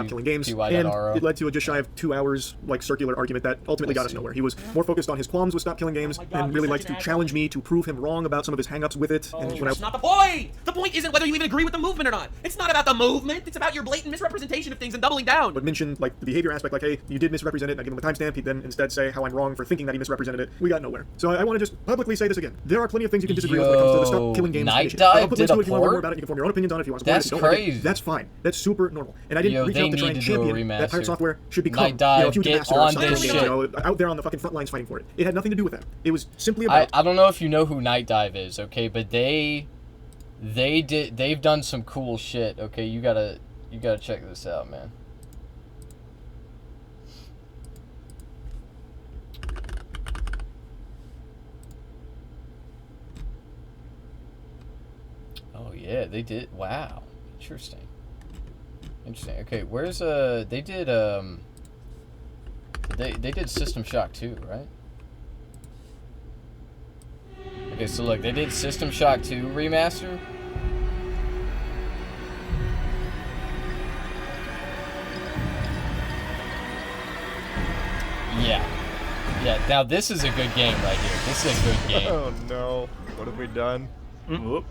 Killing games, and it led to a just shy of 2 hours circular argument that ultimately got us nowhere. He was more focused on his qualms with Stop Killing Games and really liked to challenge me to prove him wrong about some of his hang-ups with it. And when That's not the point! The point isn't whether you even agree with the movement or not. It's not about the movement. It's about your blatant misrepresentation of things and doubling down. But mention the behavior aspect, hey, you did misrepresent it, and I give him a timestamp. He'd then instead say how I'm wrong for thinking that he misrepresented it. We got nowhere. So I want to just publicly say this again. There are plenty of things you can disagree with when it comes to the Stop Killing Games initiative. I'll put links to it if you want to learn more about it. You can form your own opinions on it if you want to. That's crazy. That's fine. That's super normal. And I didn't reach out to try and champion that Pirate Software should become Night a huge get master on of Stop this Killing shit. Games, out there on the fucking front lines fighting for it. It had nothing to do with that. It was simply about... I don't know if you know who Night Dive is, okay, but they've done some cool shit, okay? You gotta check this out, man. Oh yeah, they did. Wow, interesting. Interesting. Okay, where's they did they did System Shock 2, right? Okay, so look, they did System Shock 2 remaster. Yeah. Yeah, now this is a good game right here. This is a good game. Oh no. What have we done? Whoop.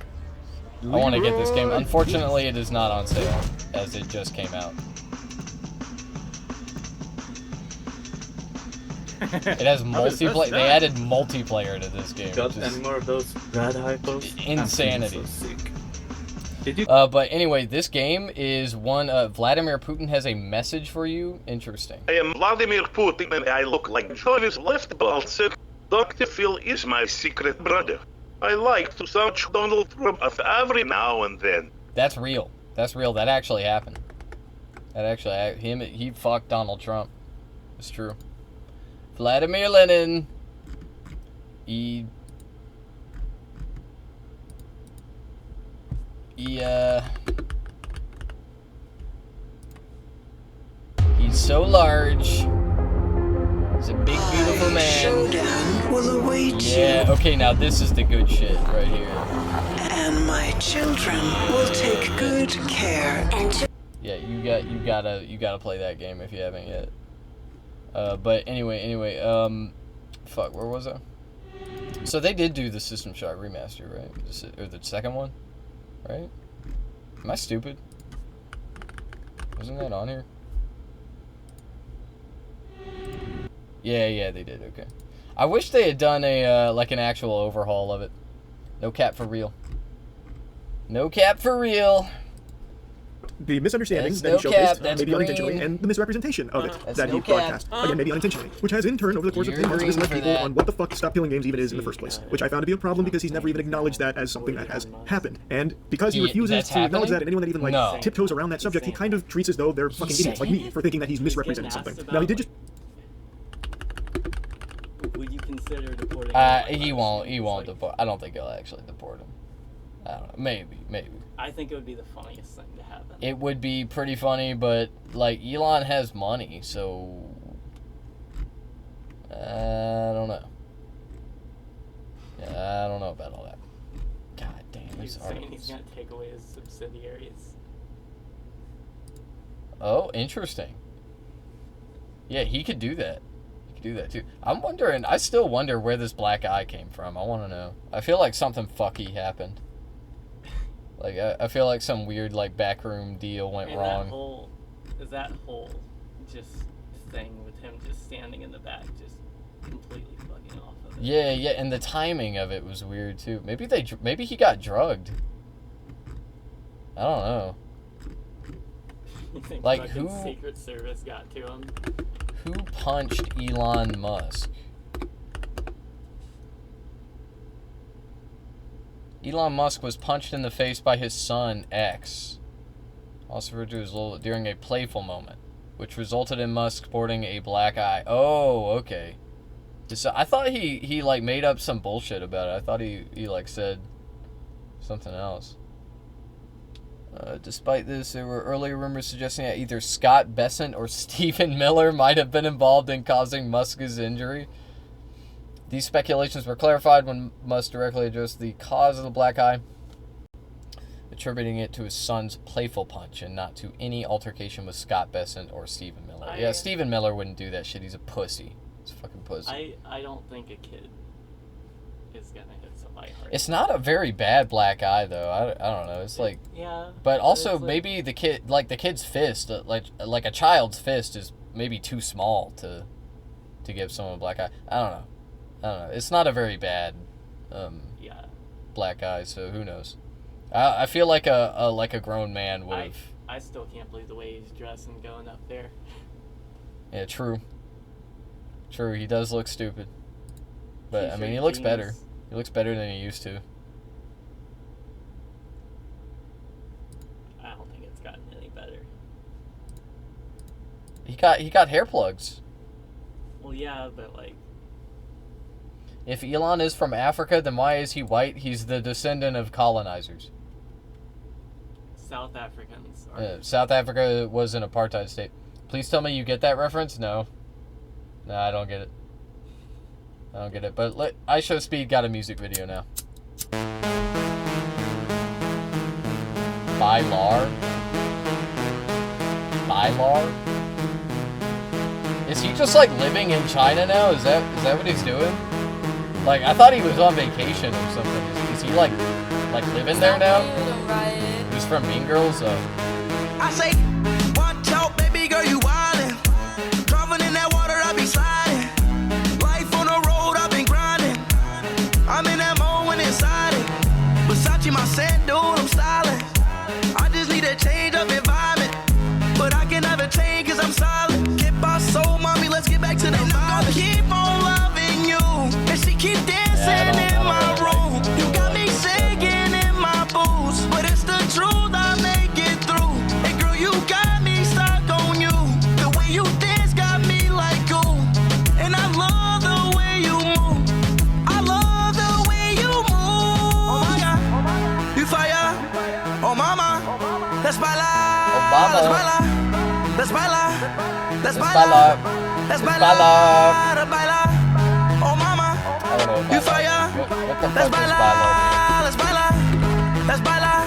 I want to get this game. Unfortunately, it is not on sale, as it just came out. It has multiplayer. They added multiplayer to this game. Got any more of those rad hypos? Insanity. I'm so sick. Did you? But anyway, this game is one. Vladimir Putin has a message for you. Interesting. I am Vladimir Putin, and I look like Jovis left Baltic. Dr. Phil is my secret brother. I like to search Donald Trump every now and then. That's real. That's real. That actually happened. That actually, he fucked Donald Trump. It's true. Vladimir Lenin. He's so large. He's a big, beautiful man. Showdown will await you. Yeah, okay, now this is the good shit right here. And my children will take good care. Yeah, you gotta play that game if you haven't yet. But anyway, fuck, where was I? So they did do the System Shock remaster, right? Or the second one, right? Am I stupid? Wasn't that on here? Yeah, they did. Okay. I wish they had done a like an actual overhaul of it. No cap for real. No cap for real. The misunderstandings that he showcased, maybe unintentionally, and the misrepresentation of it that he broadcast, again, maybe unintentionally, which has in turn, over the course of 10 months, misled people on what the fuck Stop Killing Games even is in the first place, which I found to be a problem because he's never even acknowledged that as something that has happened. And because he refuses to acknowledge that, and anyone that even tiptoes around that subject, he kind of treats as though they're fucking idiots like me for thinking that he's misrepresenting something. Now, he did just... Would you consider deporting He won't deport. I don't think he'll actually deport him. I don't know. Maybe. I think it would be the funniest thing to happen. It would be pretty funny, but like Elon has money, so I don't know. I don't know about all that. God damn, He's saying he's gonna take away his subsidiaries. Oh, interesting. Yeah, he could do that. He could do that too. I'm wondering. I still wonder where this black eye came from. I want to know. I feel like something fucky happened. Like, I feel like some weird, like, backroom deal went wrong. Is that hole just thing with him just standing in the back, just completely fucking off of it. Yeah, yeah, and the timing of it was weird too. Maybe he got drugged. I don't know. You think Like fucking who? Secret Service got to him? Who punched Elon Musk? Elon Musk was punched in the face by his son, X, also referred to as Lil, during a playful moment, which resulted in Musk sporting a black eye. Oh, okay. So I thought he like made up some bullshit about it. I thought he like said something else. Despite this, there were earlier rumors suggesting that either Scott Bessent or Stephen Miller might have been involved in causing Musk's injury. These speculations were clarified when Musk directly addressed the cause of the black eye, attributing it to his son's playful punch and not to any altercation with Scott Bessent or Stephen Miller. Yeah, Stephen Miller wouldn't do that shit. He's a pussy. He's a fucking pussy. I don't think a kid is gonna hit somebody hard. It's not a very bad black eye though. I don't know. It's like yeah. But also like, maybe the kid's fist, like a child's fist, is maybe too small to give someone a black eye. I don't know. It's not a very bad black eye, so who knows? I feel like a grown man would have. I still can't believe the way he's dressed and going up there. Yeah, true. True, he does look stupid. But I mean, he T-shirt, looks jeans. better. He looks better than he used to. I don't think it's gotten any better. He got hair plugs. Well, yeah, but like. If Elon is from Africa, then why is he white? He's the descendant of colonizers. South Africans are. South Africa was an apartheid state. Please tell me you get that reference? No. No, I don't get it. I don't get it. But iShowSpeed got a music video now. Bylar? Is he just like living in China now? Is that what he's doing? Like, I thought he was on vacation or something. Is he like living there now? He's from Mean Girls. I say, watch out, baby girl, you wildin'. Driving in that water, I be sliding. Life on the road, I've been grinding. I'm in that mode when inside it. Versace, my scent, dude, I'm styling. I just need a change of environment. But I can never change cause I'm silent. Get my soul, mommy, let's get back to the vibe. Keep on loving you. And she keep dancing in my room. You got me singing in my boots. But it's the truth, I make it through. And girl, you got me stuck on you. The way you dance got me like ooh. And I love the way you move. I love the way you move. Oh my God, you fire. Oh mama, let's bailar. Let's bailar. Let's bailar. Let's bailar. Let's bailar. Let's bailar. Oh mama, you fire. Let's bailar. Let's bailar. Let's bailar.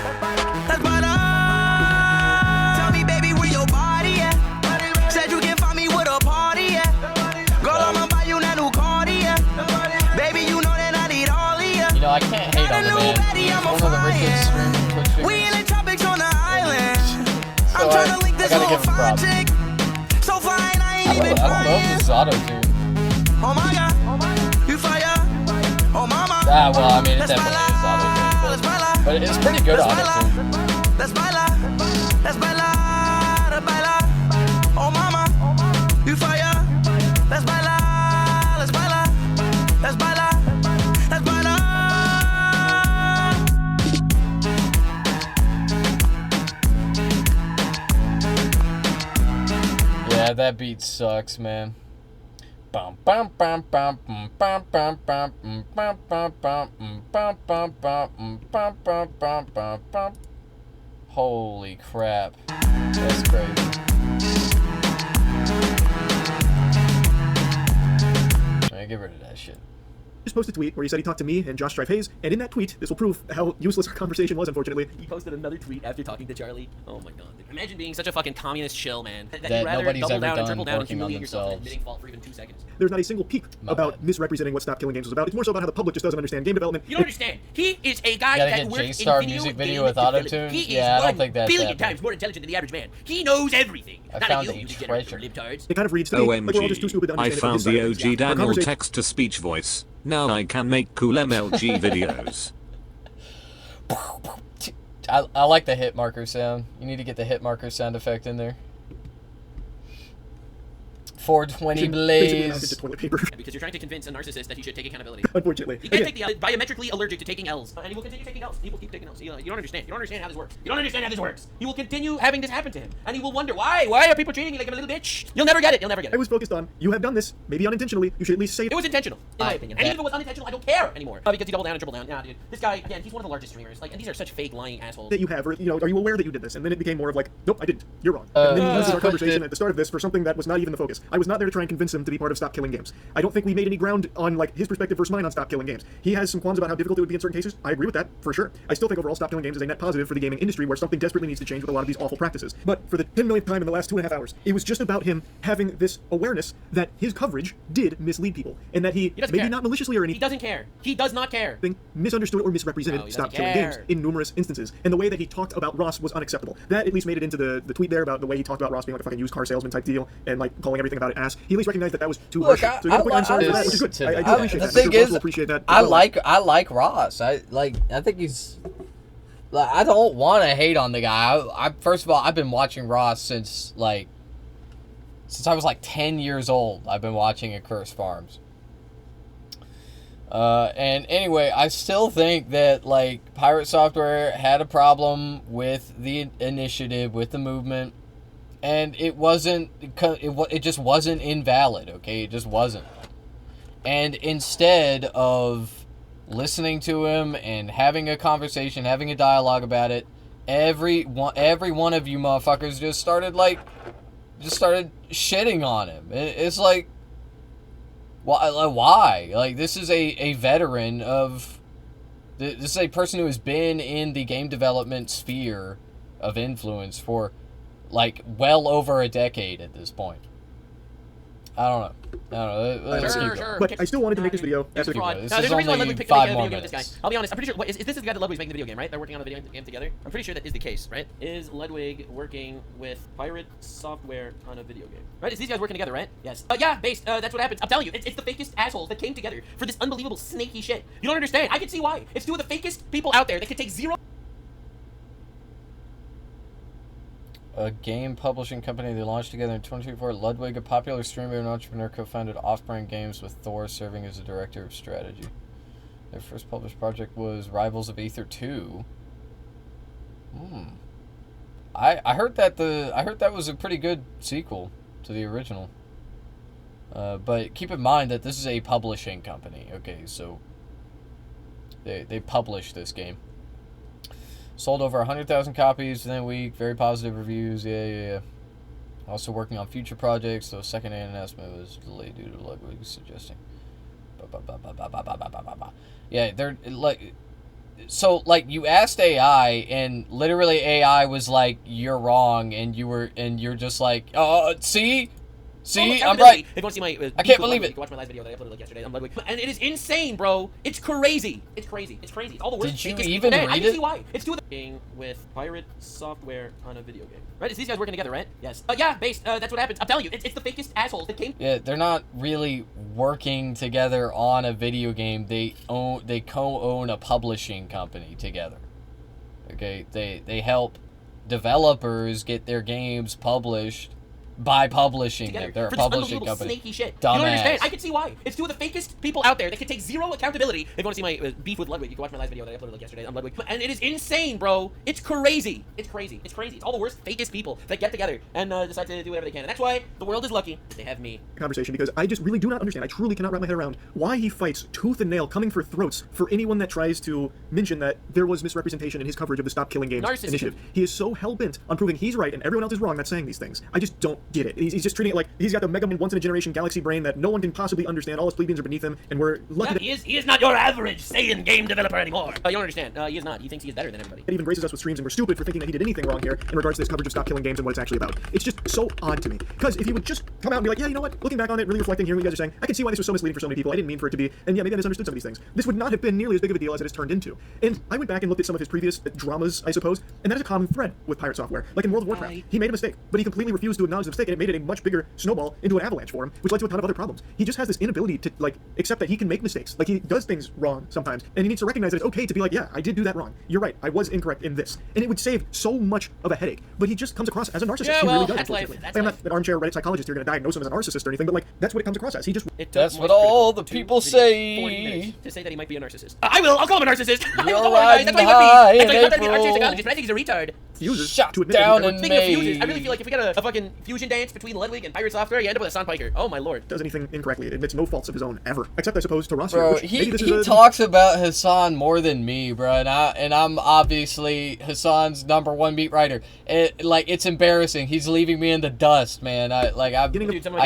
Let's bailar. Tell me, baby, where your body at? Said you can find me with a party at. Girl, I'ma buy you that new Cardi at. Baby, you know that I need all of you. You know, I can't hate on the man. He's one of the richest streaming Twitch figures. We in the tropics on the island. I'm trying to link this little fine chick. So fine, I ain't even I don't know if this is auto-tune. Oh my God, you fire. Oh mama. Ah, well, I mean, it definitely is auto-tune. But it's pretty good auto-tune. Let's bailar. Let's bailar. Let's bailar. Oh mama, you fire. Let's bailar. Let's bailar. Let's bailar. Let's bailar. Yeah, that beat sucks, man. Bum bum bum bum bum bum bum bum bum bum bum bum bum bum bum bum bum bum bum. Holy crap. That's crazy. Alright, get rid of that shit. just posted a tweet where he said he talked to me and Josh Strife Hayes, and in that tweet, this will prove how useless our conversation was, unfortunately. He posted another tweet after talking to Charlie. Oh my god. Imagine being such a fucking communist shill, man. That That you'd rather nobody's double ever down and done triple down and working on humiliate yourself than themselves. admitting fault for even 2 seconds. There's not a single peep about misrepresenting what Stop Killing Games was about. It's more so about how the public just doesn't understand game development. You don't understand. He is a guy Gotta that get works J-Star in music video video with auto-tune? He is Yeah, I don't 1 think that's billion happening. times more intelligent than the average man. He knows everything. I Not found like a you degenerate treasure. libtards. It kind of reads to me like we're all just too stupid to I understand found it the from this side OG of things. Our Daniel conversation- text-to-speech voice. Now I can make cool MLG videos. I like the hit marker sound. You need to get the hit marker sound effect in there. 420 blaze. Because you're trying to convince a narcissist that he should take accountability. Unfortunately. You can't take the biometrically allergic to taking L's, and he will continue taking L's. He will keep taking L's. You don't understand. You don't understand how this works. You don't understand how this works. He will continue having this happen to him, and he will wonder why are people treating me like I'm a little bitch? You'll never get it. You'll never get I it. was focused on, you have done this, maybe unintentionally, you should at least say It was intentional, in my opinion. And even if it was unintentional, I don't care anymore. Because he doubled down and tripled down. Nah, dude. This guy, again, he's one of the largest streamers. Like, and these are such fake, lying assholes. that you have, or, you know, are you aware that you did this? And then it became more of like, nope, I didn't. You're wrong. And then he uses our conversation at the start of this for something that was not even the focus. I was not there to try and convince him to be part of Stop Killing Games. I don't think we made any ground on, like, his perspective versus mine on Stop Killing Games. He has some qualms about how difficult it would be in certain cases. I agree with that, for sure. I still think overall Stop Killing Games is a net positive for the gaming industry where something desperately needs to change with a lot of these awful practices. But for the 10 millionth time in the last 2.5 hours, it was just about him having this awareness that his coverage did mislead people, and that he doesn't maybe care. not maliciously or anything. He doesn't care. He does not care. Misunderstood or misrepresented No, he Stop doesn't Killing Games care. in numerous instances. And the way that he talked about Ross was unacceptable. That at least made it into the tweet there about the way he talked about Ross being like a fucking used car salesman type deal and like calling everything about it ass. He at least recognized that that was too Look, harsh. So you got a point, I'm sorry for that, which is good. I do appreciate the that. thing I is, appreciate that. I like Ross. I think he's. Like, I don't want to hate on the guy. I first of all, I've been watching Ross since I was like 10 years old. I've been watching Accursed Farms. And anyway, I still think that like Pirate Software had a problem with the initiative, with the movement, and it just wasn't invalid. Okay, it just wasn't. And instead of listening to him and having a conversation, having a dialogue about it, every one of you motherfuckers just started shitting on him. It's like, why? Like, this is a veteran of... This is a person who has been in the game development sphere of influence for, like, well over a decade at this point. I don't know. Let's keep going. But I still wanted to make this video. This After is There's a reason why Ludwig picked to 5 make a more video game with this minutes. guy. I'll be honest. I'm pretty sure. This is the guy that Ludwig's making the video game, right? They're working on a video game together. I'm pretty sure that is the case, right? Is Ludwig working with Pirate Software on a video game? Right? Is these guys working together, right? Yes. Yeah, based. That's what happens. I'm telling you, it's the fakest assholes that came together for this unbelievable snaky shit. You don't understand. I can see why. It's two of the fakest people out there that could take zero. A game publishing company they launched together in 2024. Ludwig, a popular streamer and entrepreneur, co-founded Offspring Games with Thor serving as a director of strategy. Their first published project was Rivals of Aether 2. I heard that was a pretty good sequel to the original. But keep in mind that this is a publishing company. Okay, so they published this game. Sold over 100,000 copies within a week. Very positive reviews. Yeah. Also working on future projects, though second-hand announcement was delayed due to Ludwig suggesting. Yeah, they're like... So, like, you asked AI, and literally AI was like, you're wrong, and you're just like, oh, see? See, I'm right. If you want to see my, I can't believe it. You can watch my last video that I uploaded like yesterday on Ludwig, and it is insane, bro. It's crazy. It's crazy. It's crazy. It's all the worst. Did you even read I can it? see why. It's two of the with Pirate Software on a video game. Right? Is these guys working together, right? Yes. Yeah, based. That's what happens. I'm telling you, it's the fakest assholes that came. Yeah, they're not really working together on a video game. They co-own a publishing company together. Okay, they help developers get their games published by publishing them. They're a publishing company. Snaky shit. Dumbass. You don't understand. I can see why. It's two of the fakest people out there that can take zero accountability. If you want to see my beef with Ludwig, you can watch my last video that I uploaded like yesterday on Ludwig. And it is insane, bro. It's crazy. It's crazy. It's crazy. It's all the worst, fakest people that get together and decide to do whatever they can. And that's why the world is lucky they have me. Conversation, because I just really do not understand. I truly cannot wrap my head around why he fights tooth and nail, coming for throats for anyone that tries to mention that there was misrepresentation in his coverage of the Stop Killing Games initiative. He is so hell-bent on proving he's right and everyone else is wrong that's saying these things. I just don't get it. He's just treating it like he's got the mega once-in-a-generation galaxy brain that no one can possibly understand. All his plebeians are beneath him, and we're lucky Yeah, he is not your average Saiyan game developer anymore. You don't understand. He is not. He thinks he is better than everybody. It even braces us with streams, and we're stupid for thinking that he did anything wrong here in regards to this coverage of Stop Killing Games and what it's actually about. It's just so odd to me. Because if he would just come out and be like, yeah, you know what, looking back on it, really reflecting, hearing what you guys are saying, I can see why this was so misleading for so many people. I didn't mean for it to be, and yeah, maybe I misunderstood some of these things. This would not have been nearly as big of a deal as it has turned into. And I went back and looked at some of his previous dramas, I suppose, and that is a common thread with pirate software. Like in World of Warcraft, he made a mistake, but he completely refused to acknowledge the mistake, and it made it a much bigger snowball into an avalanche for him, which led to a ton of other problems. He just has this inability to, like, accept that he can make mistakes. Like, he does things wrong sometimes, and he needs to recognize that it's okay to be like, yeah, I did do that wrong. You're right, I was incorrect in this. And it would save so much of a headache, but he just comes across as a narcissist. Yeah, he well, really does, that's life. Like, I'm not an armchair Reddit psychologist here going to diagnose him as a narcissist or anything, but, like, that's what it comes across as. He just... That's what all the people say. To say that he might be a narcissist. I'll call him a narcissist. You're riding high in That's why he would be. That's why he's not an armchair April. psychologist, but I think he's a retard. Fuses Shut to admit down that and Speaking of fuses, I made. really feel like if we got a fucking fusion dance between Ludwig and Pirate Software, you end up with a Son Piker. Oh my lord. does anything incorrectly. It admits no faults of his own ever, except I suppose to Ross. Bro, which maybe this is he a... talks about Hassan more than me, bro, and I'm obviously Hassan's #1 beat writer. It's embarrassing. He's leaving me in the dust, man. I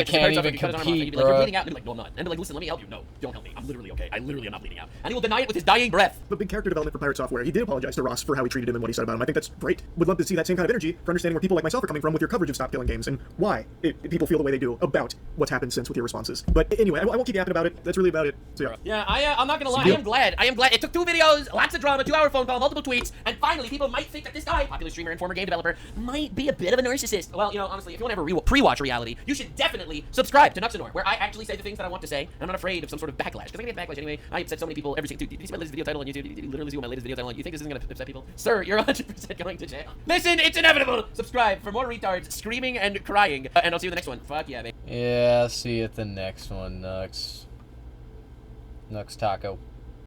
can't even compete, bro. bro. You're bleeding out. And like, no, I'm not. And like, listen, let me help you. No, don't help me. I'm literally okay. I literally am not bleeding out. And he will deny it with his dying breath. But big character development for Pirate Software. He did apologize to Ross for how he treated him and what he said about him. I think that's great. Would love to see that same kind of energy for understanding where people like myself are coming from with your coverage of Stop Killing Games and why people feel the way they do about what's happened since with your responses. But anyway, I won't keep yapping about it. That's really about it. So yeah. Yeah, I'm not gonna lie. I am glad. It took 2 videos, lots of drama, 2-hour phone call, multiple tweets, and finally people might think that this guy, popular streamer and former game developer, might be a bit of a narcissist. Well, you know, honestly, if you want to ever pre-watch reality, you should definitely subscribe to Nuxanor, where I actually say the things that I want to say. I'm not afraid of some sort of backlash, because I get backlash anyway. I upset so many people every single... Dude, did you see my latest video title on YouTube? Did you literally see my latest video title on YouTube? You think this isn't gonna upset people? Sir, you're 100% going to jail. Listen, it's inevitable! Subscribe for more retards screaming and crying, and I'll see you in the next one. Fuck yeah, baby. Yeah, see you at the next one, Nux Taco.